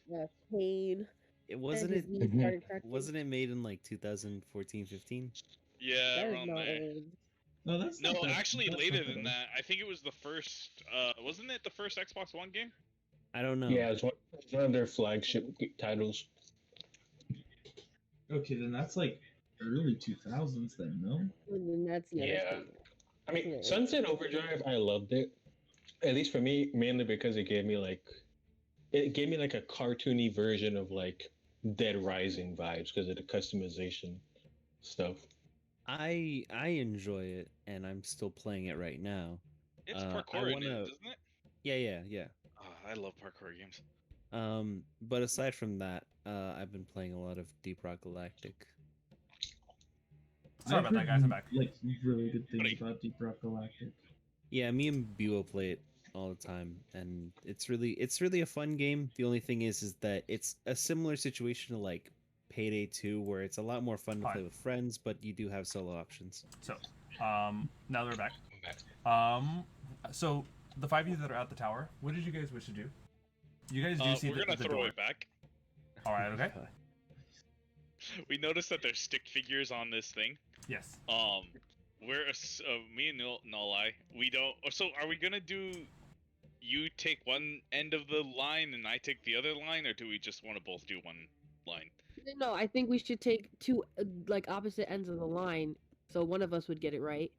pain. It wasn't and it. his knees started cracking. Wasn't it made in like 2014, 15? Yeah, That is around not there. old. No, that's No, not that, actually that's later not than old. that. I think it was the first. Wasn't it the first Xbox One game? I don't know. Yeah, it's one of their flagship titles. Okay, then that's like early 2000s then, no? And then that's Yeah. that's I mean, Yeah. Sunset Overdrive, I loved it. At least for me, mainly because it gave me like a cartoony version of like Dead Rising vibes because of the customization stuff. I enjoy it, and I'm still playing it right now. It's I parkour in it, wanna- doesn't it? Yeah. Oh, I love parkour games. But aside from that, I've been playing a lot of Deep Rock Galactic. Sorry I've about that, heard, guys. I'm back. Like really good things Buddy. about Deep Rock Galactic. Yeah, me and Buo play it all the time, and it's really a fun game. The only thing is that it's a similar situation to like Payday 2, where it's a lot more fun to Fine. play with friends, but you do have solo options. So, now that we're back. So the five of you that are at the tower, what did you guys wish to do? You guys do see We're gonna the throw door. it back. All right. Okay. We noticed that there's stick figures on this thing. Yes. Me and Naulei, we don't. So are we gonna do? You take one end of the line and I take the other line, or do we just want to both do one line? No, I think we should take two like opposite ends of the line, so one of us would get it right.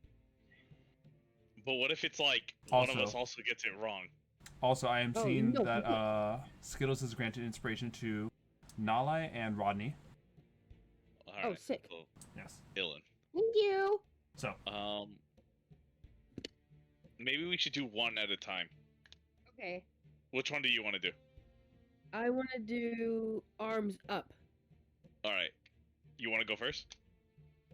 But what if it's like one of us Also- also gets it wrong? Also, I am Oh, seeing no, that Skittles has granted inspiration to Naulei and Rodney. Oh, sick. So, Yes. Dylan. Thank you. So, maybe we should do one at a time. Okay. Which one do you want to do? I want to do arms up. All right. You want to go first?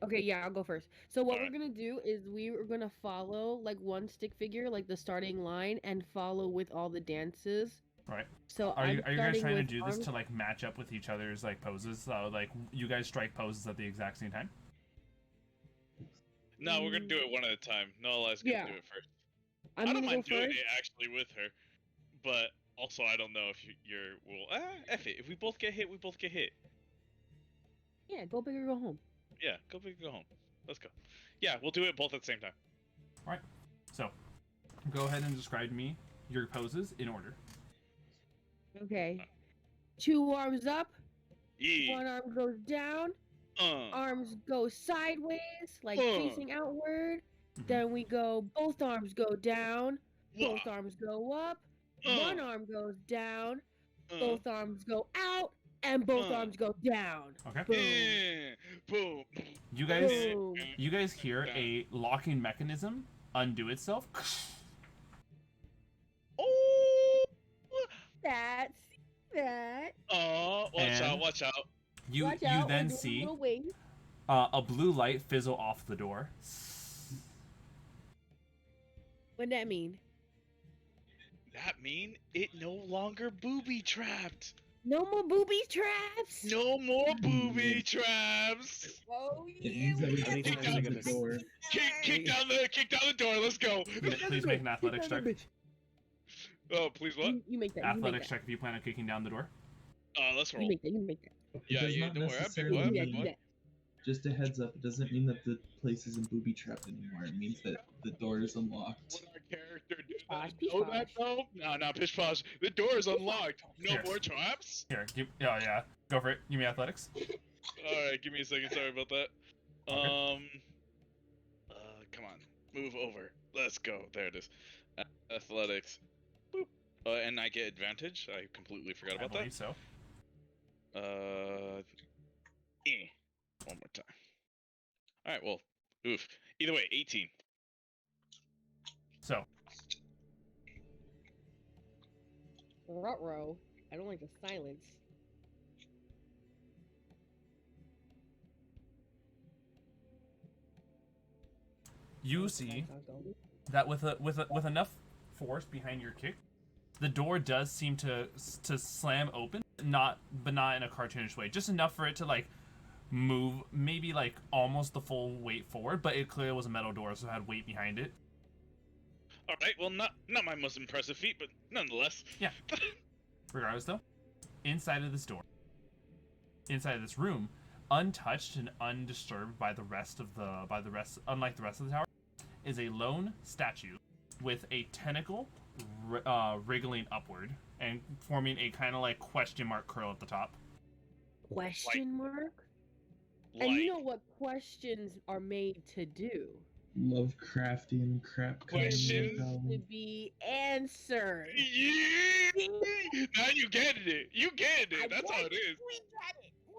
Okay, yeah, I'll go first. So what Alright. we're gonna do is we're gonna follow like one stick figure, like the starting line, and follow with all the dances. right. So Are you guys starting trying to with do this arms- to like match up with each other's like poses? So like you guys strike poses at the exact same time? No, we're gonna do it one at a time. Naulai's gonna Yeah. do it first. I'm I don't gonna go mind doing first. it actually with her, but also I don't know if you're. Well, F it. If we both get hit, we both get hit. Yeah, go big or go home. Yeah, go big, go home. Let's go. Yeah, we'll do it both at the same time. All right. So, go ahead and describe to me your poses in order. Okay. Two arms up. Yeah. One arm goes down. Arms go sideways, like facing outward, Then we go, both arms go down, both Whoa. arms go up, one arm goes down, both arms go out, and both arms go down. Okay. Boom. Boom. You guys, Boom. you guys hear a locking mechanism undo itself. Oh. That. Oh, watch out! And Watch out! You Watch you out, then we're doing see little wings. a blue light fizzle off the door. What'd that mean? That mean it no longer booby trapped. No more booby traps. No more booby traps. Oh It means that we How many have to times are close gonna the door. Kick down the door. Let's go. Please make an athletics check. Oh, please what? You make that. Athletics check if you plan on kicking down the door. Let's You roll. make that. You make that. It Yeah, does yeah. not Don't worry. I'm big necessarily boy. I'm You big do boy. that. Just a heads up, it doesn't mean that the place isn't booby trapped anymore. It means that the door is unlocked. What our character do? Posh, Know that though? No, pish posh. The door is unlocked. No Here. more traps. Here, yeah, go for it. Give me athletics. All right, give me a second. Sorry about that. Okay. Come on, move over. Let's go. There it is. Athletics. Boop. And I get advantage. I completely forgot I about believe that. so. One more time. All right. Well, oof. Either way, 18. So Ruh-roh. I don't like the silence. you see that with enough force behind your kick, the door does seem to slam open, but not in a cartoonish way. Just enough for it to like move, maybe like almost the full weight forward, but it clearly was a metal door, so it had weight behind it. All right. Well, not my most impressive feat, but nonetheless. Yeah. Regardless, though, inside of this door, inside of this room, untouched and undisturbed by the rest, unlike the rest of the tower, is a lone statue with a tentacle wriggling upward and forming a kind of like question mark curl at the top. Question mark? And you know what questions are made to do? Lovecraftian crap. Questions? To be answered. Yeah! Now you get it. You get it. That's how it is.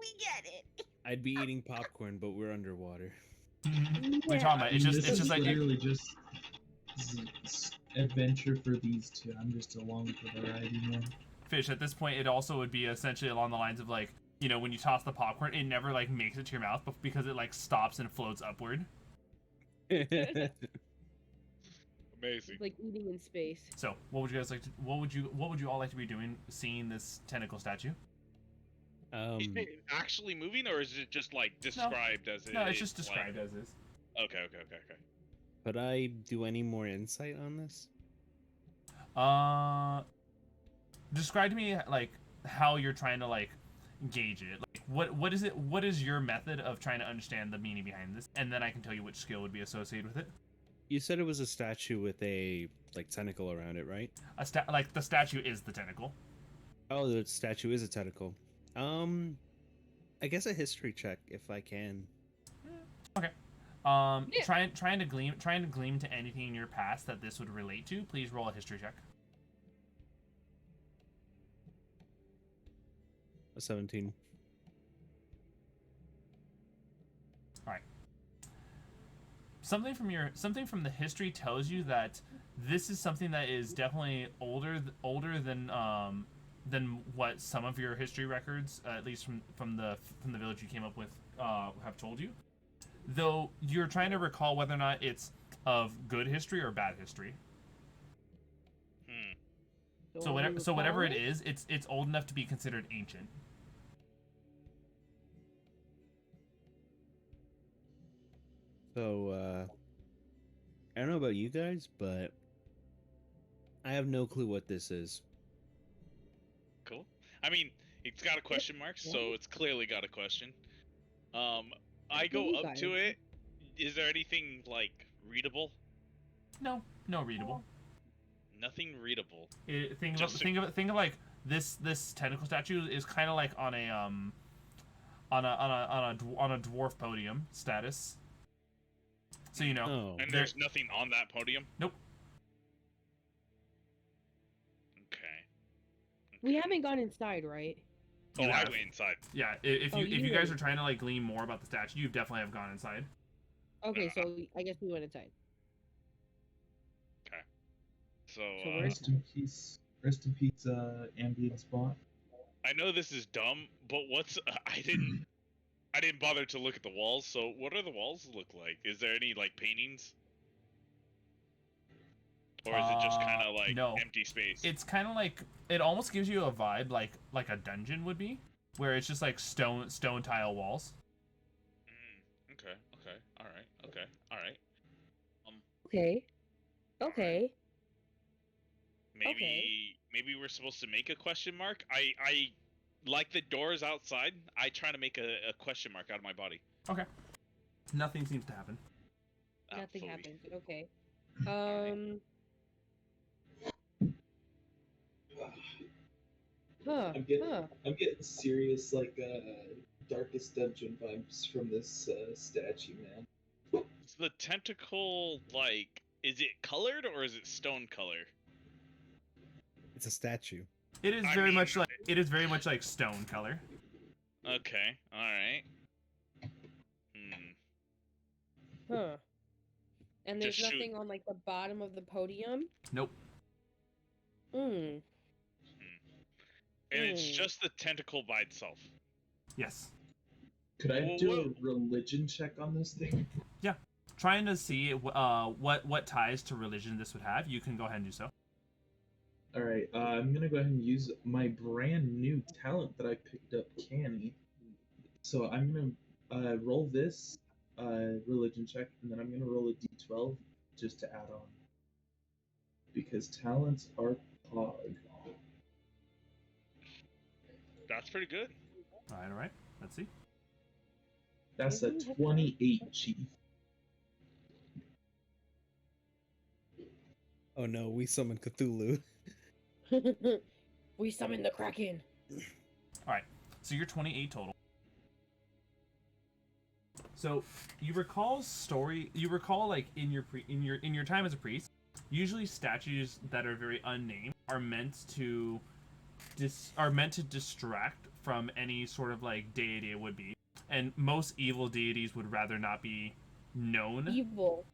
We get it. I'd be eating popcorn, but we're underwater. What are you talking about? It's This just is like literally just adventure for these two. I'm just along for the ride, you know. Pheesh. At this point, it also would be essentially along the lines of like, you know, when you toss the popcorn, it never like makes it to your mouth, but because it like stops and floats upward. Amazing. It's like eating in space. So, what would you guys like to? What would you all like to be doing? Seeing this tentacle statue? Is it actually moving, or is it just like described as it? No, it's just is, described like... as is. Okay. Could I do any more insight on this? Describe to me like how you're trying to like gauge it. Like what is it? What is your method of trying to understand the meaning behind this? And then I can tell you which skill would be associated with it. You said it was a statue with a like tentacle around it, right? Like the statue is the tentacle. Oh, the statue is a tentacle. I guess a history check if I can. Okay. Yeah. Trying to gleam to anything in your past that this would relate to. Please roll a history check. A 17. All right. Something from the history tells you that this is something that is definitely older than what some of your history records, at least from the village you came up with, have told you. Though you're trying to recall whether or not it's of good history or bad history. So whatever it is, it's old enough to be considered ancient. So, I don't know about you guys, but I have no clue what this is. Cool. I mean, it's got a question mark, so it's clearly got a question. I go up to it. Is there anything like readable? No readable. Nothing readable. Think of like this tentacle statue is kind of like on a dwarf podium status. So you know. Oh, And there- there's nothing on that podium? Nope. Okay. We haven't gone inside, right? Oh, You I have. went inside. Yeah, if Oh, you if you you guys went. are trying to like glean more about the statue, you definitely have gone inside. Okay, so I guess we went inside. So, So where's- Rest in peace. Rest in peace, ambient spot. I know this is dumb, but what's I didn't bother to look at the walls. So, what do the walls look like? Is there any like paintings, or is it just kind of like no. empty space? It's kind of like it almost gives you a vibe like a dungeon would be, where it's just like stone tile walls. Okay. Okay. All right. Okay. All right. Okay. Okay. Maybe we're supposed to make a question mark. I like the doors outside. I try to make a question mark out of my body. Okay. Nothing seems to happen. Nothing Fully. happened. Okay. I'm getting serious like Darkest Dungeon vibes from this statue, man. Is the tentacle like? Is it colored or is it stone color? it's a statue. It is I very mean- much like stone color. Okay. All right. Huh. And there's Just shoot. nothing on like the bottom of the podium. Nope. Hmm. And it's Hmm. just the tentacle by itself. Yes. Could I Well, do whoa. a religion check on this thing? Trying to see what ties to religion this would have. You can go ahead and do so. All right, I'm gonna go ahead and use my brand new talent that I picked up, Canny. So I'm gonna roll this religion check, and then I'm gonna roll a d12 just to add on, because talents are pog. That's pretty good. All right. Let's see. That's a 28, Chief. Oh no, we summon Cthulhu. We summoned the Kraken. All right. So you're 28 total. So you recall like in your time as a priest, usually statues that are very unnamed are meant to distract from any sort of like deity it would be. And most evil deities would rather not be known Evil.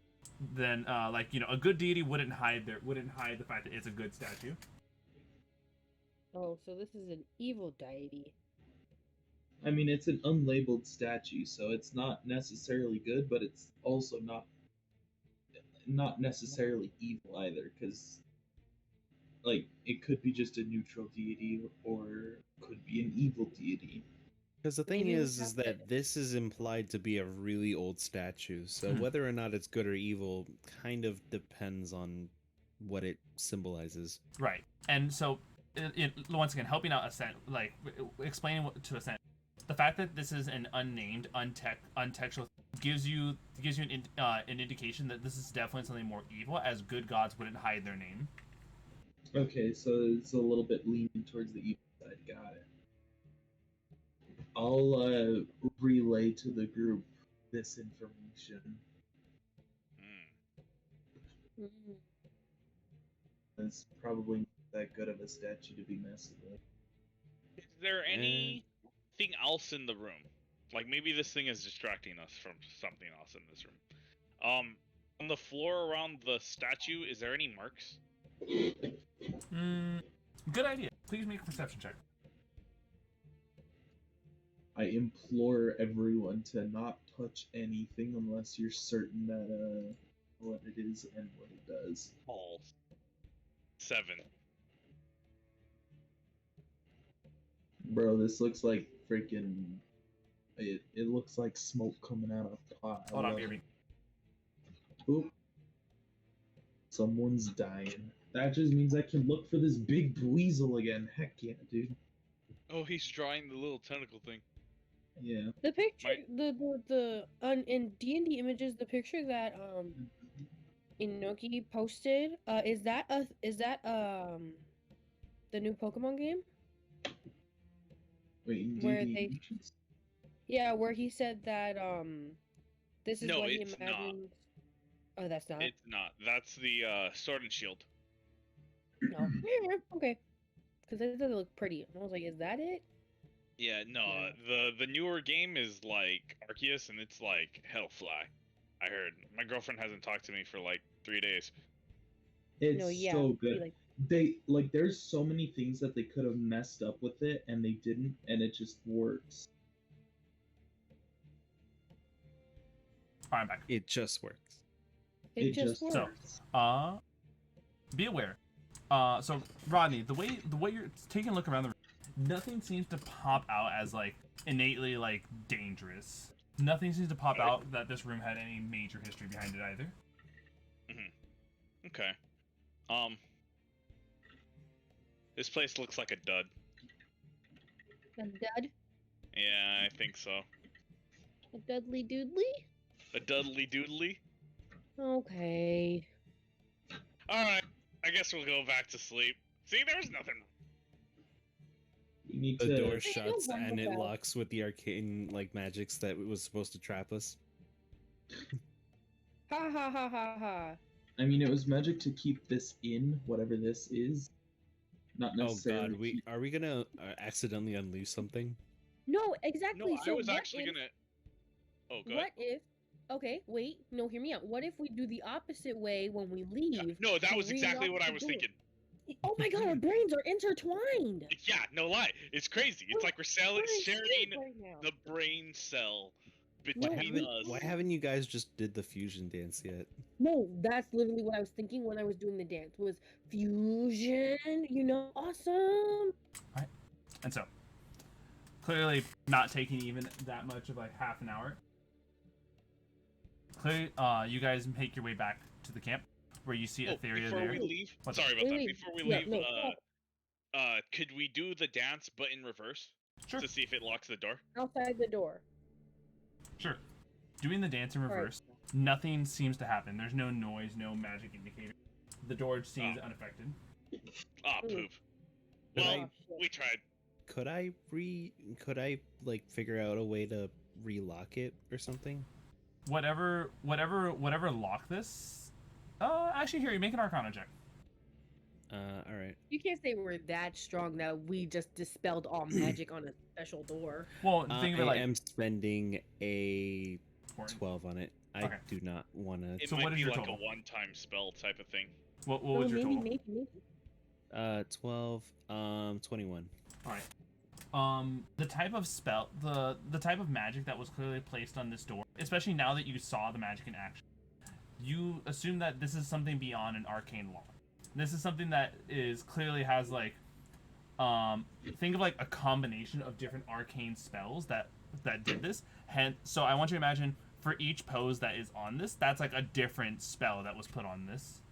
than a good deity wouldn't hide the fact that it's a good statue. Oh, so this is an evil deity. I mean, it's an unlabeled statue, so it's not necessarily good, but it's also not necessarily evil either, because like it could be just a neutral deity or could be an evil deity. Because the thing Maybe we is have that this is implied to be a really old statue, so whether or not it's good or evil kind of depends on what it symbolizes. Right. And so, once again, helping out Ascent, like explaining to Ascent, the fact that this is an unnamed, untextual gives you an indication that this is definitely something more evil, as good gods wouldn't hide their name. Okay, so it's a little bit leaning towards the evil side. Got it. I'll relay to the group this information. Hmm. It's probably not that good of a statue to be messing with. Is there anything else in the room? Like maybe this thing is distracting us from something else in this room. On the floor around the statue, is there any marks? Good idea. Please make a perception check. I implore everyone to not touch anything unless you're certain that what it is and what it does. Balls. 7. Bro, this looks like freaking. It looks like smoke coming out of a pot. Hold on, baby. Oop. Someone's dying. That just means I can look for this big weasel again. Heck yeah, dude. Oh, he's drawing the little tentacle thing. Yeah. The picture, in D&D images, the picture that Enoki posted, is that the new Pokemon game? Wait, Where they- Yeah, where he said that this is No, what he it's not. imagines. Oh, that's not. It's not. That's the Sword and Shield. No. Yeah, okay. Because it doesn't look pretty. And I was like, is that it? Yeah, no. The newer game is like Arceus, and it's like Hellfly. I heard. My girlfriend hasn't talked to me for like 3 days. It's No, yeah, so it'd be good. like- They like there's so many things that they could have messed up with it and they didn't, and it just works. Alright, I'm back. It just works. It just just- works. Be aware. So Rodney, the way you're taking a look around the room, nothing seems to pop out as like innately like dangerous. Nothing seems to pop out that this room had any major history behind it either. Okay. This place looks like a dud. A dud? Yeah, I think so. A dudley doodly? A dudley doodly. Okay. All right. I guess we'll go back to sleep. See, there's nothing. You need The to door no shuts and wonder it that. locks with the arcane like magics that was supposed to trap us. Ha ha ha ha ha. I mean, it was magic to keep this in, whatever this is. Not Oh necessarily. god, are we gonna accidentally unloose something? No, exactly. No, so I was what actually if, gonna. Oh, go What ahead. if? Okay, wait. No, hear me out. What if we do the opposite way when we leave? No, that to was exactly relock what I the was door? thinking. Oh my god, our brains are intertwined. Yeah, no lie. It's crazy. It's like we're We're in sharing sync right now. the brain cell No, between us. Why haven't you guys just did the fusion dance yet? No, that's literally what I was thinking when I was doing the dance. Was fusion, awesome. And so, clearly not taking even that much of like half an hour. Clearly, you guys make your way back to the camp where you see Etheria before there. we leave, What's sorry about Wait, that. wait. Before we Yeah, leave, no, could we do the dance but in reverse Sure. to see if it locks the door? Outside the door. Sure. Doing the dance in All right. reverse, nothing seems to happen. There's no noise, no magic indicator. The door seems unaffected. Ah, Ooh. poop. Could Well, I- Oh, shit. we tried. Could I like figure out a way to relock it or something? Whatever lock this. Actually, here you make an Arcana check. All right. You can't say we're that strong that we just dispelled all magic on a special door. Well, think of it I like am spending a important. 12 on it. I Okay. do not want to. It So might what is be your like total? a one-time spell type of thing. What was your total? Maybe. 12, 21. All right. The type of spell, the type of magic that was clearly placed on this door, especially now that you saw the magic in action, you assume that this is something beyond an arcane law. This is something that clearly has like, think of like a combination of different arcane spells that did this. Hence, so I want you to imagine for each pose that is on this, that's like a different spell that was put on this.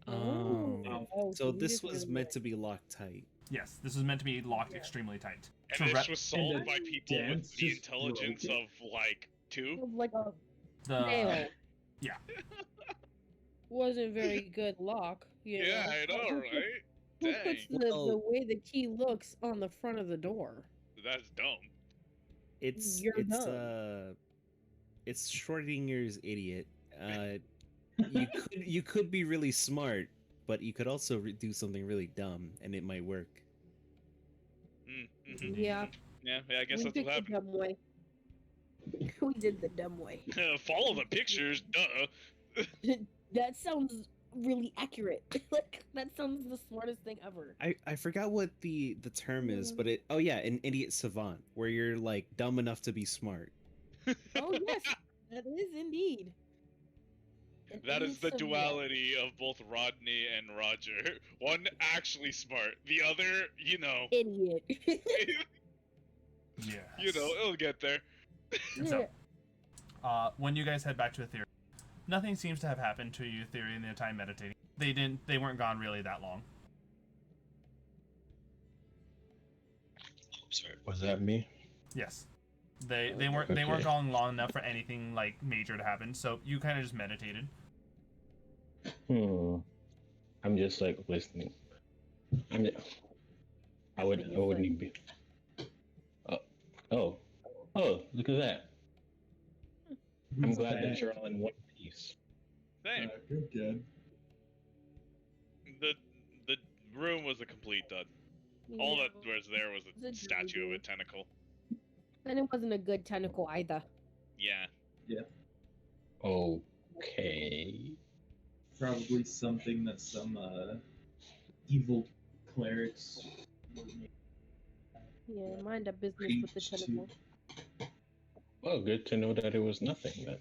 Oh, So you this just was really meant like- to be locked tight. Yes, this was meant to be locked extremely tight. And To this rep- was solved the by people with dance the just intelligence broke of like 2. like a the nail. yeah. Wasn't very good lock. You Yeah, know? I know, Who right? Who Dang, puts the Well- way the key looks on the front of the door? that's dumb. It's Schrodinger's idiot. You could be really smart, but you could also do something really dumb, and it might work. Yeah. Yeah, I guess we that's did what the happened. dumb way. We did the dumb way. Follow the pictures, duh. That sounds really accurate. Like that sounds the smartest thing ever. I forgot what the term is, but an idiot savant, where you're like dumb enough to be smart. Oh yes, that is indeed. An That is the idiot savant. duality of both Rodney and Roger. One actually smart, the other, Idiot. Yeah. It'll get there. So, when you guys head back to Etheria, nothing seems to have happened to you, Etheria, in their time meditating. They weren't gone really that long. Sorry, was that me? Yes. They weren't Okay. gone long enough for anything like major to happen, so you kind of just meditated. I'm just like listening. I wouldn't be. Oh, look at that! I'm glad that you're all in one piece. Same. You're good. The room was a complete dud. All that was there was a statue of a tentacle. And it wasn't a good tentacle either. Yeah. Yeah. Okay. Probably something that some evil clerics would make. Yeah, mind a business with the Preach to. tentacle. Well, good to know that it was nothing then.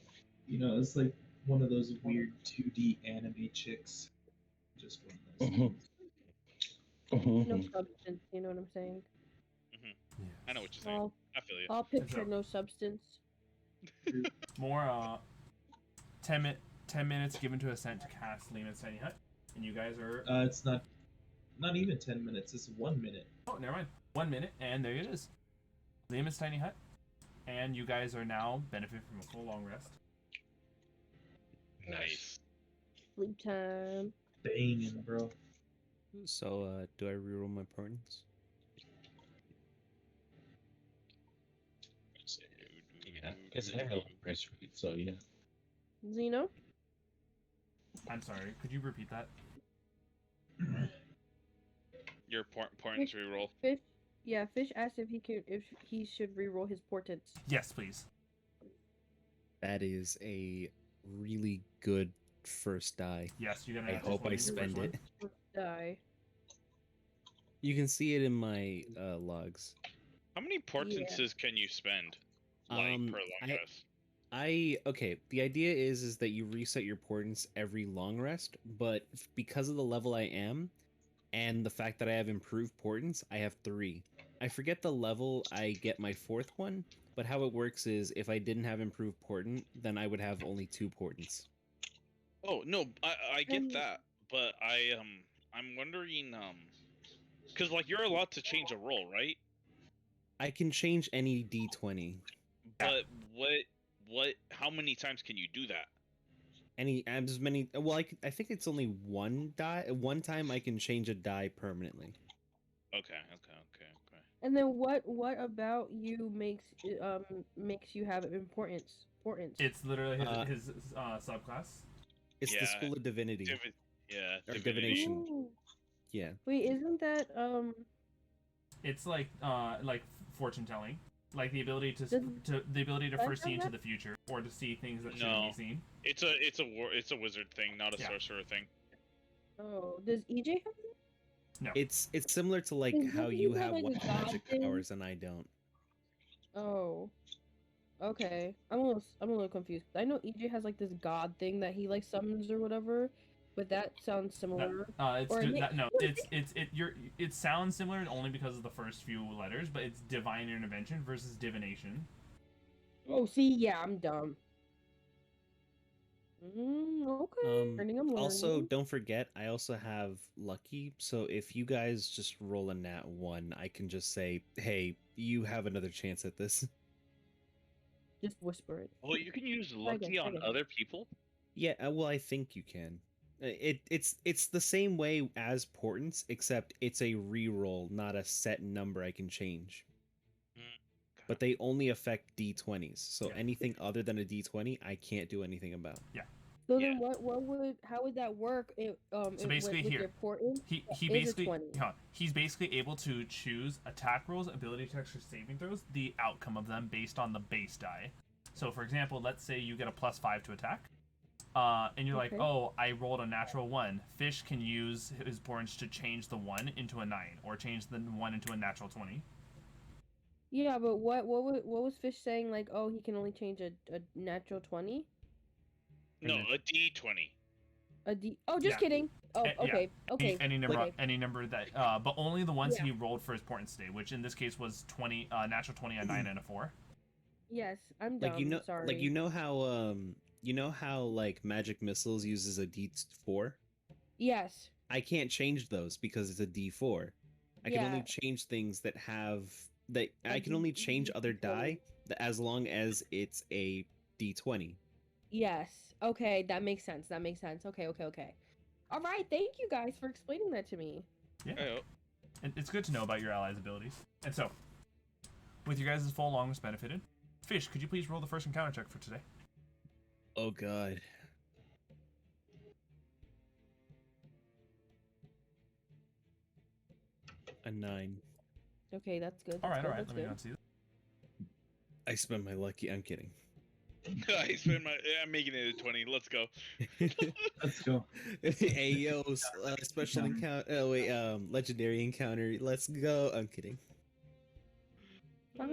You know, it's like one of those weird 2D anime chicks. Just one of those. No substance, you know what I'm saying? I know what you're saying. I feel you. I'll picture no substance. More 10 minutes given to Ascent to cast Lehman's Tiny Hut, and you guys are. It's not even 10 minutes. It's 1 minute. Oh, never mind. 1 minute, and there it is. Lehman's Tiny Hut, and you guys are now benefiting from a full long rest. Nice. Sleep time. Banging, bro. So, do I reroll my portents? Yeah, because I have a long rest rate, so yeah. Zeno? I'm sorry. Could you repeat that? Your portents reroll. Pheesh asked if he should reroll his portents. Yes, please. That is a really good first die. Yes, you're I gonna. hope I spend it. Die. You can see it in my logs. How many portenses can you spend? Like per long rest? Okay, the idea is that you reset your portents every long rest, but because of the level I am and the fact that I have improved portents, I have 3. I forget the level I get my 4th one, but how it works is if I didn't have improved portent, then I would have only 2 portents. Oh no, I get that, but I'm wondering because like you're allowed to change a roll, right? I can change any D20. But how many times can you do that? As many. Well, I think it's only one die. One time I can change a die permanently. Okay. And then what about you makes you have importance? It's literally his subclass. It's the School of Divinity. Or Divination. Ooh. Yeah. Wait, isn't that It's like fortune telling, like the ability to foresee into the future or to see things that shouldn't be seen. It's a wizard thing, not a sorcerer thing. Oh, does EJ have that? No. It's similar to like how you have wild magic powers and I don't. Oh. Okay. I'm a little confused. I know EJ has like this god thing that he like summons or whatever, but that sounds similar. It sounds similar only because of the first few letters, but it's divine intervention versus divination. Oh, see, yeah, I'm dumb. Okay. I'm Also, don't forget, I also have lucky. So if you guys just roll a nat 1, I can just say, "Hey, you have another chance at this." Just whisper it. Well, you can use lucky on other people. Yeah, well, I think you can. It's the same way as portents, except it's a reroll, not a set number I can change. But they only affect D20s, so anything other than a D20, I can't do anything about. Yeah. So then, how would that work? So basically, with here your portent? he's basically able to choose attack rolls, ability checks, or saving throws, the outcome of them based on the base die. So, for example, let's say you get a +5 to attack, and you're like, oh, I rolled a natural 1. Pheesh can use his portents to change the 1 into a 9, or change the 1 into a natural 20. Yeah, but what was Pheesh saying? Like, oh, he can only change a natural 20? No, a D20. A D. Oh, just kidding. Oh, okay, okay. Any number that, but only the ones he rolled for his portents today, which in this case was 20, natural 20, a 9, and a 4. Yes, I'm dumb. Sorry. Like you know how like magic missiles uses a D4. Yes. I can't change those because it's a D4. I can only change things that have that. I can only change other die as long as it's a D20. Yes. Okay, that makes sense. Okay. All right, thank you guys for explaining that to me. Yeah. And it's good to know about your allies' abilities. And so, with your guys' full long rest benefited, Pheesh, could you please roll the first encounter check for today? Oh god. A 9. Okay, that's good. All That's right, all good. right. That's Let me good. go and see. I spent my lucky. I'm kidding. I spent my. I'm making it a 20. Let's go. Let's go. Hey yo, special encounter. Oh wait, legendary encounter. Let's go. I'm kidding. I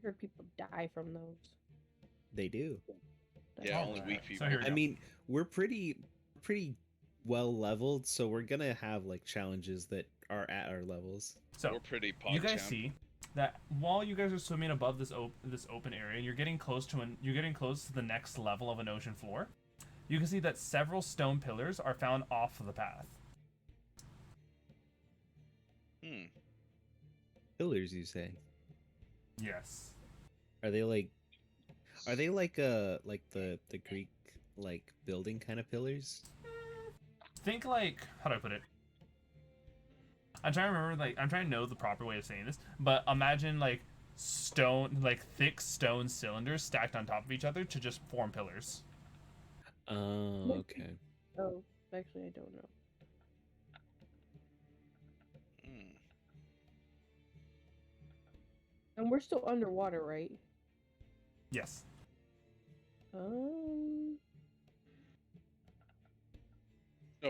heard people die from those. They do. Yeah, All only right, weak so people. here we I go. mean, we're pretty well leveled, so we're gonna have like challenges that are at our levels. So We're pretty you guys PogChamp. see that while you guys are swimming above this open area, and you're getting close to the next level of an ocean floor. You can see that several stone pillars are found off of the path. Pillars, you say? Yes. Are they like the Greek like building kind of pillars? Think like, how do I put it? I'm trying to remember, like, I'm trying to know the proper way of saying this, but imagine like thick stone cylinders stacked on top of each other to just form pillars. Oh, okay. Oh, actually, I don't know. And we're still underwater, right? Yes. Stone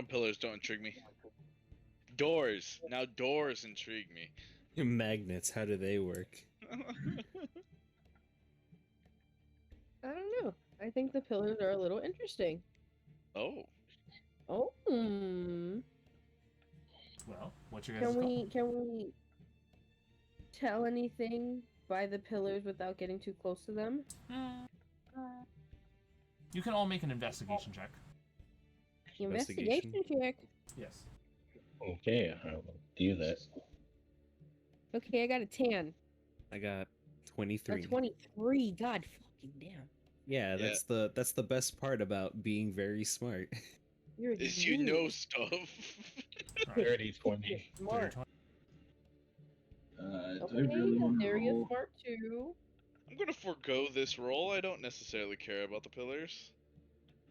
pillars don't intrigue me. Doors. Now doors intrigue me. Magnets, how do they work? I don't know. I think the pillars are a little interesting. Oh. Oh. Well, what's your guys' Can we tell anything by the pillars without getting too close to them? You can all make an investigation check. Investigation check. Yes. Okay, I will do that. Okay, I got a 10. I got 23. A 23. God fucking damn. Yeah, that's the best part about being very smart. You're a Is you genius. know stuff. 30, 20. Smart. Do I Okay, really want to Etheria roll? smart too. I'm gonna forego this roll. I don't necessarily care about the pillars.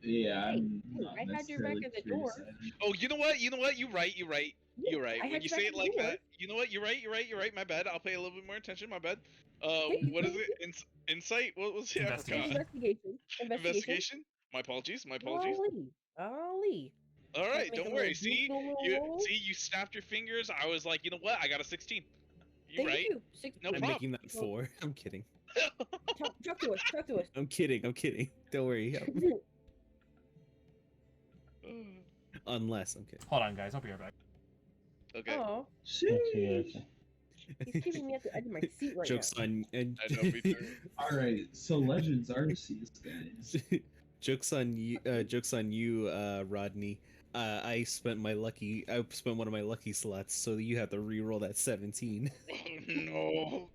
Yeah, I'm Hey, not I had your back necessarily at the door. criticizing. Oh, you know what? You're right. Yeah, I When had you your say back it at the like door. that, you know what? You're right. My bad. I'll pay a little bit more attention. My bad. Hey, What is it? Insight? What was it? I forgot. Investigation. Investigation? My apologies. Ollie. All right, make don't a worry. little See, roll. you snapped your fingers. I was like, you know what? I got a 16. You Thank right? you. No I'm problem. making that 4. I'm kidding. Talk to us. I'm kidding. Don't worry. Unless I'm kidding. Hold on, guys. I'll be right back. Okay. Oh, Okay. he's keeping me at the edge of my seat right Jokes now. on and I know, me too. All right, so Legends Arceus, guys. jokes on you. Rodney. I spent one of my lucky slots, so you have to re-roll that 17. Oh,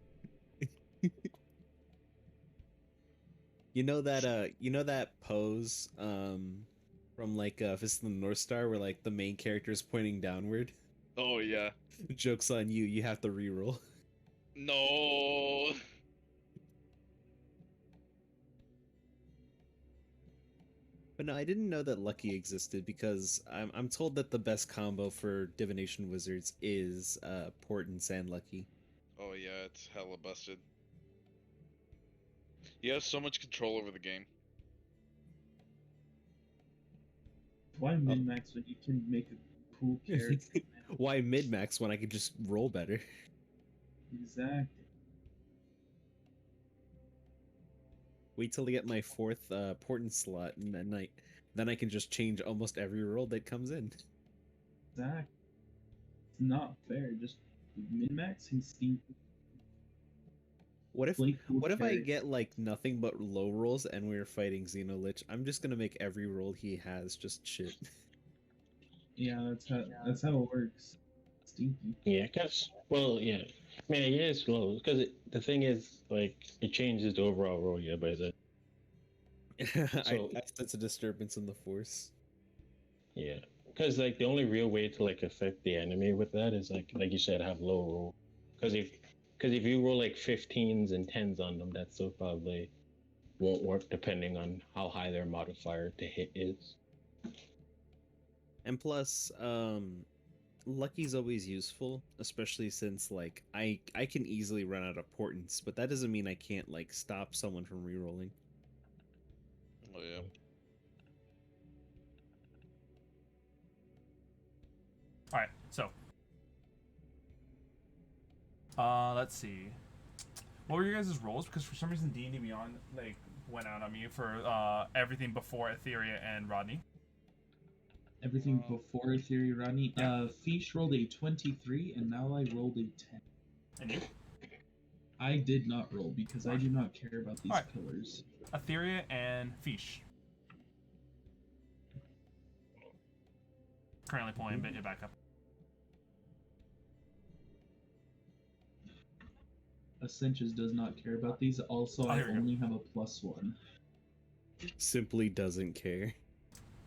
no. You know that pose from like Fist of the North Star where like the main character is pointing downward? Oh yeah. Joke's on you, you have to reroll. No. But no, I didn't know that lucky existed because I'm told that the best combo for divination wizards is Portents and lucky. Oh yeah, it's hella busted. You have so much control over the game. Why min-max when you can make a cool character? Why mid-max when I could just roll better? Exactly. Wait till I get my 4th portent slot in that night. Then I can just change almost every roll that comes in. Exactly. It's not fair. Just min-maxing Steam. What if Play cool I characters. get like nothing but low rolls and we're fighting Xenolich? I'm just gonna make every roll he has just shit. Yeah, that's how it works. Stinky. Yeah, yeah. I mean, yeah, it's low because the thing is, like, it changes the overall roll. Yeah, by the So- I sense a disturbance in the force. yeah, because like the only real way to like affect the enemy with that is like you said, have low roll. Because if you roll like 15s and 10s on them, that still probably won't work depending on how high their modifier to hit is. And plus, lucky's always useful, especially since like I can easily run out of portents, but that doesn't mean I can't like stop someone from rerolling. Oh yeah. All right, so let's see. What were your guys' roles? Because for some reason D&D Beyond like went out on me for everything before Etheria and Rodney. Everything before Etheria, Rodney. Pheesh rolled a 23, and Naulei rolled a 10. And you? I did not roll because I do not care about these pillars. Etheria and Pheesh. Currently pulling it back up. Ascent just does not care about these. Also, I only have a +1. Simply doesn't care.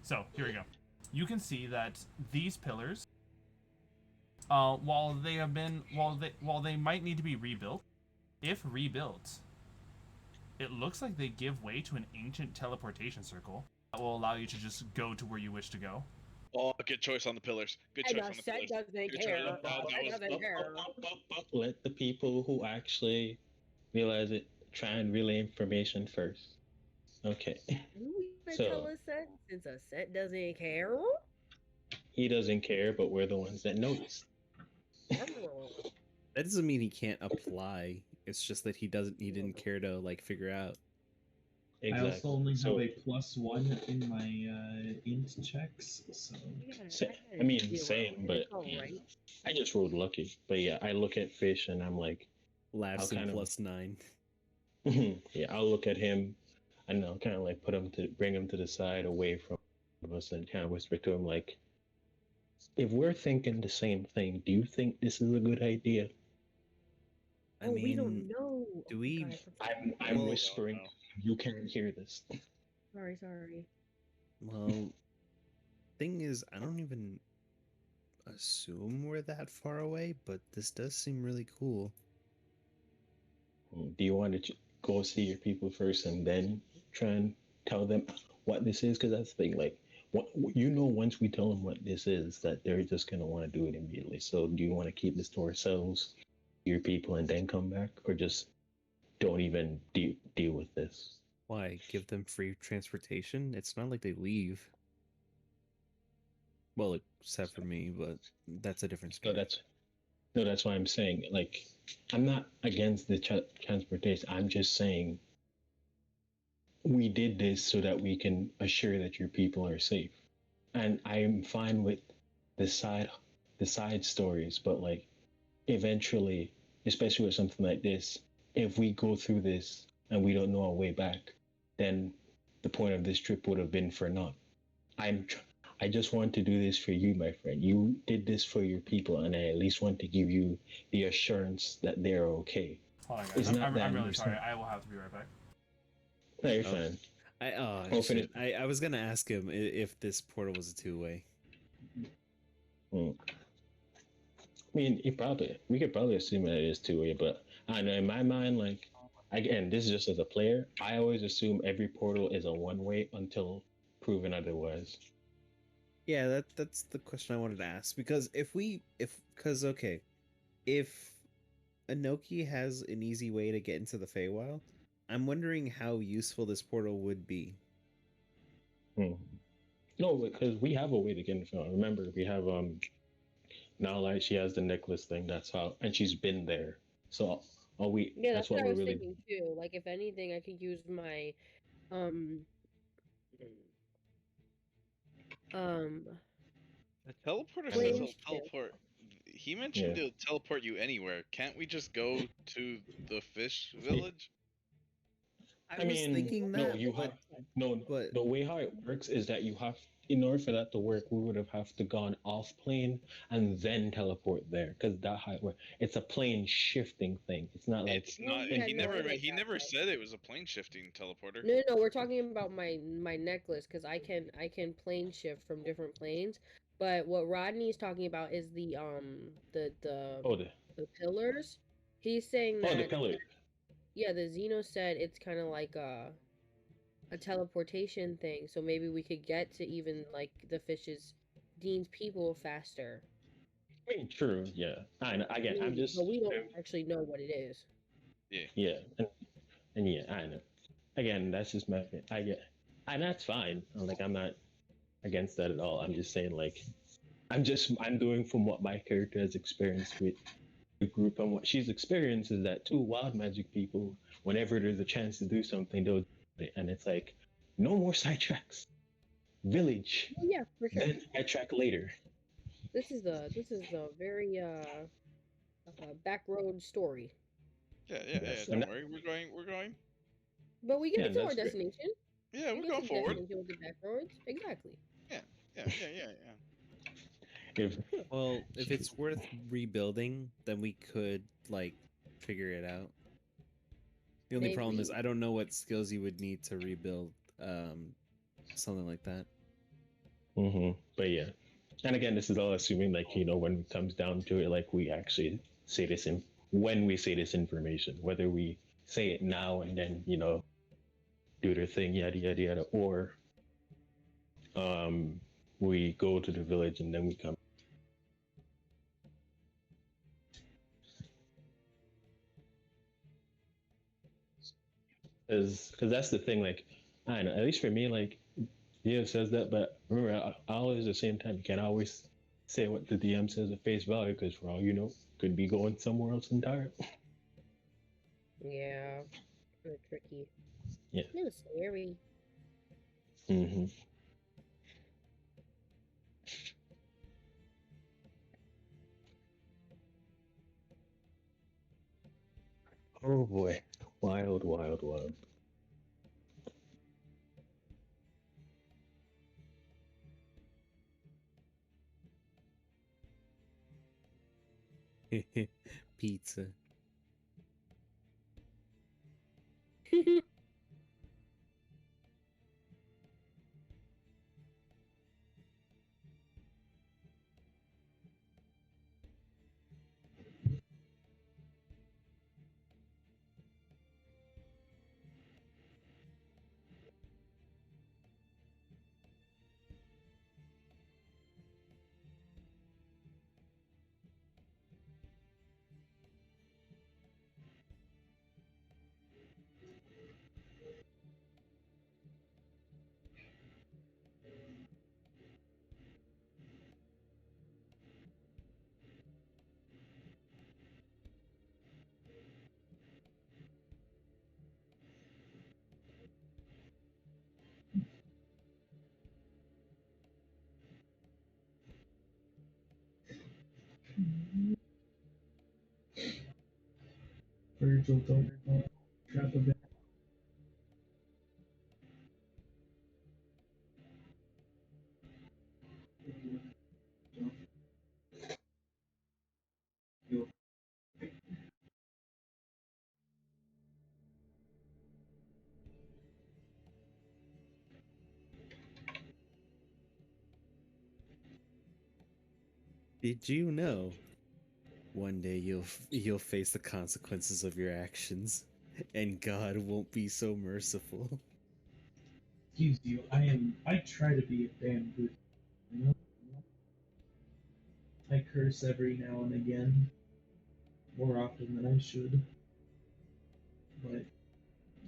So here we go. You can see that these pillars, while they might need to be rebuilt, if rebuilt, it looks like they give way to an ancient teleportation circle that will allow you to just go to where you wish to go. Oh, good choice on the pillars. Good choice on the pillars. Doesn't care. Doesn't care. Let the people who actually realize it try and relay information first. Okay. Tell Ascent since Ascent doesn't care. He doesn't care, but we're the ones that noticed. That doesn't mean he can't apply. It's just that he didn't care to like figure out. Exactly. I also only have a +1 in my int checks, so. I mean, same, but I just rolled lucky. But yeah, I look at Pheesh and I'm like, laughs and +9. Yeah, I'll look at him and I'll kind of like bring him to the side away from us and kind of whisper to him like, if we're thinking the same thing, do you think this is a good idea? I mean, we don't know. Do we? I'm whispering. You can't hear this. Sorry. Well, thing is, I don't even assume we're that far away, but this does seem really cool. Do you want to go see your people first and then try and tell them what this is? Because that's the thing. Like, once we tell them what this is, that they're just gonna want to do it immediately. So, do you want to keep this to ourselves, your people, and then come back, or just don't even deal with this? Why? Give them free transportation? It's not like they leave. Well, except for me, but that's a different story. That's why I'm saying, like, I'm not against the transportation. I'm just saying we did this so that we can assure that your people are safe. And I'm fine with the side stories, but like, eventually, especially with something like this, if we go through this and we don't know our way back, then the point of this trip would have been for naught. I just want to do this for you, my friend. You did this for your people, and I at least want to give you the assurance that they're okay. Hold on, guys. I'm really sorry. I will have to be right back. No, you're fine. I was gonna ask him if this portal was a two-way. I mean, we could probably assume that it is two-way, but I know in my mind, like, again, this is just as a player, I always assume every portal is a one-way until proven otherwise. Yeah, that's the question I wanted to ask, because if Enoki has an easy way to get into the Feywild, I'm wondering how useful this portal would be. No, because we have a way to get into the Feywild. Remember, we have Naulei, she has the necklace thing. That's how, and she's been there. So that's what I was thinking too. Like, if anything, I could use my The teleporter says he'll teleport. He mentioned he'll teleport you anywhere. Can't we just go to the fish village? I was thinking that. The way how it works is that you have, in order for that to work, we would have to gone off plane and then teleport there, because that how it works. It's a plane shifting thing. It's not like it's not. He never said it was a plane shifting teleporter. No. We're talking about my necklace, because I can plane shift from different planes. But what Rodney is talking about is the pillars. He's saying that. Oh, the pillars. Yeah, the Xeno said it's kind of like a teleportation thing, so maybe we could get to even like the Dean's people faster. I mean, true, yeah. I know. Again, I'm just but we don't actually know what it is. yeah, and yeah, I know. Again, that's just my opinion. I get, and that's fine. Like, I'm not against that at all. I'm just saying, like, I'm doing from what my character has experienced with the group, and what she's experienced is that two wild magic people, whenever there's a chance to do something, they'll do it, and it's like, no more sidetracks. Village, Well, yeah, for sure. then sidetrack later. This is a very back road story. Yeah. Yes, Don't worry. We're going. But we get Yeah, to our that's great. destination. Yeah, We we're get going to the forward. destination with the back roads. Exactly. Yeah. If Well, if it's worth rebuilding, then we could like figure it out. The only problem is Maybe. I don't know what skills you would need to rebuild something like that. But yeah, and again, this is all assuming, like, when it comes down to it, like, we actually say this in when we say this information, whether we say it now and then do their thing, yada yada yada, or we go to the village and then we come. Because that's the thing, like, I don't know, at least for me, like, DM says that, but remember, I always, at the same time, you can't always say what the DM says at face value, because for all you know, could be going somewhere else entirely. Yeah. Kind of tricky. Yeah. It was scary. Oh boy, wild, wild, wild. Pizza. Virgil, don't trap a bit. Did you know? One day you'll face the consequences of your actions, and God won't be so merciful. Excuse you, I try to be a damn good. You know? I curse every now and again, more often than I should. But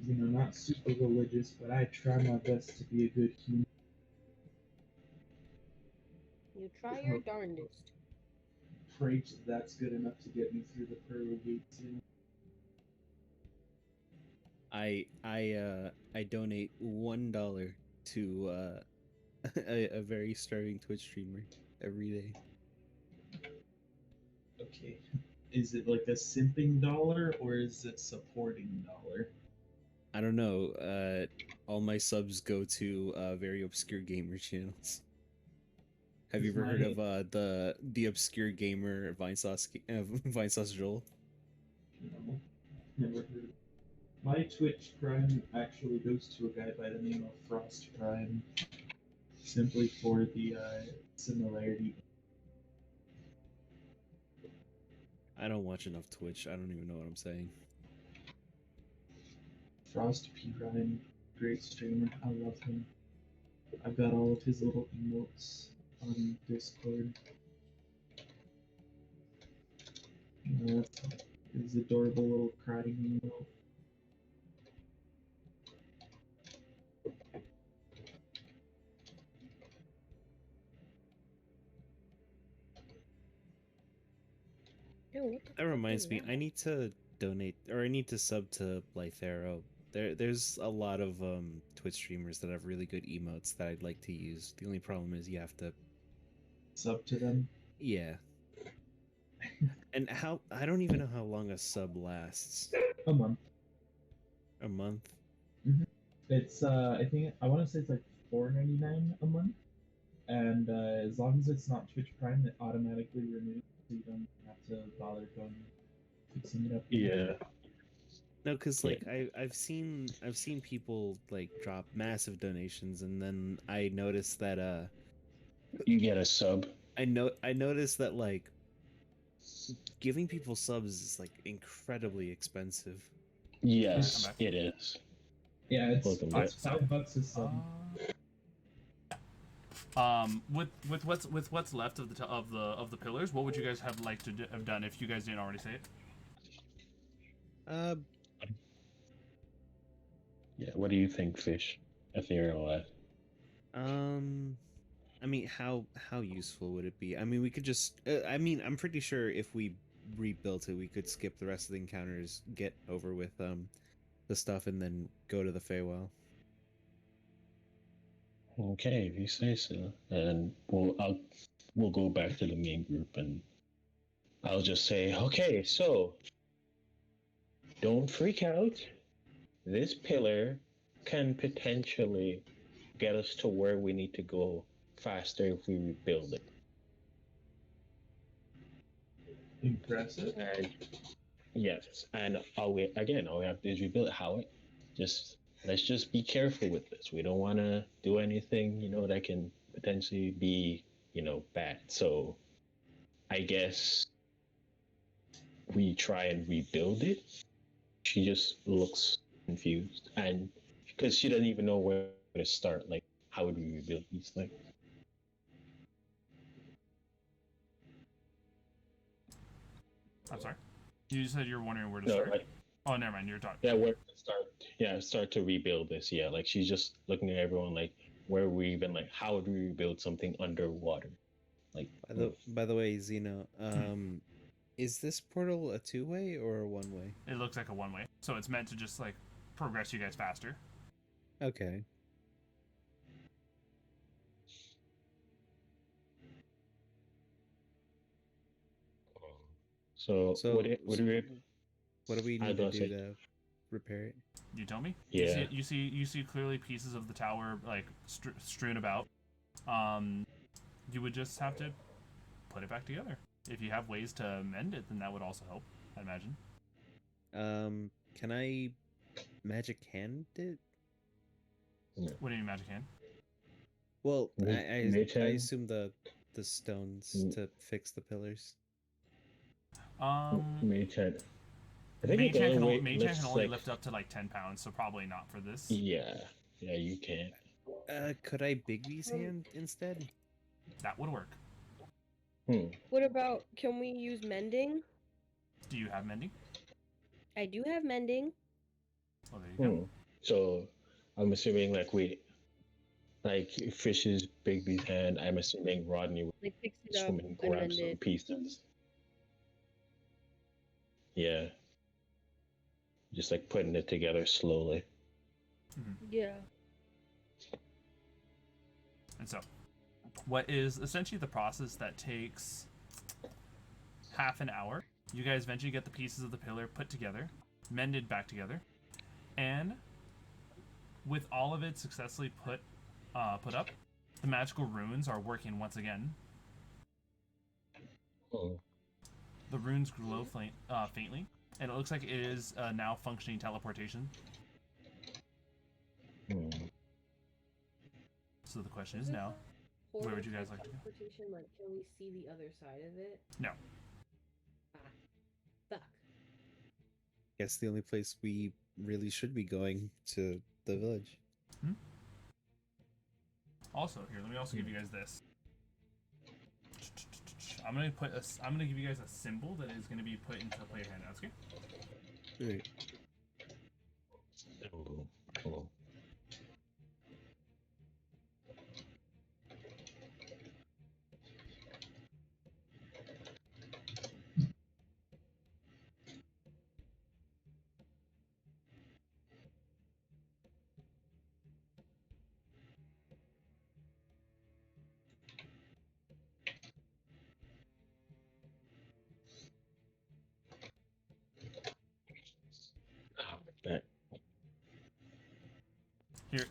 not super religious, but I try my best to be a good human. You try your darndest. Pray that's good enough to get me through the pearly gates. I donate $1 to a very starving Twitch streamer every day. Okay. Is it like a simping dollar or is it supporting dollar? I don't know. All my subs go to very obscure gamer channels. Have you ever heard of the obscure gamer Vinesauce Joel? No, never heard. My Twitch Prime actually goes to a guy by the name of Frost Prime, simply for the similarity. I don't watch enough Twitch. I don't even know what I'm saying. Frost Prime, great streamer. I love him. I've got all of his little emotes on Discord. That's his adorable little crying emote. Ew, what the That fuck reminds is me, that? I need to donate or I need to sub to Blythero. There's a lot of Twitch streamers that have really good emotes that I'd like to use. The only problem is you have to, Sub to them. yeah. And how I don't even know how long a sub lasts. A month. A month? It's I think I want to say it's like $4.99 a month, and as long as it's not Twitch Prime, it automatically renews, so you don't have to bother going fixing it up. Yeah. No, because Yeah. like I've seen people like drop massive donations, and then I noticed that You get a sub. I noticed that like giving people subs is like incredibly expensive. Yes, back. it is. Yeah, it's Welcome Alright, back. $5 a sub. With what's left of the pillars, what would you guys have liked to have done if you guys didn't already say it? Yeah, what do you think, Pheesh? Ethereal at? I mean, how useful would it be? I mean, we could just. I mean, I'm pretty sure if we rebuilt it, we could skip the rest of the encounters, get over with the stuff, and then go to the Feywild. Okay, if you say so. And we'll go back to the main group, and I'll just say, okay, so don't freak out. This pillar can potentially get us to where we need to go faster if we rebuild it. Impressive. And yes, and all we have to do is rebuild it. How it let's just be careful with this. We don't want to do anything, that can potentially be, bad. So I guess we try and rebuild it. She just looks confused, and because she doesn't even know where to start. Like, how would we rebuild these things? I'm sorry. You said you're wondering where to No, start. like, Oh, never mind. You're talking. yeah, where to start? Yeah, start to rebuild this. Yeah, like she's just looking at everyone like, where we even like, how would we rebuild something underwater? Like, By the way, Zeno, is this portal a 2-way or a 1-way? It looks like a one-way, so it's meant to just like progress you guys faster. Okay. So what do we need to do to repair it? You tell me. Yeah. You see clearly pieces of the tower like strewn about. You would just have to put it back together. If you have ways to mend it, then that would also help, I imagine. Can I magic hand it? What do you mean magic hand? Well, I Mage hand? assume the stones to fix the pillars. Mage hand. I think Mage hand the can, only mage hand can only like, lift up to like 10 pounds, so probably not for this. Yeah, you can. Could I Bigby's hand instead? That would work. What about, can we use mending? Do you have mending? I do have mending. Oh, there you go. So I'm assuming like Fish's Bigby's hand. I'm assuming Rodney would Like fix it up swim and and grab mend some it. pieces. Yeah. Just like putting it together slowly. Yeah. And so, what is essentially the process that takes half an hour? You guys eventually get the pieces of the pillar put together, mended back together, and with all of it successfully put up, the magical runes are working once again. Oh. The runes glow faintly, and it looks like it is now functioning teleportation. So the question is now, where would you guys like to go? Like, can we see the other side of it? No. Fuck. Guess the only place we really should be going to the village. Also, here, let me also give you guys this. I'm gonna I'm gonna give you guys a symbol that is gonna be put into player handouts. Okay. Right. Cool.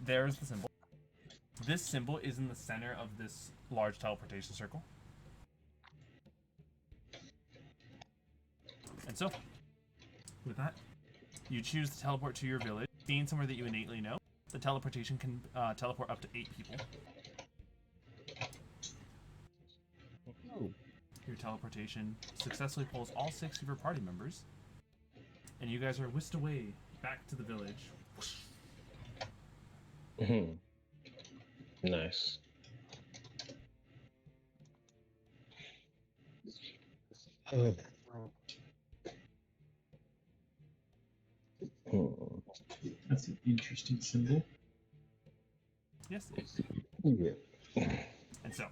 There's the symbol. This symbol is in the center of this large teleportation circle. And so, with that, you choose to teleport to your village. Being somewhere that you innately know, the teleportation can teleport up to 8 people. Oh. Your teleportation successfully pulls all 6 of your party members, and you guys are whisked away back to the village. Nice. That's an interesting symbol. Yes, it is. Yeah. And so,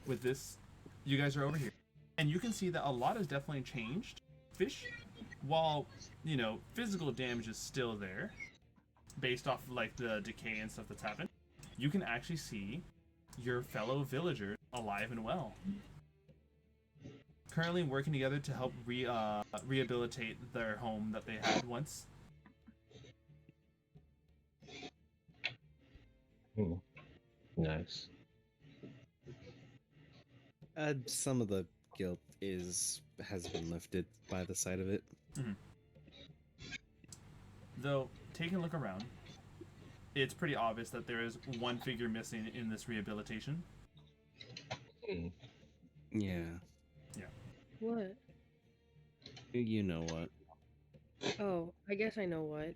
with this, you guys are over here. And you can see that a lot has definitely changed. Pheesh, while, you know, physical damage is still there, based off of, like, the decay and stuff that's happened, you can actually see your fellow villagers alive and well. Currently working together to help rehabilitate their home that they had once. Nice. Some of the guilt has been lifted by the sight of it. Mm-hmm. Though, taking a look around, it's pretty obvious that there is one figure missing in this rehabilitation. Yeah. Yeah. What? You know what? Oh, I guess I know what.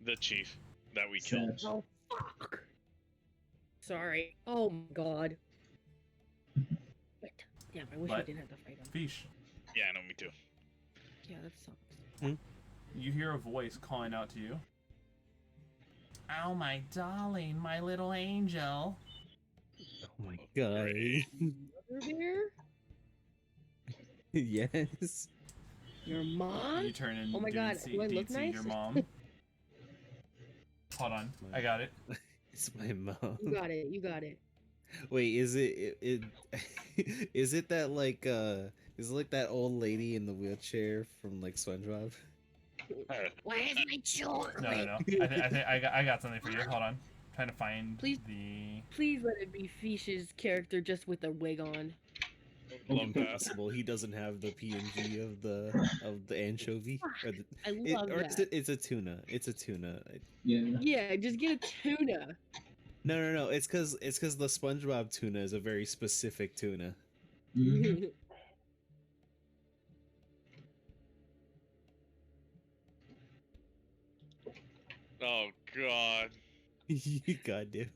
The chief that we killed. Oh, fuck. Sorry. Oh my god. Damn, I wish I didn't have to fight him. Pheesh. Yeah, I know, me too. Yeah, that sucks. You hear a voice calling out to you. Oh, my darling, my little angel. Oh my god. Mother bear? Yes. Your mom? You turn and oh my god, do I look nice? Your mom. Hold on, I got it. It's my mom. You got it, you got it. Wait, is it is it that like is it like that old lady in the wheelchair from like SpongeBob? Where's my chocolate? No. I think I got something for you. Hold on. Trying to find the. Please let it be Pheesh's character just with a wig on. Impossible. He doesn't have the PNG of the anchovy. Or I love that. It's a tuna. It's a tuna. Yeah. Yeah, just get a tuna. No. It's because the SpongeBob tuna is a very specific tuna. Mm-hmm. Oh god. You goddamn.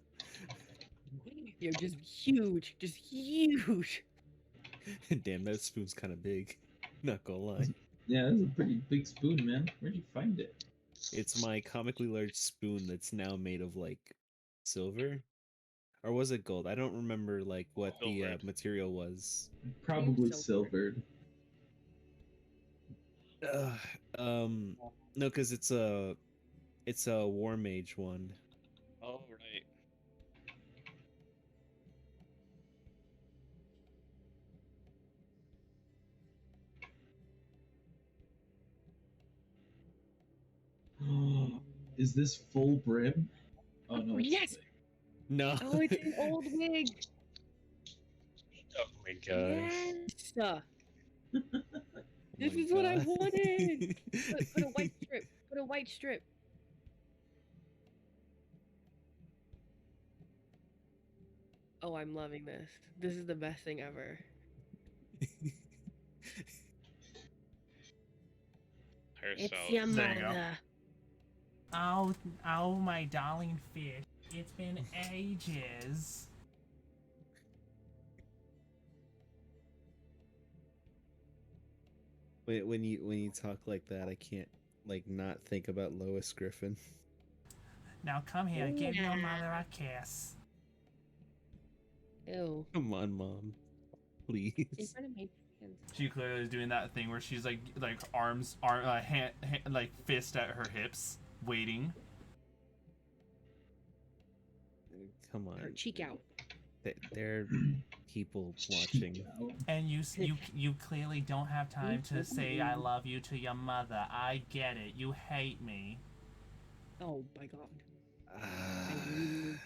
You're just huge. Just huge. Damn, that spoon's kind of big. Not gonna lie. Yeah, that's a pretty big spoon, man. Where'd you find it? It's my comically large spoon that's now made of like silver, or was it gold? I don't remember like what the material was. Probably silvered. No, because it's a War Mage one. Oh right. Is this full brim? Oh no. Yes. No. Oh, it's an old wig. Oh my gosh. Yes. This my is what I God. wanted. Put a white strip. Put a white strip. Oh, I'm loving this. This is the best thing ever. It's your There you go. mother. Oh, my darling Pheesh. It's been ages. When you talk like that, I can't like not think about Lois Griffin. Now come here, give your mother a kiss. Ew. Come on, Mom, In please. front of my friends. She clearly is doing that thing where she's like hand, like fist at her hips, waiting. Come Her on, cheek out. there are people watching. And you clearly don't have time to say I love you to your mother. I get it. You hate me. Oh my god.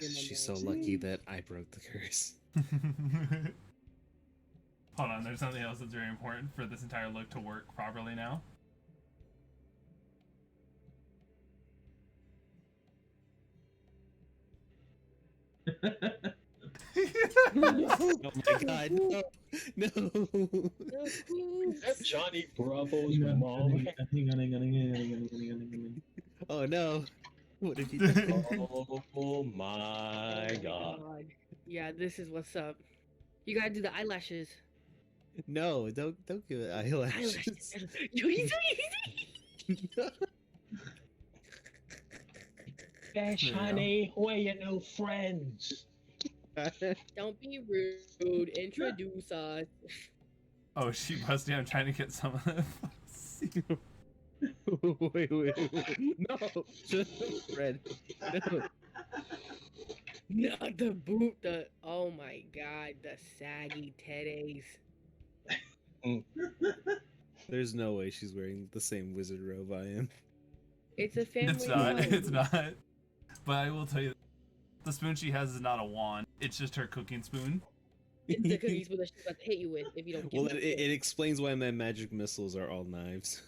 She's so lucky that I broke the curse. Hold on, there's something else that's very important for this entire look to work properly now. Oh my god, no, no. Is that Johnny Bravo's Hang on, mom? hang on. Oh no. What did you do? Oh my god. Yeah, this is what's up. You gotta do the eyelashes. No, don't give it eyelashes. Fish, honey, where you no friends? Don't be rude. Introduce us. Oh, she busted down trying to get some of the. Wait. No, just Fred. No. Not the boot. Oh my god, the saggy teddies. There's no way she's wearing the same wizard robe I am. It's a family. It's not. robe. It's not. But I will tell you, the spoon she has is not a wand. It's just her cooking spoon. It's the cookie spoon that she's about to hit you with if you don't. Well, it explains why my magic missiles are all knives.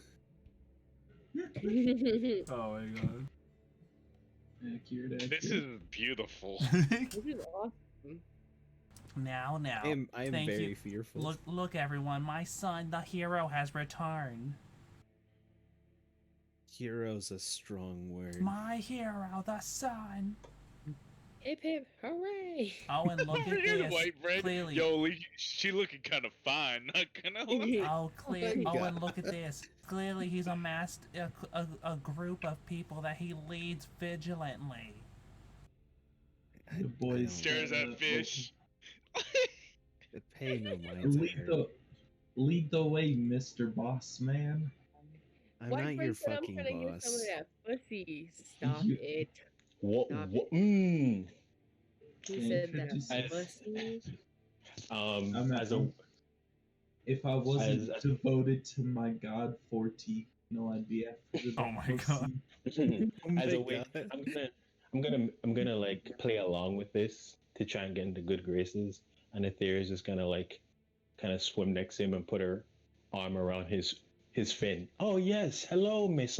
Oh my god. Accurate. This is beautiful. This is awesome. Now. I am Thank very you. fearful. Look, everyone! My son, the hero, has returned. Hero's a strong word. My hero, the sun. Hip hip, hooray! Oh, and look at this. White bread. Clearly. Yo, she looking kind of fine. Not gonna lie. Oh, clear. my Oh, and God. look at this. Clearly, he's amassed a group of people that he leads vigilantly. The boys Stares at fish. Pay no mind to her. Lead the way, Mr. Boss Man. I'm White not friend your said I'm fucking trying to get some of boss. that pussy. Stop You- it. What? Stop What? He said that Introduce- pussy. I'm As a If I wasn't As- devoted to my god 14, I'd be after the Oh my pussy. God. as my a way, God. I'm gonna like play along with this to try and get into good graces, and Etheria is just gonna like kind of swim next to him and put her arm around his fin. Oh yes, hello, Miss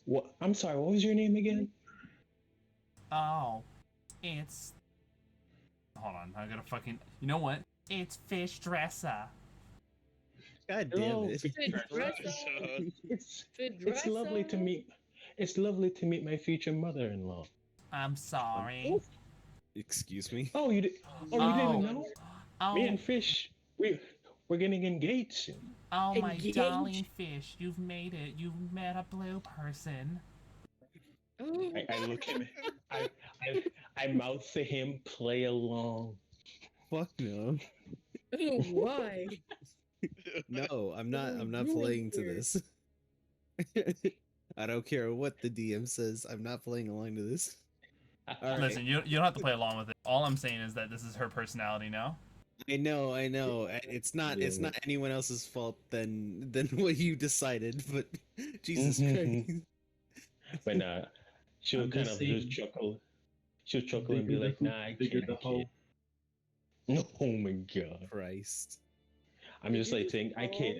What? I'm sorry. What was your name again? Oh, it's. Hold on, I gotta fucking. You know what? It's Fish Dresser. God Hello, damn it. Fit dresser. It's Fit it's lovely to dresser. meet. It's lovely to meet my future mother-in-law. I'm sorry. Excuse me? Oh, you did. Oh, you didn't know? Oh, Me and Fish, we're getting engaged soon. oh, my Engaged. darling Fish, you've made it. You've met a blue person. Oh, I look him. I mouth to him, play along. Fuck no. why? No, I'm not What are we I'm not doing playing to here? this. I don't care what the DM says. I'm not playing along to this. All right. Listen, you don't have to play along with it. All I'm saying is that this is her personality now. I know. It's not anyone else's fault than what you decided, but Jesus Christ. But she'll I'm kind just of just saying, chuckle. She'll chuckle and be bigger the like, hoop, "Nah, I bigger can't." the hole. Oh my god! Christ. I'm just like Bigger saying, the I can't.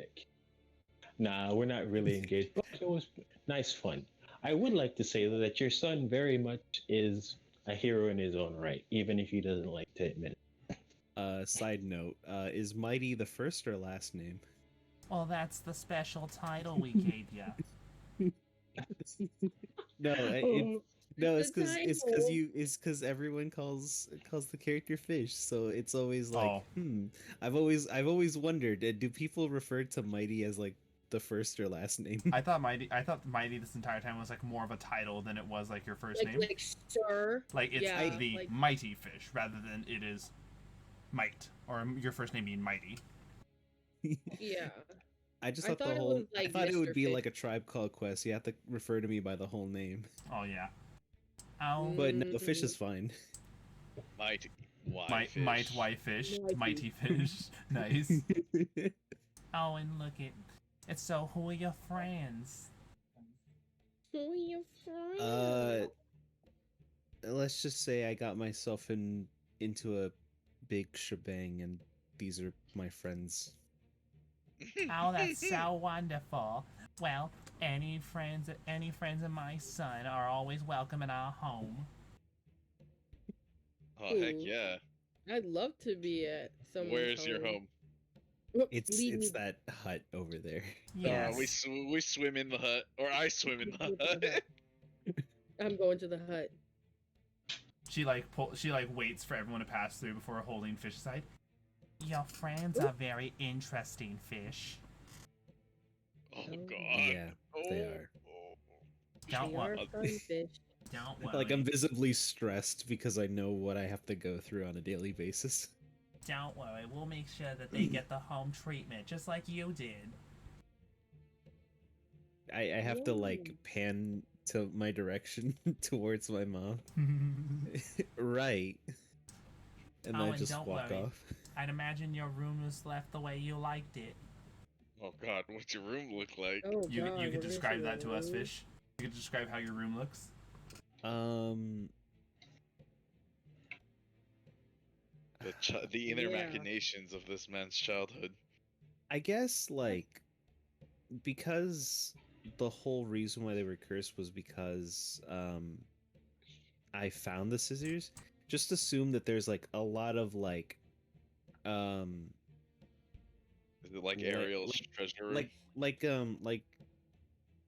Nah, we're not really engaged, but it was nice fun. I would like to say that your son very much is a hero in his own right, even if he doesn't like to admit it. Side note, is Mighty the first or last name? Well, that's the special title we gave you. No, No, The it's title. because everyone calls the character Fish, so it's always like, Oh. I've always wondered, do people refer to Mighty as like the first or last name? I thought Mighty this entire time was like more of a title than it was like your first name. Like sir. Like it's Yeah, the like- Mighty Fish rather than it is Might or your first name being Mighty. Yeah. I just I thought thought the it whole was, like, I thought it would Mr. be Fish. like a Tribe Called Quest. You have to refer to me by the whole name, Oh yeah. Oh, but no, Fish is fine. Mighty. Might Y Fish, Mighty Fish. Nice. Oh, and look it. It's so who are your friends? Who are your friends? Let's just say I got myself into a big shebang, and these are my friends. Oh, that's so wonderful. Well, any friends of my son are always welcome in our home. Oh heck yeah! I'd love to be at someone's Where's your home? It's that hut over there. Yes. We swim in the hut, or I swim in the hut. I'm going to the hut. She waits for everyone to pass through before holding Fish aside. Your friends are very interesting, Fish. Oh god. Yeah, they are. Don't They are worry. fun fish. Don't worry. Like, I'm visibly stressed because I know what I have to go through on a daily basis. Don't worry. We'll make sure that they get the home treatment, just like you did. I have to like pan to my direction towards my mom. Right. And Oh, then I and just don't walk worry. off. I'd imagine your room was left the way you liked it. Oh god, what's your room look like? Oh, You God, could we're describe missing that to us, one. Fish. You could describe how your room looks. The inner Yeah. machinations of this man's childhood. I guess like because the whole reason why they were cursed was because I found the scissors. Just assume that there's like a lot of like Is it like Like- Ariel's like- treasure room? like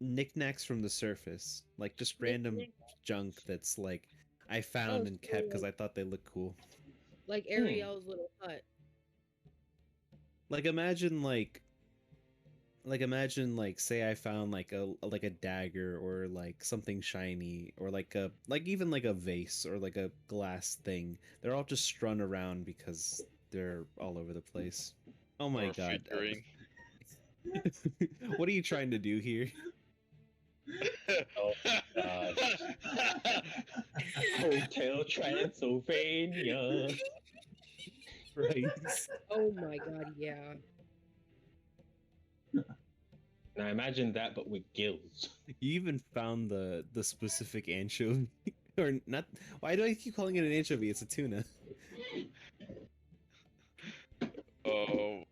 knickknacks from the surface, like just random junk that's like I found Oh, and kept so because I thought they looked cool. Like Ariel's little hut. Like imagine say I found like a dagger or like something shiny or like even like a vase or like a glass thing. They're all just strewn around because they're all over the place. Oh my Or god. figurine. What are you trying to do here? Oh my Hotel Transylvania. Right. Oh my god, yeah. Now imagine that, but with gills. You even found the specific anchovy, or not? Why do I keep calling it an anchovy? It's a tuna. Oh.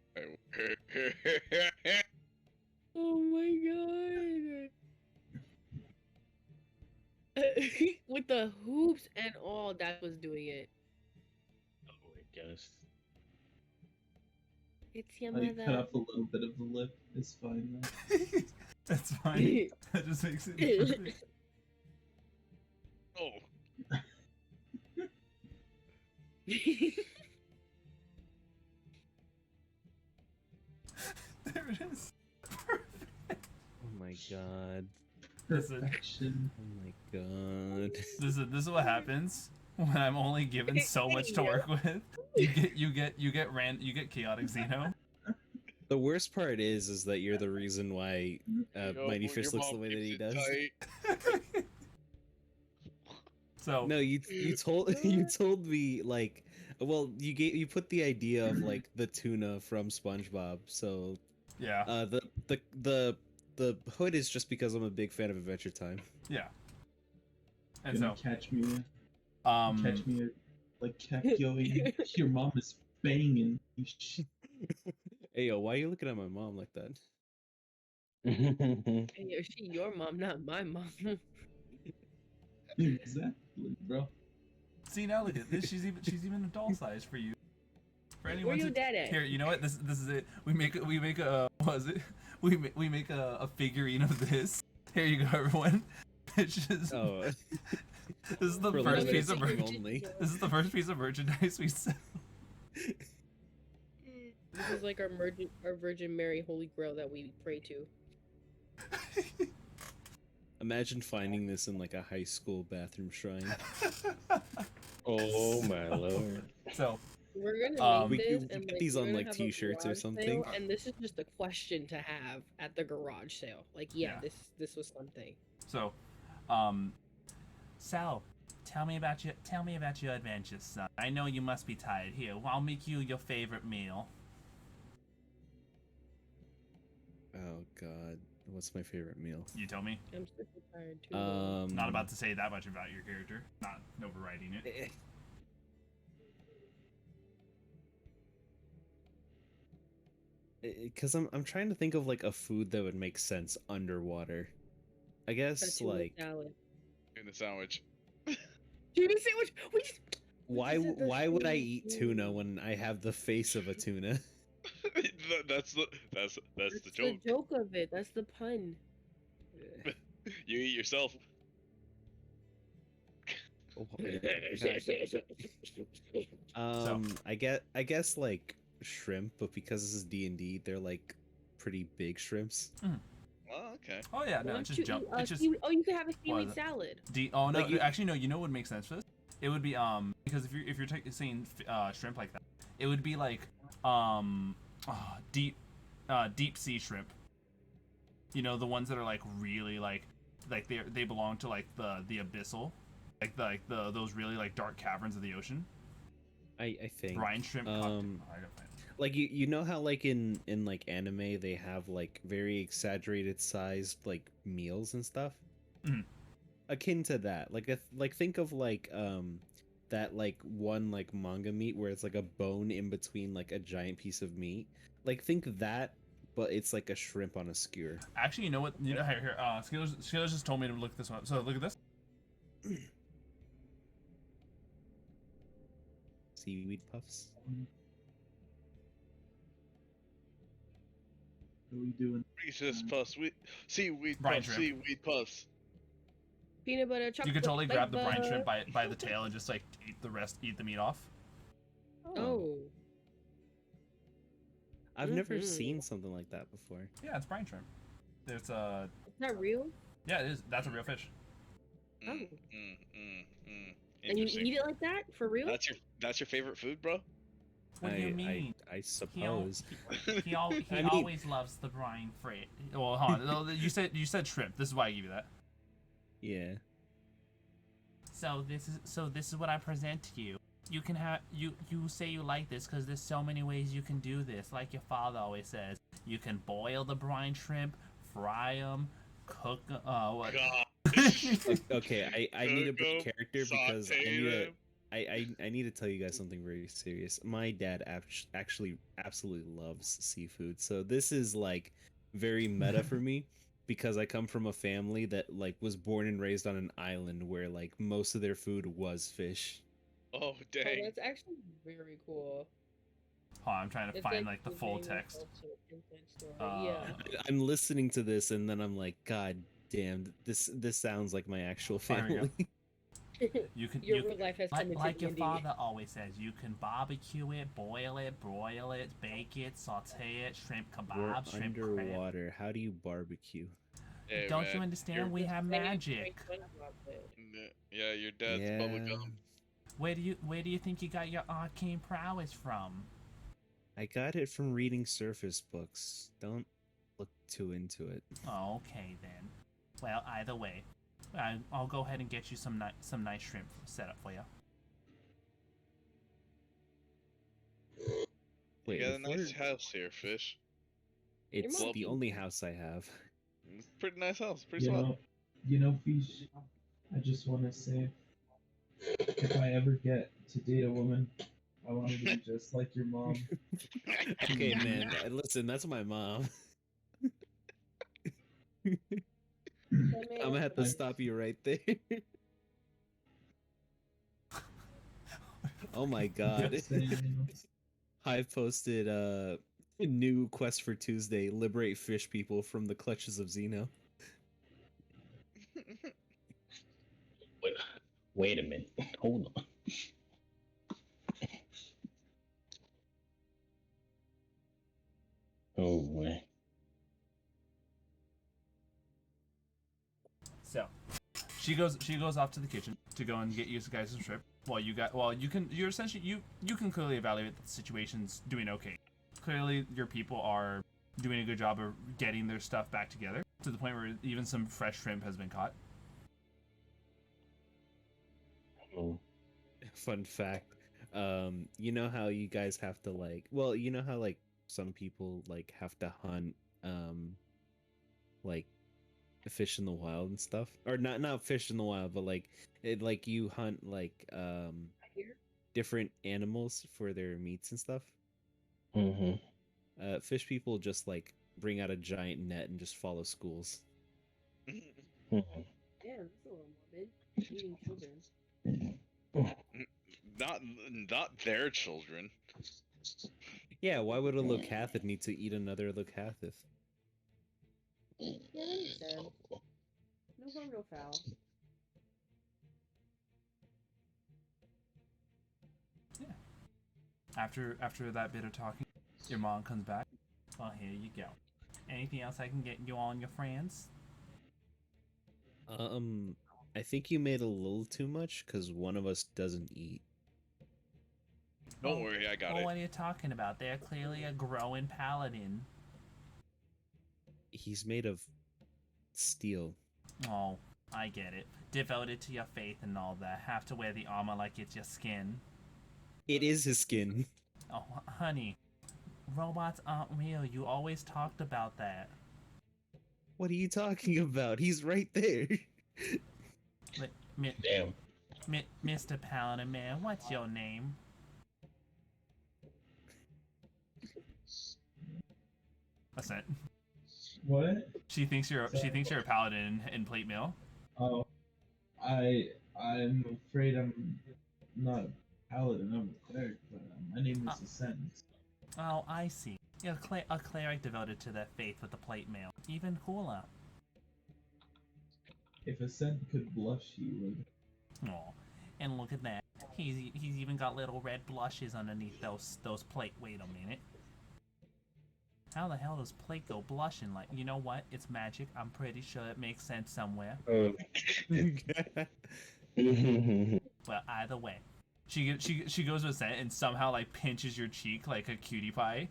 Oh my god. With the hoops and all, that was doing it. Oh, I guess. It's your Oh, you cut mother. off a little bit of the lip. It's fine though. That's fine. That just makes it perfect. Oh. There it is. Oh my god. Listen. Perfection. Oh my god. This is what happens when I'm only given so much to work with. You get chaotic Xeno. The worst part is that you're the reason why Yo, Mighty your Fish looks the mom way that he keeps does. it tight. So No, you told you told me like, well, you put the idea of like the tuna from SpongeBob. So yeah, the hood is just because I'm a big fan of Adventure Time. yeah. And so Catch me, um like kept going. Your mom is banging. You Hey yo, why are you looking at my mom like that? Hey, is she your mom, not my mom? Exactly, bro. see now look at this. She's even adult size for you. For anyone Where your to dad at? here, you know what? This is it. We make a we make a figurine of this. Here you go, everyone. Which is Oh, this is the for first limited piece of time merch. only. This is the first piece of merchandise we sell. This is like our Virgin Mary Holy Grail that we pray to. Imagine finding this in like a high school bathroom shrine. Oh my lord. So We're gonna make We this could and get like these we're on gonna like have a t-shirts or garage something. sale, and this is just a question to have at the garage sale. Like, yeah, Yeah. this was something. So, Sal, tell me about your adventures, son. I know you must be tired. Here, I'll make you your favorite meal. Oh God, what's my favorite meal? You tell me. I'm sick and tired too. Not about to say that much about your character. Not overriding it. Because I'm trying to think of like a food that would make sense underwater. I guess Tuna like salad. In a sandwich. Tuna sandwich. We just, why just said the why would I same eat tuna thing. when I have the face of a tuna? That's the That's joke. the joke of it. That's the pun. You eat yourself. I guess like shrimp, but because this is D&D, they're like pretty big shrimps. Oh, okay. Oh yeah, Why no, don't just you jump. eat, It's just oh, you could have a What seaweed is it? salad. oh no, Like you- actually no. You know what would make sense for this? It would be because if you're saying shrimp like that, it would be like deep sea shrimp. You know, the ones that are like really like they belong to like the abyssal, like those really like dark caverns of the ocean. I think Brine shrimp. um, cocktail. I gotta find it. like you know how like in like anime they have like very exaggerated sized like meals and stuff. Mhm. Akin to that, like think of like that like one like manga meat where it's like a bone in between like a giant piece of meat. Like think that, but it's like a shrimp on a skewer. Actually, you know what? You know here. Skillers just told me to look this one up. So look at this. Seaweed puffs. What are we doing? Reese's Puffs. Seaweed Brine puffs. shrimp. Seaweed puffs. Peanut butter chocolate. You could totally grab the brine shrimp flavor. by the tail and just like eat the meat off. Oh. I've never Mhm. seen something like that before. Yeah, it's brine shrimp. There's Is that real? yeah, it is. That's a real fish. Oh. Mm. And you Interesting. eat it like that? For real? That's your favorite food, bro? What do you mean? I suppose. He I mean- always loves the brine freight. Well, hold on. You said shrimp. This is why I give you that. Yeah. So this is what I present to you. You can have you say you like this because there's so many ways you can do this. Like your father always says, you can boil the brine shrimp, fry them, cook. What? God. Okay, I need to Cook 'em, break character because I saute need to them. I need to tell you guys something very serious. My dad actually absolutely loves seafood, so this is like very meta for me because I come from a family that like was born and raised on an island where like most of their food was fish. Oh Oh, dang. that's actually very cool. Hold on, I'm trying to It's find like the full Daniel text. culture inside story. Uh, Yeah. I'm listening to this and then I'm like, God damn, this sounds like my actual Oh, here we go. family. You can Your real life has come into like your D&D. father always says, you can barbecue it, boil it, broil it, bake it, saute it, shrimp We're kebab, shrimp crab. underwater. How do you barbecue? Hey, Don't man, you understand? your- We have Maybe magic. Frank SpongeBob did. Yeah, your dad's Yeah. bubblegum. Where do you think you got your arcane prowess from? I got it from reading surface books. Don't look too into it. Oh, okay then. Well, either way, I'll go ahead and get you some nice shrimp set up for you. Wait, You got a before- nice house here, Fish. it's mom- the only house I have. It's a pretty nice house. Pretty You swell. know, Pheesh, I just want to say, if I ever get to date a woman, I want her to be just like your mom. Okay, man. Listen, that's my mom. I'm gonna have to stop you right there. Oh my god. Just saying, you know. Hive posted a new quest for Tuesday: liberate fish people from the clutches of Xeno. Wait a minute. Hold on. Oh boy. So she goes off to the kitchen to go and get you guys some shrimp. You're essentially you can clearly evaluate that the situation's doing okay. Clearly your people are doing a good job of getting their stuff back together to the point where even some fresh shrimp has been caught. Oh. Fun fact. You know how you guys have to you know how like some people like have to hunt like fish in the wild and stuff, or not fish in the wild, but like you hunt different animals for their meats and stuff. Mm-hmm. Fish people just like bring out a giant net and just follow schools. Mm-hmm. Damn, that's a little morbid. Eating children. Not their children. Yeah, why would a locathid need to eat another locathid? Yeah, that makes sense. No harm, no foul. Yeah. After that bit of talking, your mom comes back. Well, here you go. Anything else I can get you all and your friends? I think you made a little too much because one of us doesn't eat. Don't worry, I got it. What are you talking about? They're clearly a growing paladin. He's made of steel. Oh, I get it. Devoted to your faith and all that. Have to wear the armor like it's your skin. It is his skin. Oh, honey. Robots aren't real. You always talked about that. What are you talking about? He's right there. Damn. Mr. Paladin Man, what's your name? Ascent. What? She thinks you're a paladin in plate mail. Oh, I'm afraid I'm not a paladin. I'm a cleric, but my name is Ascent. Oh, I see. You're a cleric devoted to their faith with the plate mail. Even cooler. If Ascent could blush, he would. Oh, and look at that. He's even got little red blushes underneath those plate. Wait a minute. How the hell does plate go blushing? Like, you know what? It's magic. I'm pretty sure it makes sense somewhere. Well, either way, she goes with Ascent and somehow like pinches your cheek like a cutie pie.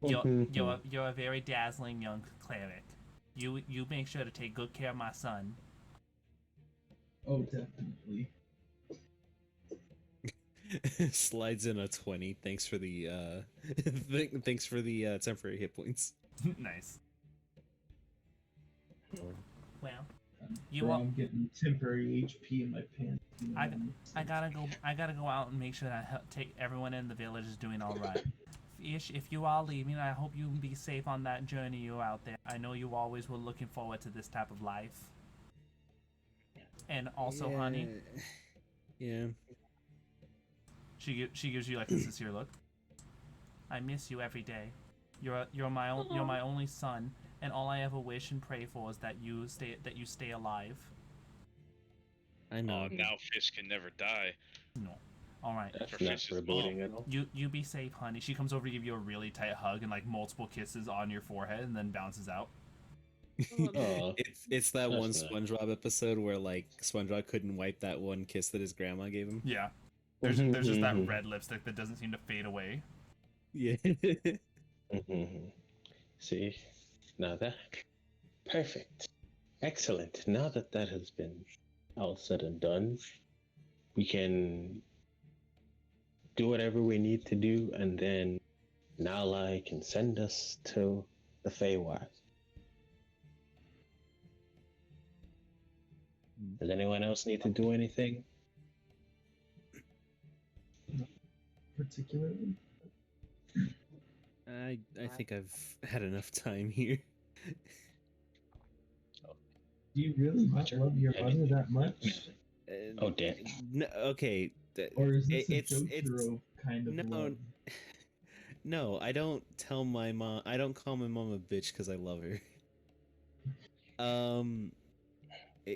You're a very dazzling young cleric. You make sure to take good care of my son. Oh, definitely. Slides in a 20. Thanks for the temporary hit points. Nice. Well, I'm getting temporary HP in my pants. I gotta go out and make sure that everyone in the village is doing all right. Pheesh, if you are leaving, I hope you be safe on that journey you're out there. I know you always were looking forward to this type of life. And also, honey. Yeah. She gives you like a sincere look. I miss you every day. You're my only son, and all I ever wish and pray for is that you stay alive. I know. Oh, now Fish can never die. No. All right. That's not foreboding at all. You be safe, honey. She comes over to give you a really tight hug and like multiple kisses on your forehead, and then bounces out. Oh, it's that one nice. SpongeBob episode where like SpongeBob couldn't wipe that one kiss that his grandma gave him. Yeah. There's just that red lipstick that doesn't seem to fade away. Yeah. See, now that perfect, excellent. Now that has been all said and done, we can do whatever we need to do, and then Naulei can send us to the Feywild. Does anyone else need to do anything? Particularly? I think I've had enough time here. Do you really not love your mother that much? Oh, damn. No, okay. Or is this it's Jotaro kind of love? No, I don't tell my mom. I don't call my mom a bitch because I love her.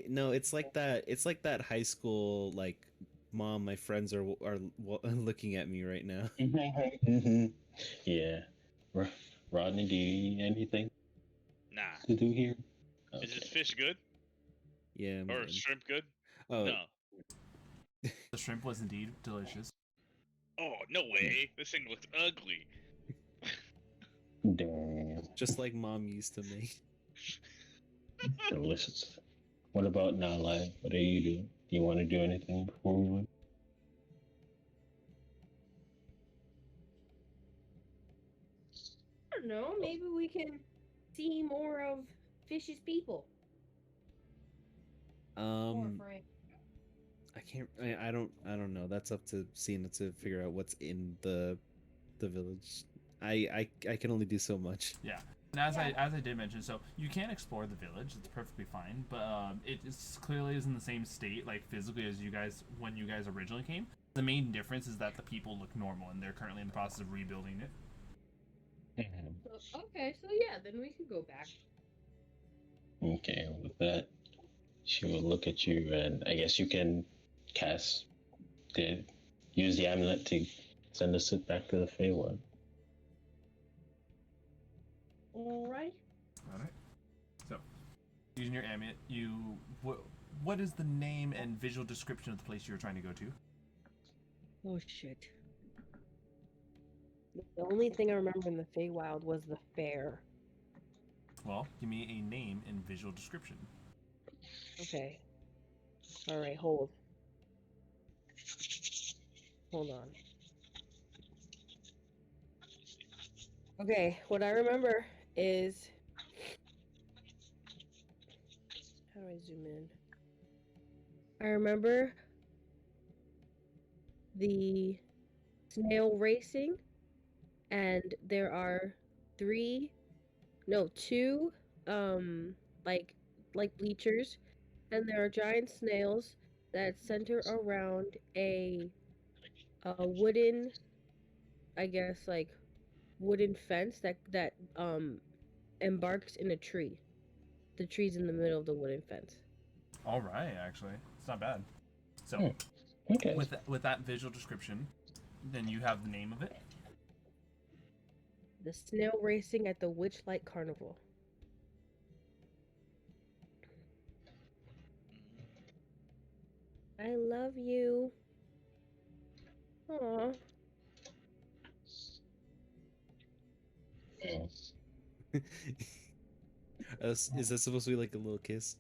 No, it's like that. It's like that high school like, Mom, my friends are looking at me right now. Mhm. Yeah. Rodney, do you need anything Nah. to do here? Is this Okay. fish good? Yeah, Or man. shrimp good? Oh, No. The shrimp was indeed delicious. Oh, no way. This thing looks ugly. Damn. just like Mom used to make. Delicious. What about Naulei? What are you doing? Do you want to do anything before we leave? I don't know. Maybe we can see more of Pheesh's people. Frank. I can't. I don't know. That's up to Cena to figure out what's in the village. I can only do so much. Yeah. And as I did mention, so you can explore the village. It's perfectly fine, but it is clearly is in the same state, like physically, as you guys when you guys originally came. The main difference is that the people look normal, and they're currently in the process of rebuilding it. Okay, so yeah, then we could go back. Okay, with that, she will look at you, and I guess you can use the amulet to send us back to the Feywild. All right. All right. So, using your amulet, what is the name and visual description of the place you're trying to go to? Oh shit. The only thing I remember in the Feywild was the fair. Well, give me a name and visual description. Okay. All right, hold. Hold on. Okay, what I remember is... How do I zoom in? I remember the snail racing, and there are two, like bleachers, and there are giant snails that center around a wooden, I guess, like wooden fence that embarks in a tree. The tree's in the middle of the wooden fence. All right, actually, it's not bad. So, Okay. with that visual description, then you have the name of it. The snail racing at the Witchlight Carnival. I love you. Aw. Is that supposed to be like a little kiss?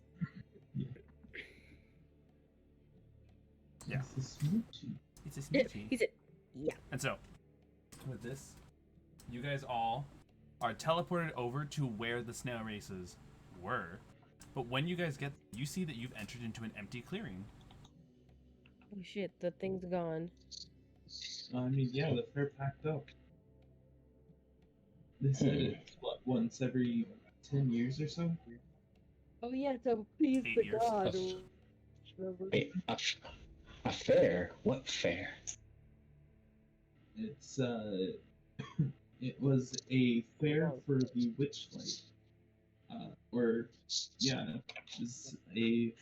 Yeah. It's a smoochie. It's a smoochie. He said, yeah. And so, with this, you guys all are teleported over to where the snail races were. But when you guys you see that you've entered into an empty clearing. Oh shit, the thing's gone. I mean, yeah, the fair packed up. They said it's once every 10 years or so? Oh yeah, to please 8 the years. god. Wait, a fair? What fair? It's, it was a fair for the Witchlight. It's a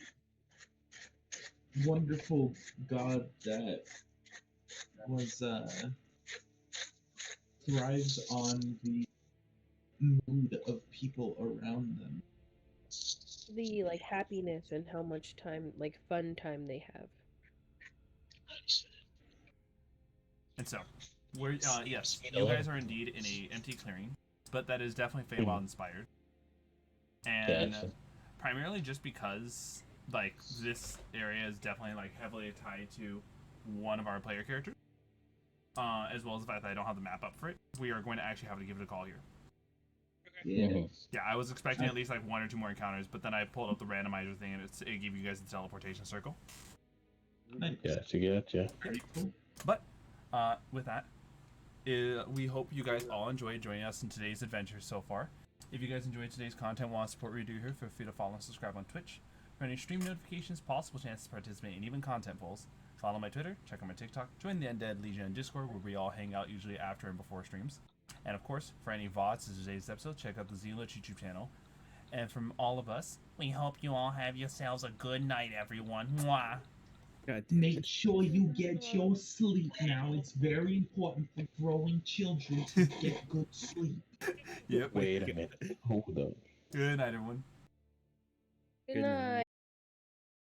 wonderful god that was, thrives on the mood of people around them. The like happiness and how much time, like fun time they have. And so, yes, you guys are indeed in a empty clearing, but that is definitely Feywild inspired. And primarily just because, like, this area is definitely, like, heavily tied to one of our player characters, as well as the fact that I don't have the map up for it, we are going to actually have to give it a call here. Yeah. Yeah, I was expecting at least, like, 1 or 2 more encounters, but then I pulled up the randomizer thing, and it gave you guys the teleportation circle. Nice. Gotcha. Pretty cool. But, with that, we hope you guys all enjoyed joining us in today's adventure so far. If you guys enjoyed today's content and want to support what we do here, feel free to follow and subscribe on Twitch. For any stream notifications, possible chances to participate, and even content polls, follow my Twitter, check out my TikTok, join the Undead Legion and Discord, where we all hang out usually after and before streams. And of course, for any VODs to today's episode, check out the Zealot YouTube channel. And from all of us, we hope you all have yourselves a good night, everyone. Mwah. God damn Make it. sure you get your sleep now. It's very important for growing children to get good sleep. Yep. Wait a minute. Hold up. Good night, everyone. Good Good night.